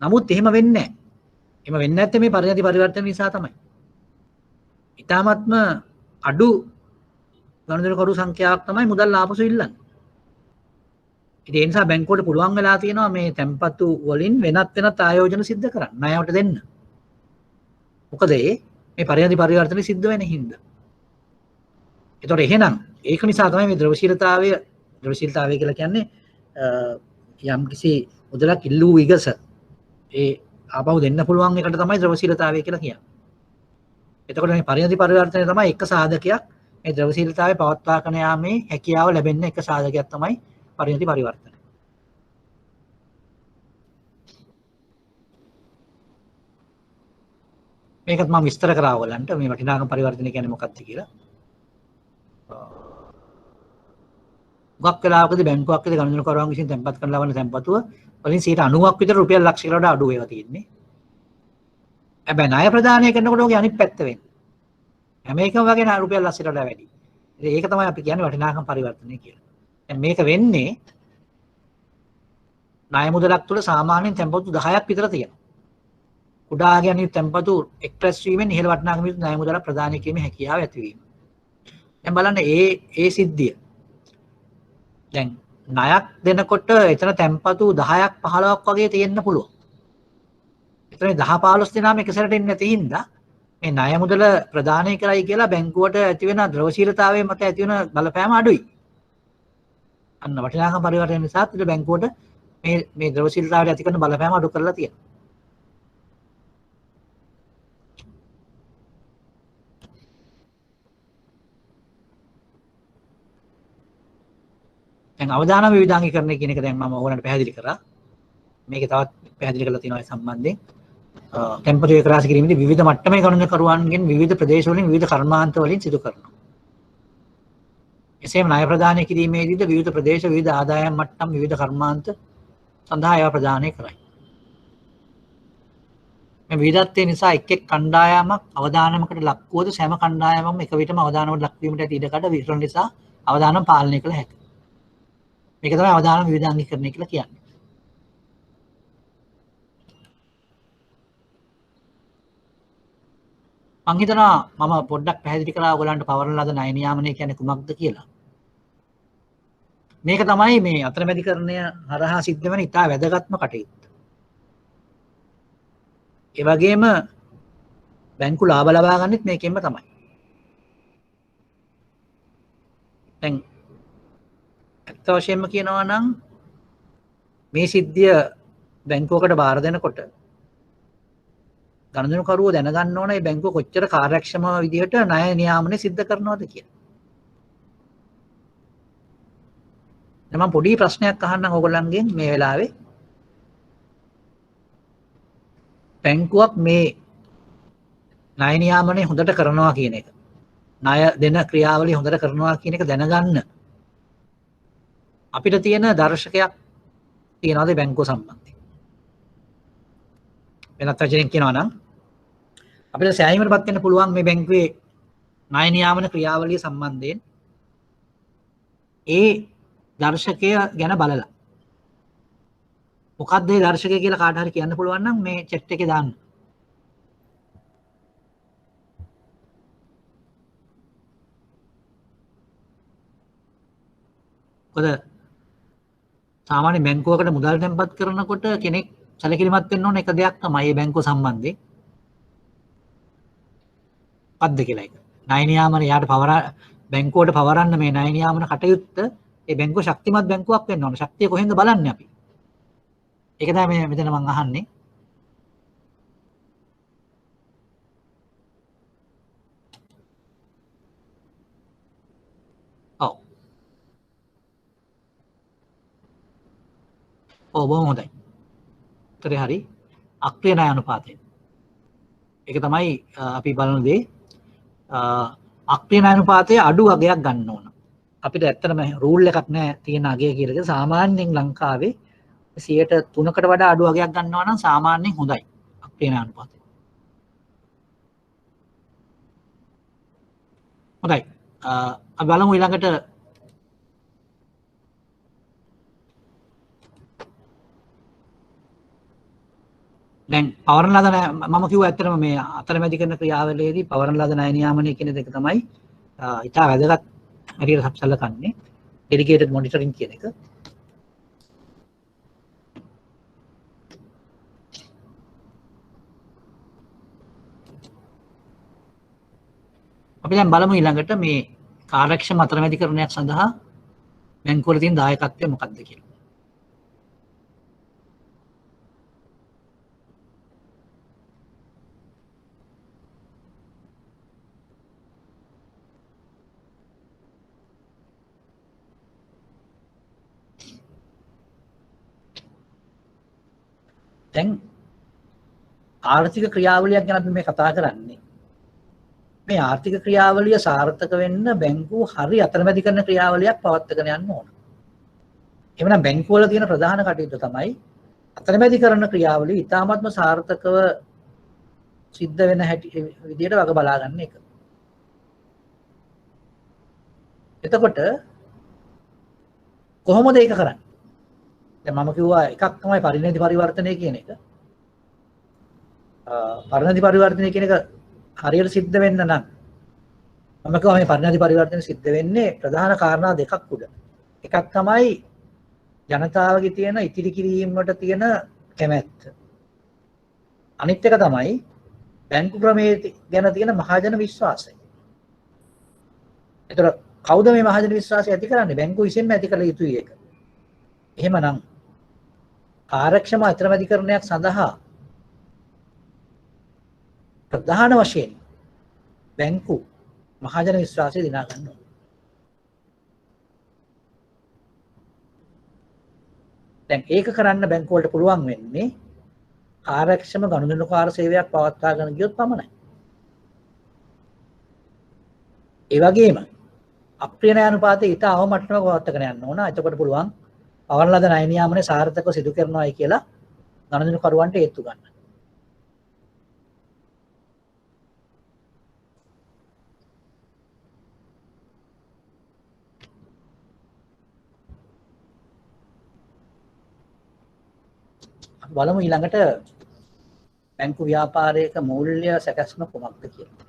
නමුත් එහෙම වෙන්නේ නැහැ. එහෙම වෙන්නේ නැත්තේ මේ පරිණති පරිවර්තන නිසා තමයි. ඊටාත්ම අඩු ගනුදෙනුකරු සංඛ්‍යාවක් තමයි මුදල් ආපසු ඉල්ලන්නේ. ඉතින් ඒ නිසා බැංකුවට පුළුවන් වෙලා තියෙනවා මේ තැන්පතු වලින් වෙනත් ආයෝජන සිද්ධ කරන්න ණයට දෙන්න. මොකද මේ පරිණති පරිවර්තන සිද්ධ වෙන හින්දා. ඒතකොට එහෙනම් ඒක නිසා තමයි මේ ද්‍රවශීලතාවය කියලා කියන්නේ යම් කිසි මුදලක් ඉල්ලූ විගස ඒ ආපහු දෙන්න පුළුවන් එකට තමයි ද්‍රවශීලතාවය කියලා කියන්නේ. එතකොට මේ පරිණති පරිවර්තනය තමයි එක සාධකයක් මේ ද්‍රවශීලතාවය පවත්වාගෙන යාමේ හැකියාව ලැබෙන්න එක සාධකයක් තමයි පරිණති පරිවර්තනය. මේකත් මම විස්තර කරා ඔයගලන්ට මේ වටිනාකම් පරිවර්තනය කියන්නේ මොකක්ද කියලා. ගොක් වෙලාවකදී බැංකුවක්කදී ගනුදෙනුකරුවන් විසින් තැන්පත් කරන ලබන තැන්පතුව වලින් 90% විතර රුපියල් ලක්ෂයකට වඩා අඩු වෙලා තියෙන්නේ. හැබැයි ණය ප්‍රදානය කරනකොට ඔගේ අනිත් පැත්ත වෙන්නේ. හැම එකම වගේ රුපියල් ලක්ෂයකට වඩා වැඩි. ඉතින් ඒක තමයි අපි කියන්නේ වටිනාකම් පරිවර්තනය කියලා. දැන් මේක වෙන්නේ ණය මුදලක් තුළ සාමාන්‍යයෙන් තැන්පතු 10ක් විතර තියෙනවා. කුඩා ගැනීම තැන්පතු එක්ස්ප්‍රෙස් වීමෙන් ඉහළ වටිනාකම යුතු ණය මුදලක් ප්‍රදානය කිරීමේ හැකියාව ඇතිවීම. දැන් බලන්න ඒ සිද්ධිය. දැන් ණයක් දෙනකොට එතන තැන්පතු 10ක් 15ක් වගේ තියෙන්න පුළුවන්. එතන 10 15 දෙනාම එක සැරේට එන්නේ නැති හින්දා මේ ණය මුදල ප්‍රදානය කරයි කියලා බැංකුවට ඇති වෙන ද්‍රවශීලතාවයේ මත ඇති වෙන බලපෑම අඩුයි. අන්න වටිනාකම් පරිවර්තන නිසා පිට බැංකුවට මේ ද්‍රවශීලතාවයට ඇති කරන බලපෑම අඩු කරලා තියෙනවා. දැන් අවදානම් විවිධාංගීකරණය කියන එක දැන් මම ඕනට පැහැදිලි කරා. මේකේ තවත් පැහැදිලි කරලා තියෙනවා ඒ සම්බන්ධයෙන්. තැන්පතු ඒකරාශී කිරීමේදී විවිධ මට්ටමේ ගණනකරුවන්ගෙන් විවිධ ප්‍රදේශ වලින් විවිධ කර්මාන්ත වලින් සිදු කරනවා. එසේම ණය ප්‍රදානය කිරීමේදීද විවිධ ප්‍රදේශ විවිධ ආදායම් මට්ටම් විවිධ කර්මාන්ත සඳහා ඒවා ප්‍රදානය කරයි. මේ විවිධත්වය නිසා එක් කණ්ඩායමක් අවදානමකට ලක් වුවද සෑම කණ්ඩායමක්ම එක විටම අවදානමකට ලක් වීමට ඇති ඉඩකඩ විතර නිසා අවදානම් පාලනය කළ හැකියි. මේක තමයි අවදානම් විවිධාංගීකරණය කියලා කියන්නේ. මම හිතනවා මම පොඩ්ඩක් පැහැදිලි කරා ඔයගලන්ට පවරන ලද ණය නියාමනය කියන්නේ කුමක්ද කියලා. මේක තමයි මේ අතරමැදිකරණය හරහා සිද්ධ වෙන ඉතා වැදගත්ම කටයුත්ත. ඒ වගේම බැංකු ලාභ ලබා ගන්නෙත් මේකෙන්ම තමයි. දැන් ඇත්ත වශයෙන්ම කියනවා නම් මේ සිද්ධිය බැංකුවකට බාර දෙනකොට ගණනකරුවෝ දැනගන්න ඕන මේ බැංකුව කොච්චර කාර්යක්ෂම විදිහට ණය නියාමනය සිද්ධ කරනවද කියලා. දැන් මම පොඩි ප්‍රශ්නයක් අහන්නම් ඕගොල්ලන්ගෙන් මේ වෙලාවේ. බැංකුවක් මේ ණය නියාමනය හොඳට කරනවා කියන එක, ණය දෙන ක්‍රියාවලිය හොඳට කරනවා කියන එක දැනගන්න අපිට තියෙන දර්ශකයක් තියනවාද බැංකුව සම්බන්ධයෙන්? වෙනත් වචනෙන් කියනවා නම් අපිට සෑහීමකටපත් වෙන්න පුළුවන් මේ බැංකුවේ ණය නියාමන ක්‍රියාවලිය සම්බන්ධයෙන් ඒ දර්ශකය ගැන බලලා. මොකක්ද මේ දර්ශකය කියලා කාට හරි කියන්න පුළුවන් නම් මේ chat එකේ දාන්න. මොකද සාමාන්‍ය බැංකුවකට මුදල් තැන්පත් කරනකොට කෙනෙක් සැලකිලිමත් වෙන්න ඕන එක දෙයක් තමයි මේ බැංකුව සම්බන්ධයෙන්. මොකද්ද කියලා එක. ණය නියාමන යාට බැංකුවට පවරන්න මේ ණය නියාමන කටයුත්ත ඒ බැංකුව ශක්තිමත් බැංකුවක් වෙන්න ඕන. ශක්තිය කොහෙන්ද බලන්නේ අපි? ඒක තමයි මෙතන මම අහන්නේ. ඔව් බොහොම හොඳයි. උත්තරේ හරි. අක්‍රිය ණය අනුපාතය. ඒක තමයි අපි බලන දේ. අක්‍රිය ණය අනුපාතයේ අඩු අගයක් ගන්න ඕන. අපිට ඇත්තටම රූල් එකක් නැහැ තියෙන අගය කියලා. ඒක සාමාන්‍යයෙන් ලංකාවේ 3%කට වඩා අඩු අගයක් ගන්නවා නම් සාමාන්‍යයෙන් හොඳයි අක්‍රිය ණය අනුපාතය. හොඳයි. අපි බලමු ඊළඟට දැන් පවරන ලද ණය මම කිව්වා ඇත්තටම මේ අතරමැදි කරන ක්‍රියාවලියේදී පවරන ලද ණය නියාමනය කියන දෙක තමයි ඉතා වැදගත් හැටියට සලකන්නේ ඩෙඩිකේටඩ් මොනිටරින් කියන එක. අපි දැන් බලමු ඊළඟට මේ කාර්යක්ෂම අතරමැදිකරණයක් සඳහා බැංකුවල තියෙන දායකත්වය මොකක්ද කියලා. දැන් ආර්ථික ක්‍රියාවලියක් ගැන අපි මේ කතා කරන්නේ. මේ ආර්ථික ක්‍රියාවලිය සාර්ථක වෙන්න බැංකුව හරි අතරමැදි කරන ක්‍රියාවලියක් පවත්වාගෙන යන්න ඕන. එහෙනම් බැංකුවල තියෙන ප්‍රධාන කටයුත්ත තමයි අතරමැදි කරන ක්‍රියාවලිය ඉතාමත්ම සාර්ථකව සිද්ධ වෙන හැටි විදියට වග බලා ගන්න එක. එතකොට කොහොමද ඒක කරන්නේ? දැන් මම කිව්වා එකක් තමයි පරිණති පරිවර්තනය කියන එක. පරිණති පරිවර්තනය කියන එක හරියට සිද්ධ වෙන්න නම් මම කිව්වා මේ පරිණති පරිවර්තනය සිද්ධ වෙන්නේ ප්‍රධාන කාරණා දෙකක් උඩ. එකක් තමයි ජනතාවගේ තියෙන ඉතිරි කිරීම වලට තියෙන කැමැත්ත. අනිත් එක තමයි බැංකු ක්‍රමයේ ගැන තියෙන මහජන විශ්වාසය. ඒතර කවුද මේ මහජන විශ්වාසය ඇති කරන්නේ? බැංකුව විසින්ම ඇති කළ යුතුයි ඒක. එහෙමනම් කාර්යක්ෂම අතරමැදිකරණයක් සඳහා ප්‍රධාන වශයෙන් බැංකු මහජන විශ්වාසය දිනා ගන්න ඕන. දැන් ඒක කරන්න බැංකුව වලට පුළුවන් වෙන්නේ කාර්යක්ෂම ගනුදෙනුකාර සේවයක් පවත්වාගෙන ගියොත් පමණයි. ඒ වගේම අප්‍රිය ණය අනුපාතය ඊට අවම මට්ටමක පවත්වාගෙන යන්න ඕන. එතකොට පුළුවන් පවරන ලද ණය නියාමනය සාර්ථකව සිදු කරනවායි කියලා ගනුදෙනුකරුවන්ට ඒත්තු ගන්න. බලමු ඊළඟට බැංකු ව්‍යාපාරයක මූල්‍ය සැකස්ම කොමක්ද කියලා.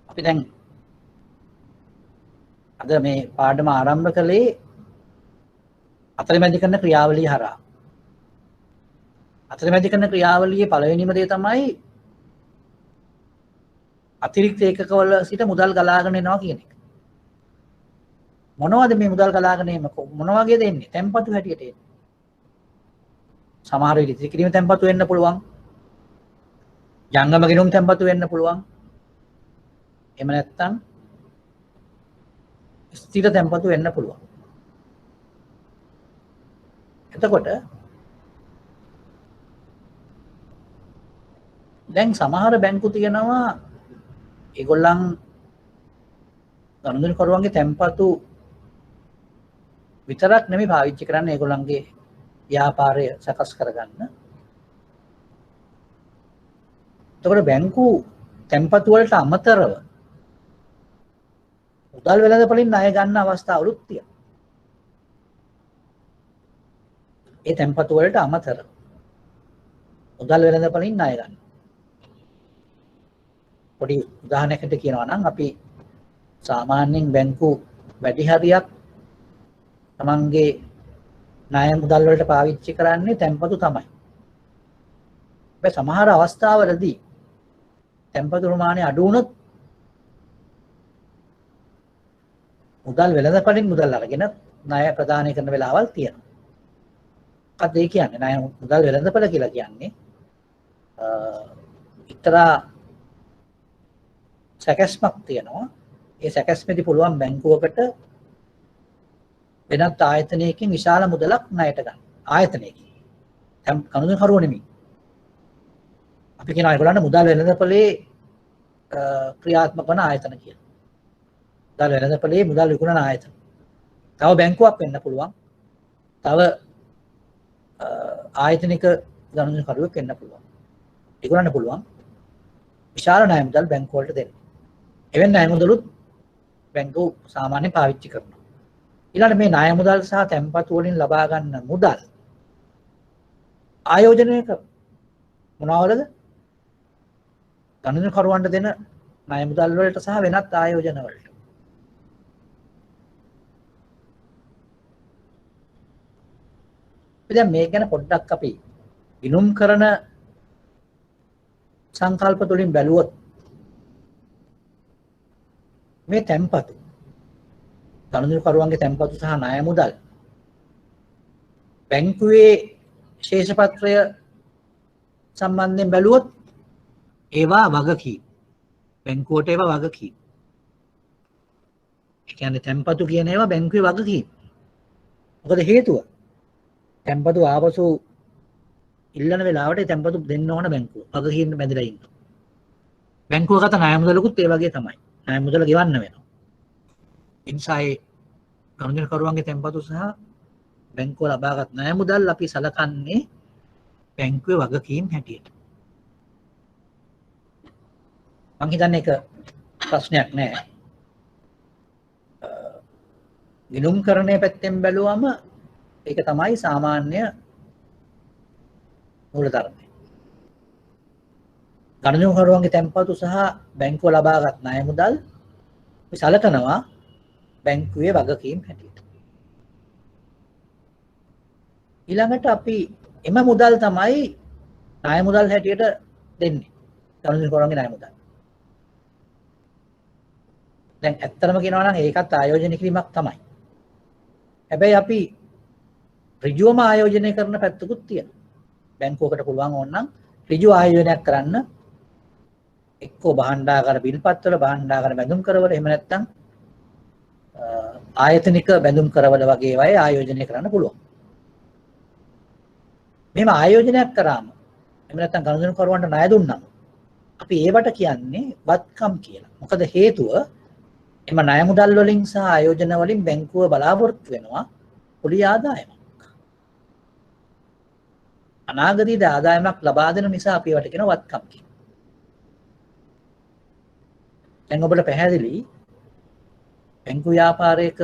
අපි දැන් අද මේ පාඩම ආරම්භ කළේ අතරමැදි කරන ක්‍රියාවලිය හරහා. අතරමැදි කරන ක්‍රියාවලියේ පළවෙනිම දේ තමයි අතිරික්ත ඒකකවල සිට මුදල් ගලාගෙන එනවා කියන එක. මොනවද මේ මුදල් ගලාගෙන එන්නේ? මොන වගේද එන්නේ? තැන්පතු හැටියට එන්නේ. සමහර විට ඉතිරි කිරීම තැන්පතු වෙන්න පුළුවන්. ජංගම ගිණුම් තැන්පතු වෙන්න පුළුවන්. එහෙම නැත්නම් ස්ථිර තැන්පතු වෙන්න පුළුවන්. එතකොට දැන් සමහර බැංකු තියෙනවා ඒගොල්ලන් ගනුදෙනුකරුවන්ගේ තැන්පතු විතරක් නෙමෙයි පාවිච්චි කරන්නේ ඒගොල්ලන්ගේ ව්‍යාපාරය සකස් කරගන්න. එතකොට බැංකු තැන්පතු වලට අමතරව මුදල් වෙළඳපොලින් ණය ගන්න අවස්ථාවලුත් තියෙනවා. ඒ තැන්පතු වලට අමතරව මුදල් වෙළඳපොලින් ණය ගන්න. පොඩි උදාහරණයකට කියනවා නම් අපි සාමාන්‍යයෙන් බැංකු වැඩි හරියක් තමන්ගේ ණය මුදල් වලට පාවිච්චි කරන්නේ තැන්පතු තමයි. හැබැයි සමහර අවස්ථාවලදී තැන්පතු ප්‍රමාණය අඩු වුණොත් මුදල් වෙළඳපොලින් මුදල් අරගෙන ණය ප්‍රදානය කරන වෙලාවල් තියෙනවා. මොකක්ද ඒ කියන්නේ? ණය මුදල් වෙළඳපොළ කියලා කියන්නේ එක්තරා සැකස්මක් තියෙනවා. ඒ සැකස්මේදී පුළුවන් බැංකුවකට වෙනත් ආයතනයකින් විශාල මුදලක් ණයට ගන්න. ආයතනයකින්. දැන් ගනුදෙනුකරුවෝ නෙමෙයි. අපි කියනවා ඒගොල්ලන්ට මුදල් වෙළඳපොලේ ක්‍රියාත්මක වන ආයතන කියලා. මුදල් වෙළඳපොලේ මුදල් විකුණන ආයතන. තව බැංකුවක් වෙන්න පුළුවන්. තව ආයතනික ගණන්කරුවෙක් වෙන්න පුළුවන්. ඒගොල්ලන්ට පුළුවන් විශාල ණය මුදල් බැංකුව වලට දෙන්න. එවැනි ණය මුදලුත් බැංකු සාමාන්‍යයෙන් පාවිච්චි කරනවා. ඊළඟට මේ ණය මුදල් සහ තැන්පතු වලින් ලබා ගන්න මුදල් ආයෝජනය කර මොනවාද? ගණන්කරුවන්ට දෙන ණය මුදල් වලට සහ වෙනත් ආයෝජන වලට. දැන් මේක ගැන පොඩ්ඩක් අපි ගිණුම් කරන සංකල්ප තුලින් බැලුවොත් මේ තැන්පතු ගණන්කරුවන්ගේ තැන්පතු සහ ණය මුදල් බැංකුවේ ශේෂපත්‍රය සම්බන්ධයෙන් බැලුවොත් ඒවා වගකීම්. බැංකුවට ඒවා වගකීම්. ඒ කියන්නේ තැන්පතු කියන ඒවා බැංකුවේ වගකීම්. මොකද හේතුව? තැන්පතු ආපසු ඉල්ලන වෙලාවට තැන්පතු දෙන්න ඕන බැංකුව. වගකීම් බැඳලා ඉන්නවා. බැංකුව ගත ණය මුදලකුත් ඒ වගේ තමයි. ණය මුදල ගෙවන්න වෙනවා. ඉන්සයි ගණන්කරුවන්ගේ තැන්පතු සහ බැංකුව ලබාගත් ණය මුදල් අපි සලකන්නේ බැංකුවේ වගකීම් හැටියට. මං හිතන්නේ ඒක ප්‍රශ්නයක් නෑ. ගිණුම්කරණයේ පැත්තෙන් බැලුවම ඒක තමයි සාමාන්‍ය මූලධර්මය. ගණන්කරුවන්ගේ තැන්පතු සහ බැංකුව ලබාගත් ණය මුදල් අපි සලකනවා බැංකුවේ වගකීම් හැටියට. ඊළඟට අපි එම මුදල් තමයි ණය මුදල් හැටියට දෙන්නේ. ගණන්කරුවන්ගේ ණය මුදල්. දැන් ඇත්තටම කියනවා නම් ඒකත් ආයෝජනය කිරීමක් තමයි. හැබැයි අපි ඍජුවම ආයෝජනය කරන පැත්තකුත් තියෙනවා. බැංකුවකට පුළුවන් ඕනනම් ඍජු ආයෝජනයක් කරන්න එක්කෝ භාණ්ඩාගාර බිල්පත්වල භාණ්ඩාගාර බැඳුම් කරවල එහෙම නැත්නම් ආයතනික බැඳුම් කරවල වගේ ඒවායේ ආයෝජනය කරන්න පුළුවන්. මෙහෙම ආයෝජනයක් කරාම එහෙම නැත්නම් ගණන්කරුවන්ට ණය දුන්නාම අපි ඒවට කියන්නේ වත්කම් කියලා. මොකද හේතුව එම ණය මුදල් වලින් සහ ආයෝජන වලින් බැංකුව බලාපොරොත්තු වෙනවා පොලි ආදායමක්. අනාගතයේදී ආදායමක් ලබා දෙන නිසා අපි ඒවට කියන වත්කම් කියලා. දැන් ඔබට පැහැදිලි බැංකු ව්‍යාපාරයක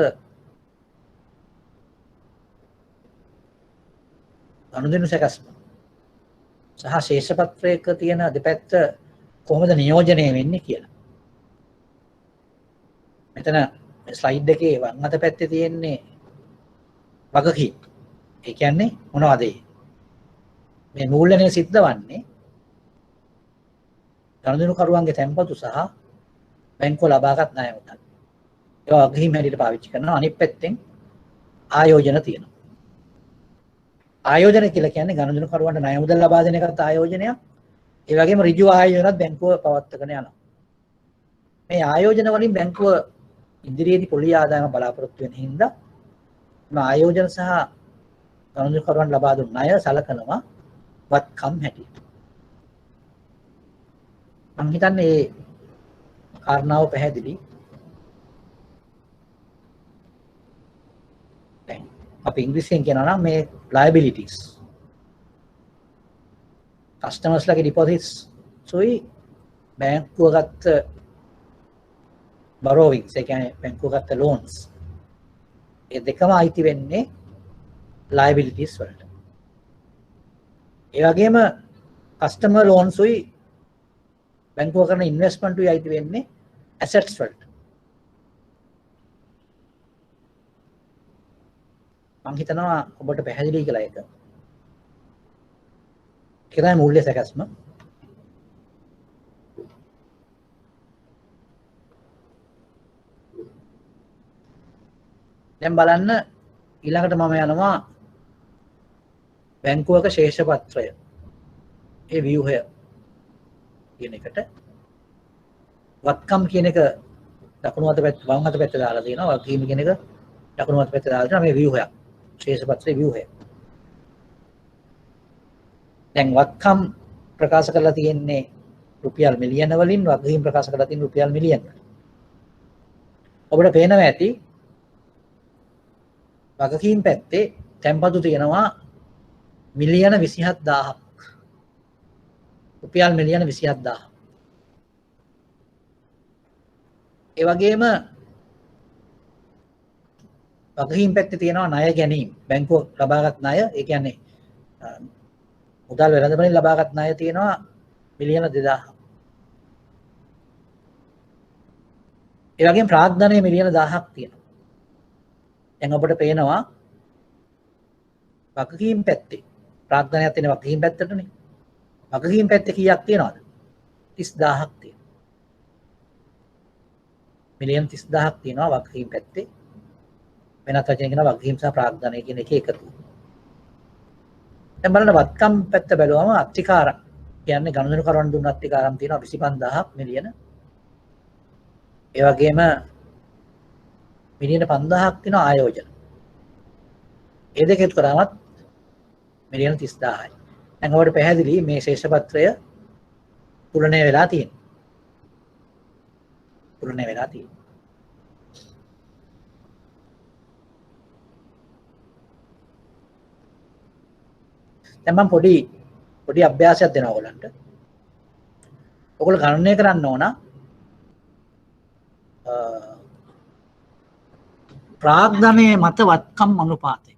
ගනුදෙනු සැකස්ම සහ ශේෂපත්‍රයක තියෙන දෙපැත්ත කොහොමද නියෝජනය වෙන්නේ කියලා. මෙතන ස්ලයිඩ් එකේ වම් අත පැත්තේ තියෙන්නේ වගකීම්. ඒ කියන්නේ මොනවද ඒ? මේ මූල්‍යණය සිද්ධ වන්නේ ගණන්කරුවන්ගේ තැන්පතු සහ බැංකුව ලබාගත් ණය මුදල්. ඒවා වගකීම් හැටියට පාවිච්චි කරනවා. අනිත් පැත්තෙන් ආයෝජන තියෙනවා. ආයෝජන කියලා කියන්නේ ගණන්කරුවන්ට ණය මුදල් ලබා දෙන එකත් ආයෝජනයක්. ඒ වගේම ඍජු ආයෝජනත් බැංකුව පවත්වාගෙන යනවා. මේ ආයෝජන වලින් බැංකුව ඉදිරියේදී පොලි ආදායම බලාපොරොත්තු වෙන හින්දා මේ ආයෝජන සහ ගණන්කරුවන්ට ලබා දුන් ණය සලකනවා වත්කම් හැටියට. මම හිතන්නේ මේ කාරණාව පැහැදිලි. දැන් අපි ඉංග්‍රීසියෙන් කියනවා නම් මේ liabilities customers ලගේ deposits සොයි බැංකුව ගත්ත borrowings ඒ කියන්නේ බැංකුව ගත්ත loans ඒ දෙකම අයිති වෙන්නේ liabilities වලට. ඒ වගේම customer loans උයි බැංකුව කරන investment උයි අයිති වෙන්නේ assets වලට. මම හිතනවා ඔබට පැහැදිලි කියලා ඒක. ඒක තමයි මූල්‍ය සැකස්ම. දැන් බලන්න ඊළඟට මම යනවා බැංකුවක ශේෂපත්‍රය. ඒ ව්‍යුහය කියන එකට වත්කම් කියන එක දකුණු අත පැත්ත වම් අත පැත්ත දාලා තියෙනවා. වගකීම් කියන එක දකුණු අත පැත්ත දාලා තියෙනවා. මේ ව්‍යුහයක්. ශේෂපත්‍රයේ ව්‍යුහය. දැන් වත්කම් ප්‍රකාශ කරලා තියෙන්නේ රුපියල් මිලියන වලින්, වගකීම් ප්‍රකාශ කරලා තියෙන රුපියල් මිලියන වලින්. ඔබට පේනවා ඇති වගකීම් පැත්තේ තැන්පතු තියෙනවා මිලියන 27000ක්. රුපියල් මිලියන 27000. ඒ වගේම වගකීම් පැත්තේ තියෙනවා ණය ගැනීම. බැංකුව ලබාගත් ණය, ඒ කියන්නේ මුදල් වෙළඳපොලින් ලබාගත් ණය තියෙනවා මිලියන 2000ක්. ඒ වගේම ප්‍රාග්ධනය මිලියන 1000ක් තියෙනවා. දැන් ඔබට පේනවා වගකීම් පැත්තේ ප්‍රාග්ධනයක් තියෙන වගකීම් පැත්තටනේ. වගකීම් පැත්තේ කීයක් තියෙනවද? 30000ක් තියෙනවා. මිලියන 30000ක් තියෙනවා වගකීම් පැත්තේ. වෙනත් වචනකින් කියනවා වගකීම් සහ ප්‍රාග්ධනය කියන එක එකතු. දැන් බලන්න වත්කම් පැත්ත බැලුවම අත්තිකාරම් කියන්නේ ගනුදෙනුකරුවන් දුන්න අත්තිකාරම් තියෙනවා 25000ක් මිලියන. ඒ වගේම මිලියන 5000ක් තියෙනවා ආයෝජන. ඒ දෙක එකතු කරාමත් මිලියන 30000යි. දැන් ඔබට පැහැදිලි මේ ශේෂපත්‍රය තුලනය වෙලා තියෙනවා. තුලනය වෙලා තියෙනවා. දැන් මම පොඩි අභ්‍යාසයක් දෙනවා ඔයගලන්ට. ඔයගොල්ලෝ ගණනය කරන්න ඕන ප්‍රාග්ධනයේ මත වත්කම් අනුපාතය.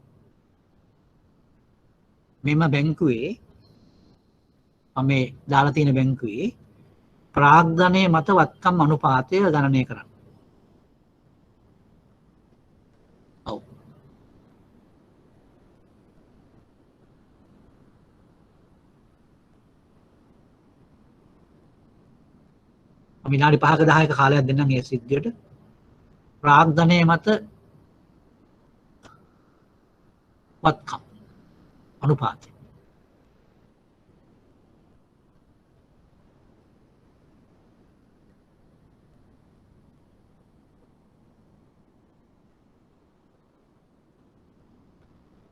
මෙම බැංකුවේ මම මේ දාලා තියෙන බැංකුවේ ප්‍රාග්ධනයේ මත වත්කම් අනුපාතය ගණනය කරන්න. ඔව්. විනාඩි 5ක 10ක කාලයක් දෙන්නම් මේ සිද්ධියට. ප්‍රාග්ධනයේ මත වත්කම් අනුපාතය.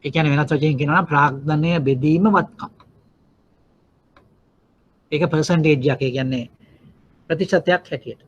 ඒ කියන්නේ වෙනත් වචනකින් කියනවා නම් ප්‍රාග්ධනය බෙදීම වත්කම්. ඒක පර්සන්ටේජ් එකක්. ඒ කියන්නේ ප්‍රතිශතයක් හැටියට.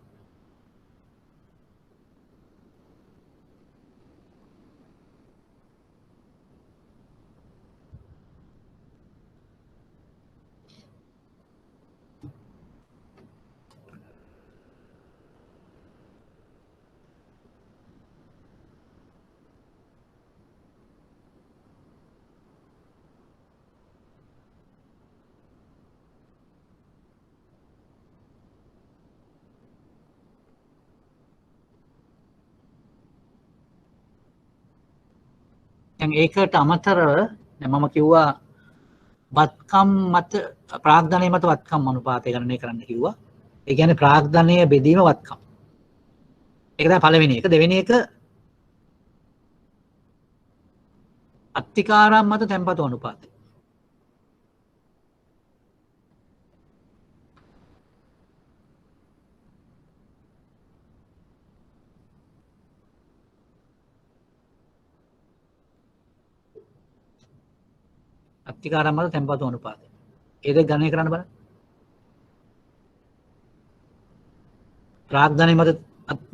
දැන් ඒකට අමතරව දැන් මම කිව්වා වත්කම් මත ප්‍රාග්ධනයේ මත වත්කම් අනුපාතය ගණනය කරන්න කිව්වා. ඒ කියන්නේ ප්‍රාග්ධනය බෙදීම වත්කම්. ඒක තමයි පළවෙනි එක. දෙවෙනි එක අත්තිකාරම් මත තැන්පතු අනුපාතය. අත්තිකාරම් මත තැන්පතු අනුපාතය. ඒ දෙක ගණනය කරන්න බලන්න. ප්‍රාග්ධනයේ මත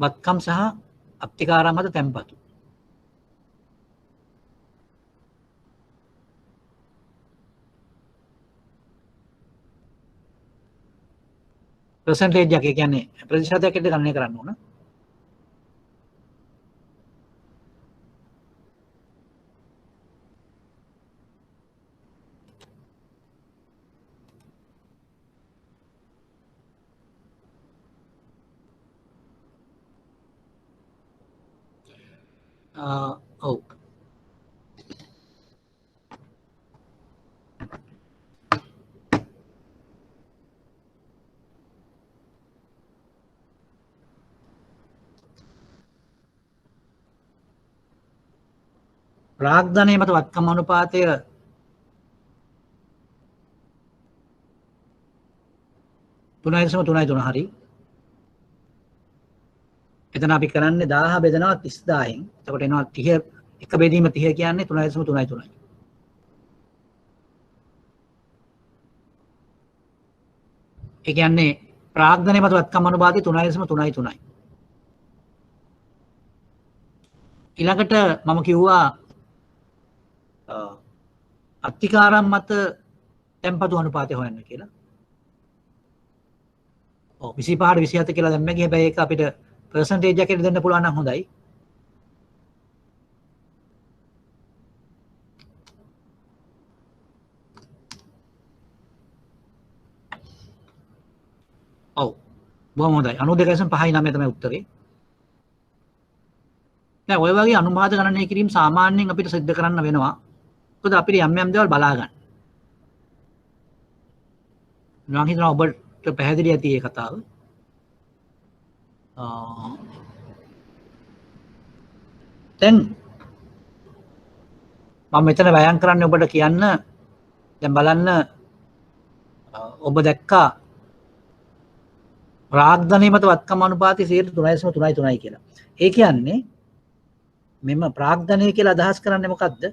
වත්කම් සහ අත්තිකාරම් මත තැන්පතු. percentage එක කියන්නේ ප්‍රතිශතයක් එක්ක ගණනය කරන්න ඕන. ඔව්. ප්‍රාග්ධනයේ මත වත්කම් අනුපාතය 3.33 හරි. එතන අපි කරන්නේ 1000 බෙදනවා 30000න්. එතකොට එනවා 30 එක බෙදීම 30 කියන්නේ 3.33. ඒ කියන්නේ ප්‍රාග්ධනය මත වත්කම් අනුපාතය 3.33යි. ඊළඟට මම කිව්වා අත්තිකාරම් මත තැන්පතු අනුපාතය හොයන්න කියලා. ඔව් 25ට 27 කියලා දැම්මේ. හැබැයි ඒක අපිට පර්සන්ටේජ් එකකට දෙන්න පුළුවන් නම් හොඳයි. ඔව් බොහොම හොඳයි. 92.59 තමයි උත්තරේ. දැන් ඔය වගේ අනුපාත ගණනය කිරීම සාමාන්‍යයෙන් අපිට සිද්ධ කරන්න වෙනවා. මොකද අපිට යම් යම් දේවල් බලා ගන්න. මම හිතනවා ඔබට පැහැදිලි ඇති මේ කතාව. දැන් මම මෙතන වෑයම් කරන්නේ ඔබට කියන්න දැන් බලන්න ඔබ දැක්කා ප්‍රාග්ධනය මත වත්කම් අනුපාතය 3.33යි කියලා. ඒ කියන්නේ මෙම ප්‍රාග්ධනය කියලා අදහස් කරන්නේ මොකද්ද?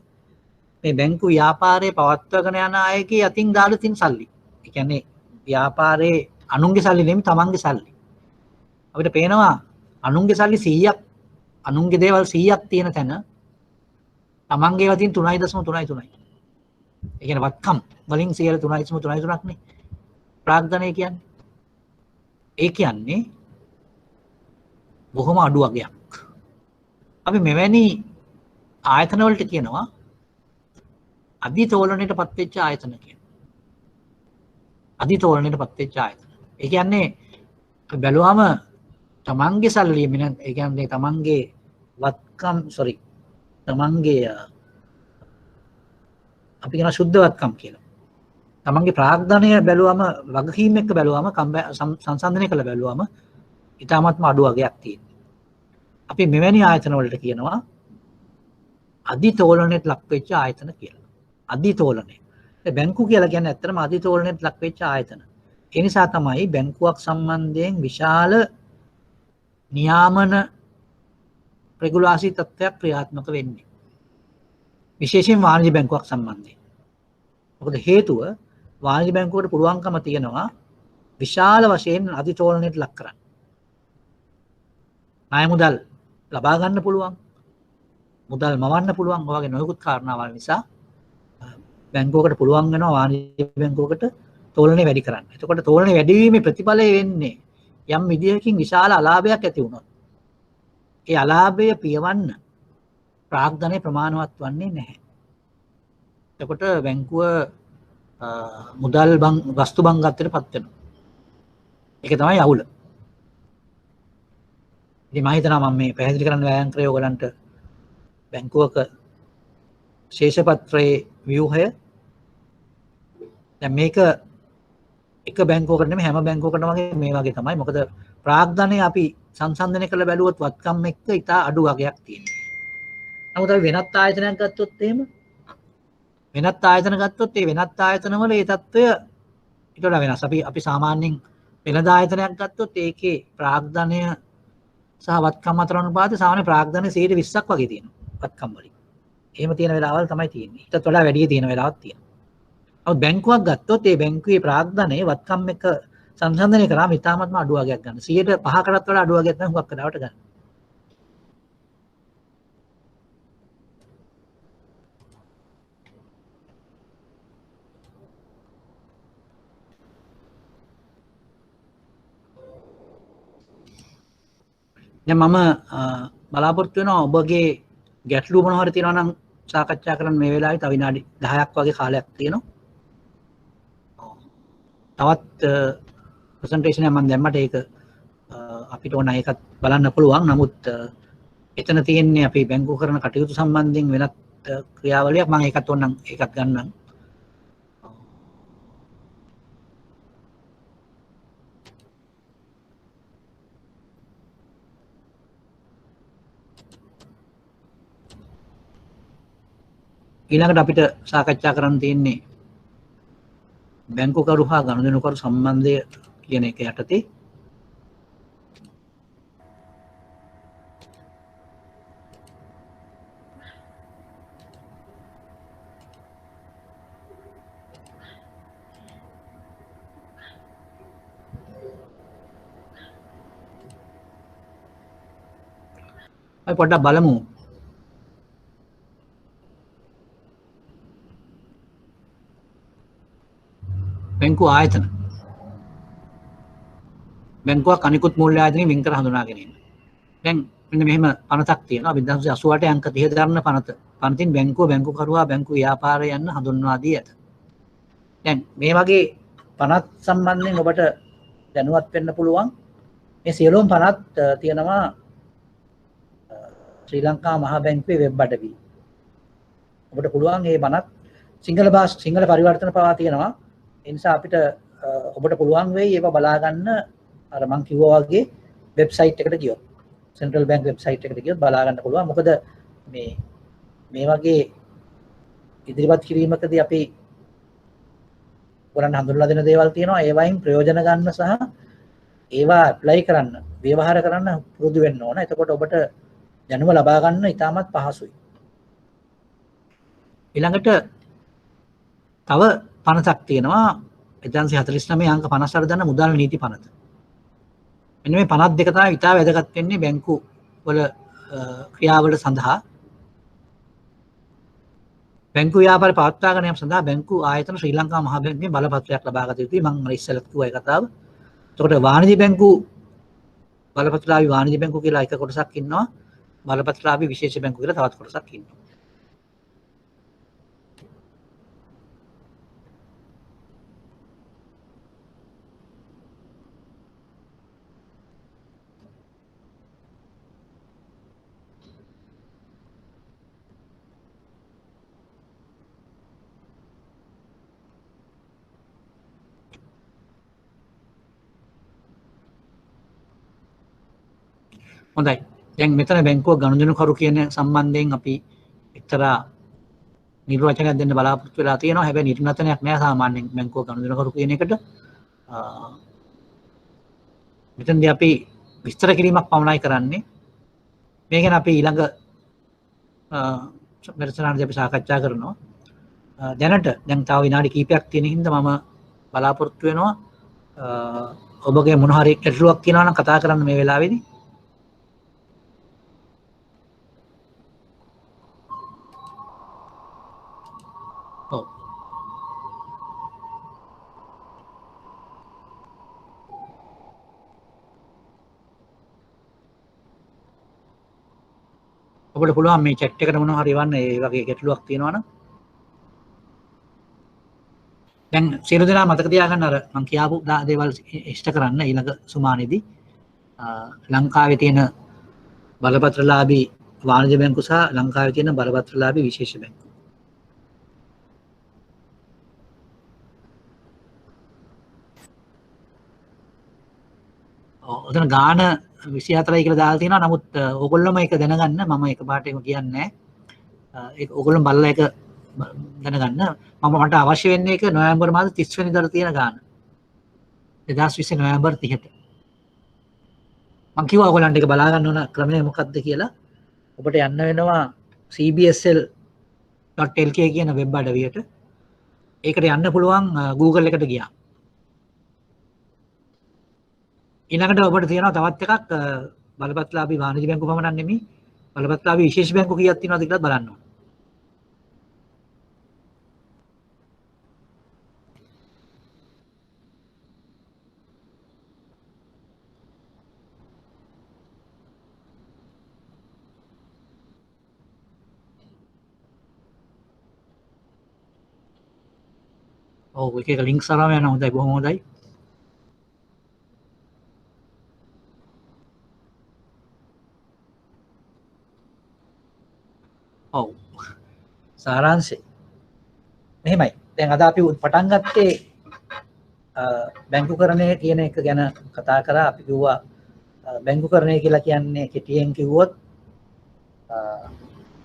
මේ බැංකු ව්‍යාපාරයේ පවත්වාගෙන යන අයගේ අතින් දාලා තියෙන සල්ලි. ඒ කියන්නේ ව්‍යාපාරයේ අනුන්ගේ සල්ලි නෙමෙයි තමන්ගේ සල්ලි. අපිට පේනවා අනුන්ගේ සල්ලි 100ක් අනුන්ගේ දේවල් 100ක් තියෙන තැන තමන්ගේ වතින් 3.33යි. ඒ කියන්නේ වත්කම් වලින් 3.33ක් නේ ප්‍රාග්ධනය කියන්නේ. ඒ කියන්නේ බොහොම අඩු වගයක්. අපි මෙවැනි ආයතන වලට කියනවා අධිතෝලනයට පත්වෙච්ච ආයතන කියලා. අධිතෝලනයට පත්වෙච්ච ආයතන. ඒ කියන්නේ බැලුවම තමන්ගේ සල්ලි ඒ කියන්නේ තමන්ගේ වත්කම් තමන්ගේ අපි කියන සුද්ධ වත්කම් කියලා. තමන්ගේ ප්‍රාග්ධනය බැලුවම වගකීම් එක්ක බැලුවම සංසන්දනය කළ බැලුවම ඉතාමත්ම අඩු වගයක් තියෙනවා. අපි මෙවැනි ආයතන වලට කියනවා අධිතෝලනයට ලක් වෙච්ච ආයතන කියලා. අධිතෝලනය. බැංකු කියලා කියන්නේ ඇත්තටම අධිතෝලනයට ලක් වෙච්ච ආයතන. ඒ නිසා තමයි බැංකුවක් සම්බන්ධයෙන් විශාල නියාමන රෙගුලාසි තත්ත්වයක් ක්‍රියාත්මක වෙන්නේ. විශේෂයෙන් වාණිජ්‍ය බැංකුවක් සම්බන්ධයෙන්. මොකද හේතුව වාණිජ්‍ය බැංකුවකට පුළුවන්කම තියෙනවා විශාල වශයෙන් අධිතෝලනයට ලක් කරන්න. ණය මුදල් ලබා ගන්න පුළුවන්. මුදල් මවන්න පුළුවන්. ඔය වගේ නොයෙකුත් කාරණාවල් නිසා බැංකුවකට පුළුවන් වෙනවා වාණිජ්‍ය බැංකුවකට තෝලනය වැඩි කරන්න. එතකොට තෝලනය වැඩි වීමේ ප්‍රතිඵලය වෙන්නේ යම් විදියකින් විශාල අලාභයක් ඇති වුණොත්. ඒ අලාභය පියවන්න ප්‍රාග්ධනය ප්‍රමාණවත් වන්නේ නැහැ. එතකොට බැංකුව මුදල් වස්තු බංගත්වයට පත් වෙනවා. ඒක තමයි අවුල. ඉතින් මම හිතනවා මම මේ පැහැදිලි කරන්න වෑයම් කරේ ඔයගලන්ට බැංකුවක ශේෂපත්‍රයේ ව්‍යුහය. දැන් මේක එක බැංකුවකට නෙමෙයි හැම බැංකුවකටම වගේ මේ වගේ තමයි. මොකද ප්‍රාග්ධනය අපි සංසන්දනය කරලා බැලුවොත් වත්කම් එක්ක ඉතා අඩු වගයක් තියෙනවා. නමුත් අපි වෙනත් ආයතනයක් ගත්තොත් එහෙම වෙනත් ආයතන ගත්තොත් ඒ වෙනත් ආයතනවල ඒ තත්ත්වය ඊට වඩා වෙනස්. අපි සාමාන්‍යයෙන් වෙළඳ ආයතනයක් ගත්තොත් ඒකේ ප්‍රාග්ධනය සහ වත්කම් අතර අනුපාතය සාමාන්‍ය ප්‍රාග්ධනය 120ක් වගේ තියෙනවා වත්කම් වලින්. එහෙම තියෙන වෙලාවල් තමයි තියෙන්නේ. ඊටත් වඩා වැඩි තියෙන වෙලාවක් තියෙනවා. නමුත් බැංකුවක් ගත්තොත් ඒ බැංකුවේ ප්‍රාග්ධනය වත්කම් එක සංසන්දනය කරාම ඉතාමත්ම අඩු වගයක් ගන්න. 105කටත් වඩා අඩු වගයක් තමයි හුඟක් වෙලාවට ගන්න. දැන් මම බලාපොරොත්තු වෙනවා ඔබගේ ගැටලු මොනවා හරි තියෙනවා නම් සාකච්ඡා කරන්න මේ වෙලාවේ තව විනාඩි 10ක් වගේ කාලයක් තියෙනවා. තවත් ප්‍රසන්ටේෂන් එකක් මම දැම්මට ඒක අපිට ඕන එකත් බලන්න පුළුවන්. නමුත් එතන තියෙන්නේ අපි බැංකු කරන කටයුතු සම්බන්ධයෙන් වෙනත් ක්‍රියාවලියක්. මම ඒකත් ඕනනම් ඒකත් ගන්නම්. ඊළඟට අපිට සාකච්ඡා කරන්න තියෙන්නේ බැංකුකරු හා ගනුදෙනුකරු සම්බන්ධය කියන එක යටතේ අපි පොඩ්ඩක් බලමු බැංකු ආයතන බැංකුවක් අනිකුත් මූල්‍ය ආයතනයෙන් වෙන් කර හඳුනා ගැනීම. දැන් මෙන්න මෙහෙම පනතක් තියෙනවා 1988 අංක 30 දරන පනත. පනතින් බැංකුව බැංකුකරුවා බැංකු ව්‍යාපාරය යන්න හඳුන්වා දී ඇත. දැන් මේ වගේ පනත් සම්බන්ධයෙන් ඔබට දැනුවත් වෙන්න පුළුවන්. මේ සියලුම පනත් තියෙනවා ශ්‍රී ලංකා මහා බැංකුවේ වෙබ් අඩවි. ඔබට පුළුවන් මේ පනත් සිංහල පරිවර්තන පවා තියෙනවා. ඒ නිසා අපිට ඔබට පුළුවන් වෙයි ඒව බලා ගන්න අර මම කිව්වා වගේ වෙබ්සයිට් එකට ගියොත් සෙන්ට්‍රල් බැංක් වෙබ්සයිට් එකට ගියොත් බලා ගන්න පුළුවන්. මොකද මේ වගේ ඉදිරිපත් කිරීමකදී අපි ඔයගොල්ලන්ට හඳුන්වලා දෙන දේවල් තියෙනවා. ඒවයින් ප්‍රයෝජන ගන්න සහ ඒවා ඇප්ලයි කරන්න, ව්‍යවහාර කරන්න පුරුදු වෙන්න ඕන. එතකොට ඔබට දැනුම ලබා ගන්න ඉතාමත් පහසුයි. ඊළඟට තව පනතක් තියෙනවා 1949 අංක 58 දන්න මුදල් නීති පනත. මෙන්න මේ පනත් දෙක තමයි ඉතා වැදගත් වෙන්නේ බැංකු වල ක්‍රියාවල සඳහා. බැංකු ව්‍යාපාර පවත්වා ගැනීම සඳහා බැංකු ආයතන ශ්‍රී ලංකා මහා බැංකුවෙන් බලපත්‍රයක් ලබා ගත යුතුයි. මම ඉස්සෙල්ලා කිව්වා ඒ කතාව. එතකොට වාණිජ්‍ය බැංකු බලපත්‍රලාභී වාණිජ්‍ය බැංකු කියලා එක කොටසක් ඉන්නවා. බලපත්‍රලාභී විශේෂ බැංකු කියලා තවත් කොටසක් ඉන්නවා. හොඳයි. දැන් මෙතන බැංකුව ගනුදෙනුකරු කියන සම්බන්ධයෙන් අපි එක්තරා නිර්වචනයක් දෙන්න බලාපොරොත්තු වෙලා තියෙනවා. හැබැයි නිර්වචනයක් නෑ සාමාන්‍යයෙන් බැංකුව ගනුදෙනුකරු කියන එකට. මෙතනදී අපි විස්තර කිරීමක් පමණයි කරන්නේ. මේ ගැන අපි ඊළඟ වැඩසටහනදී අපි සාකච්ඡා කරනවා. දැනට දැන් තව විනාඩි කිහිපයක් තියෙන හින්දා මම බලාපොරොත්තු වෙනවා ඔබගේ මොන හරි ගැටලුවක් තියෙනවා නම් කතා කරන්න මේ වෙලාවේදී. ඔබට පුළුවන් මේ chat එකට මොනවා හරි එවන්න ඒ වගේ ගැටලුවක් තියෙනවා නම්. දැන් සියලු දෙනා මතක තියාගන්න අර මම කියාපු දේවල් ඉෂ්ට කරන්න ඊළඟ සුමානේදී ලංකාවේ තියෙන බලපත්‍රලාභී වාණිජ්‍ය බැංකු සහ ලංකාවේ තියෙන බලපත්‍රලාභී විශේෂ බැංකු. ඔතන ගාන 24යි කියලා දාලා තියෙනවා. නමුත් ඕගොල්ලෝම ඒක දැනගන්න මම එකපාරට ඒක කියන්නේ නැහැ. ඒක ඕගොල්ලෝම බලලා ඒක දැනගන්න. මට අවශ්‍ය වෙන්නේ ඒක නොවැම්බර් මාස 30 වෙනිදාට තියෙන ගාන. 2020 නොවැම්බර් 30ට. මම කිව්වා ඔයගොල්ලන්ට ඒක බලා ගන්න ඕන ක්‍රමය මොකක්ද කියලා. ඔබට යන්න වෙනවා cbsl.lk කියන වෙබ් අඩවියට. ඒකට යන්න පුළුවන් Google එකට ගියා. ඊළඟට ඔබට තියෙනවා තවත් එකක් බලපත්‍රලාභී වාණිජ්‍ය බැංකු පමණක් නෙමෙයි බලපත්‍රලාභී විශේෂ බැංකු කීයක් තියෙනවද කියලා බලන්න ඕන. ඔව් එක ලින්ක්ස් අරම යනවා. හොඳයි බොහොම හොඳයි. ඔව් සාරාංශය මෙහෙමයි. දැන් අද අපි පටන් ගත්තේ බැංකුකරණය කියන එක ගැන කතා කරා. අපි කිව්වා බැංකුකරණය කියලා කියන්නේ කෙටියෙන් කිව්වොත්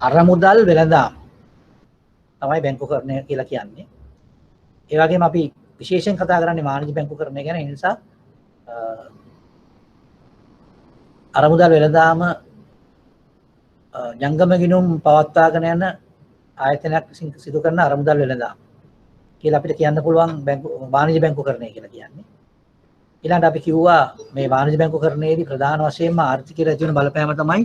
අරමුදල් වෙළඳාම් තමයි බැංකුකරණය කියලා කියන්නේ. ඒ වගේම අපි විශේෂයෙන් කතා කරන්නේ වාණිජ්‍ය බැංකුකරණය ගැන. ඒ නිසා අරමුදල් වෙළඳාම ජංගම ගිණුම් පවත්වාගෙන යන ආයතනයක් විසින් සිදු කරන අරමුදල් වෙළඳාම කියලා අපිට කියන්න පුළුවන් වාණිජ්‍ය බැංකුකරණය කියලා කියන්නේ. ඊළඟට අපි කිව්වා මේ වාණිජ්‍ය බැංකුකරණයේදී ප්‍රධාන වශයෙන්ම ආර්ථිකයට ඇති වෙන බලපෑම තමයි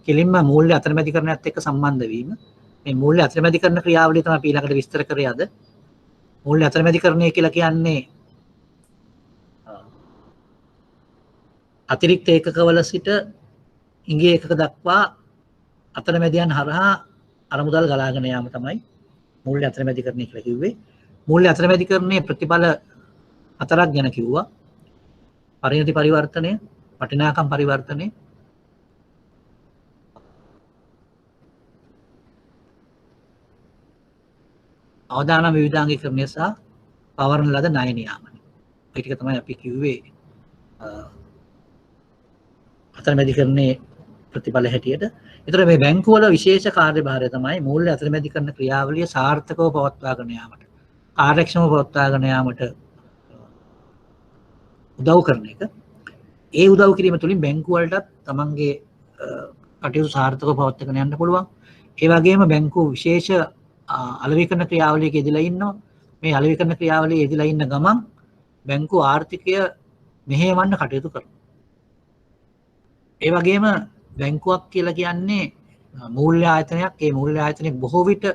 කෙලින්ම මූල්‍ය අතරමැදිකරණයත් එක්ක සම්බන්ධ වීම. මේ මූල්‍ය අතරමැදිකරණ ක්‍රියාවලිය තමයි අපි ඊළඟට විස්තර කරේ අද. මූල්‍ය අතරමැදිකරණය කියලා කියන්නේ අතිරික්ත ඒකකවල සිට ඉංගිය ඒකක දක්වා අතරමැදියන් හරහා අරමුදල් ගලාගෙන යාම තමයි මූල්‍ය අතරමැදිකරණය කියලා කිව්වේ. මූල්‍ය අතරමැදිකරණයේ ප්‍රතිඵල හතරක් ගැන කිව්වා. පරිණති පරිවර්තනය, වටිනාකම් පරිවර්තනය, අවදානම් විවිධාංගීකරණය සහ පවරන ලද ණය නියාමනය. ඒ ටික තමයි අපි කිව්වේ අතරමැදිකරණයේ ප්‍රතිඵල හැටියට. ඒතර මේ බැංකු වල විශේෂ කාර්යභාරය තමයි මූල්‍ය අතරමැදිකරණ ක්‍රියාවලිය සාර්ථකව පවත්වාගෙන යාමට, කාර්යක්ෂමව පවත්වාගෙන යාමට උදව් කරන එක. ඒ උදව් කිරීම තුළින් බැංකු වලටත් තමන්ගේ කටයුතු සාර්ථකව පවත්වාගෙන යන්න පුළුවන්. ඒ වගේම බැංකු විශේෂ අලෙවිකරණ ක්‍රියාවලියක යෙදලා ඉන්නවා. මේ අලෙවිකරණ ක්‍රියාවලියේ යෙදලා ඉන්න ගමන් බැංකු ආර්ථිකය මෙහෙයවන්න කටයුතු කරනවා. ඒ වගේම බැංකුවක් කියලා කියන්නේ මූල්‍ය ආයතනයක්. ඒ මූල්‍ය ආයතනයේ බොහෝ විට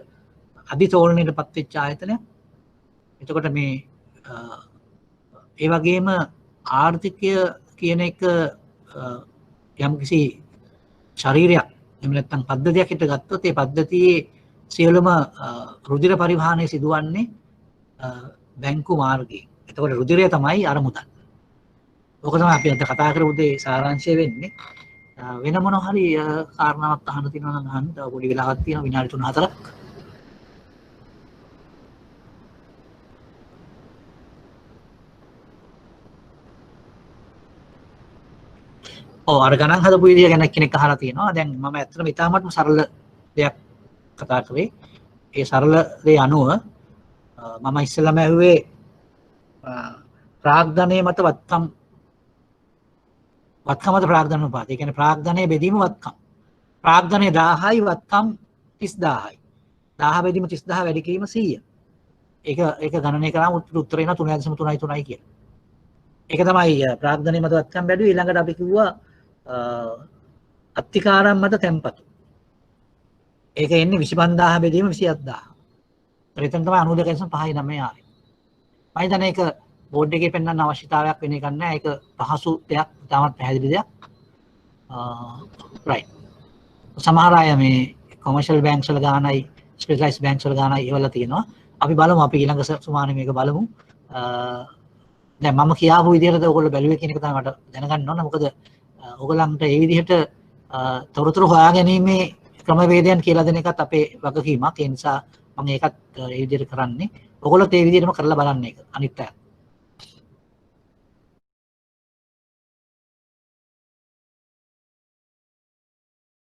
අධිතෝලනයටපත් වෙච්ච ආයතනයක්. එතකොට මේ ඒ වගේම ආර්ථිකය කියන එක යම්කිසි ශරීරයක් එහෙම නැත්නම් පද්ධතියක් හිට ගත්තොත් ඒ පද්ධතියේ සියලුම රුධිර පරිවහනය සිදුවන්නේ බැංකු මාර්ගයෙන්. එතකොට රුධිරය තමයි අරමුදල්. ඕක තමයි අපි අද කතා කරපු දේ සාරාංශය වෙන්නේ. වෙන මොන හරි කාරණාවක් අහන්න තියෙනවා නම් අහන්න. තව පොඩි වෙලාවක් තියෙනවා, විනාඩි 3-4ක්. ඔව් අර ගණන් හදපු විදිය ගැන කෙනෙක් අහලා තියෙනවා. දැන් මම ඇත්තටම ඉතාමත්ම සරල දෙයක් කතා කරේ. ඒ සරල දේ අනුව මම ඉස්සෙල්ලාම ඇහුවේ ප්‍රාග්ධනයේ මත වත්කම් මත ප්‍රාග්ධන උපාද. ඒ කියන්නේ ප්‍රාග්ධනයේ බෙදීම වත්කම්. ප්‍රාග්ධනයේ 1000යි වත්කම් 30000යි. 1000 බෙදීම 30000 වැඩි කිරීම 100. ඒක ගණනය කරාම උත්තරේ එනවා 3.33 කියලා. ඒක තමයි ප්‍රාග්ධනයේ මත වත්කම් බැලුවේ. ඊළඟට අපි කිව්වා අත්තිකාරම් මත තැන්පතු. ඒක එන්නේ 25000 බෙදීම 27000. එතන තමයි 92.5 9 ආවේ. මම හිතන්නේ ඒක බෝඩ් එකේ පෙන්වන්න අවශ්‍යතාවයක් වෙන එකක් නෑ. ඒක පහසු දෙයක්, තාමත් පැහැදිලි දෙයක්. රයිට්. සමහර අය මේ කොමර්ෂල් බැංක්ස් වල ගානයි, ස්පෙෂලායිස්ඩ් බැංක්ස් වල ගානයි ඒවල තියෙනවා. අපි බලමු, අපි ඊළඟ සුමානේ මේක බලමු. දැන් මම කියාපු විදිහටද ඔයගොල්ලෝ බැලුවේ කියන එක තමයි මට දැනගන්න ඕන. මොකද ඔයගලන්ට මේ විදිහට තොරතුරු හොයාගැනීමේ ක්‍රමවේදයන් කියලා දෙන එකත් අපේ වගකීමක්. ඒ නිසා මම ඒකත් ඒ විදිහට කරන්නේ. ඔයගොල්ලෝත් ඒ විදිහටම කරලා බලන්න ඒක අනිත් අය.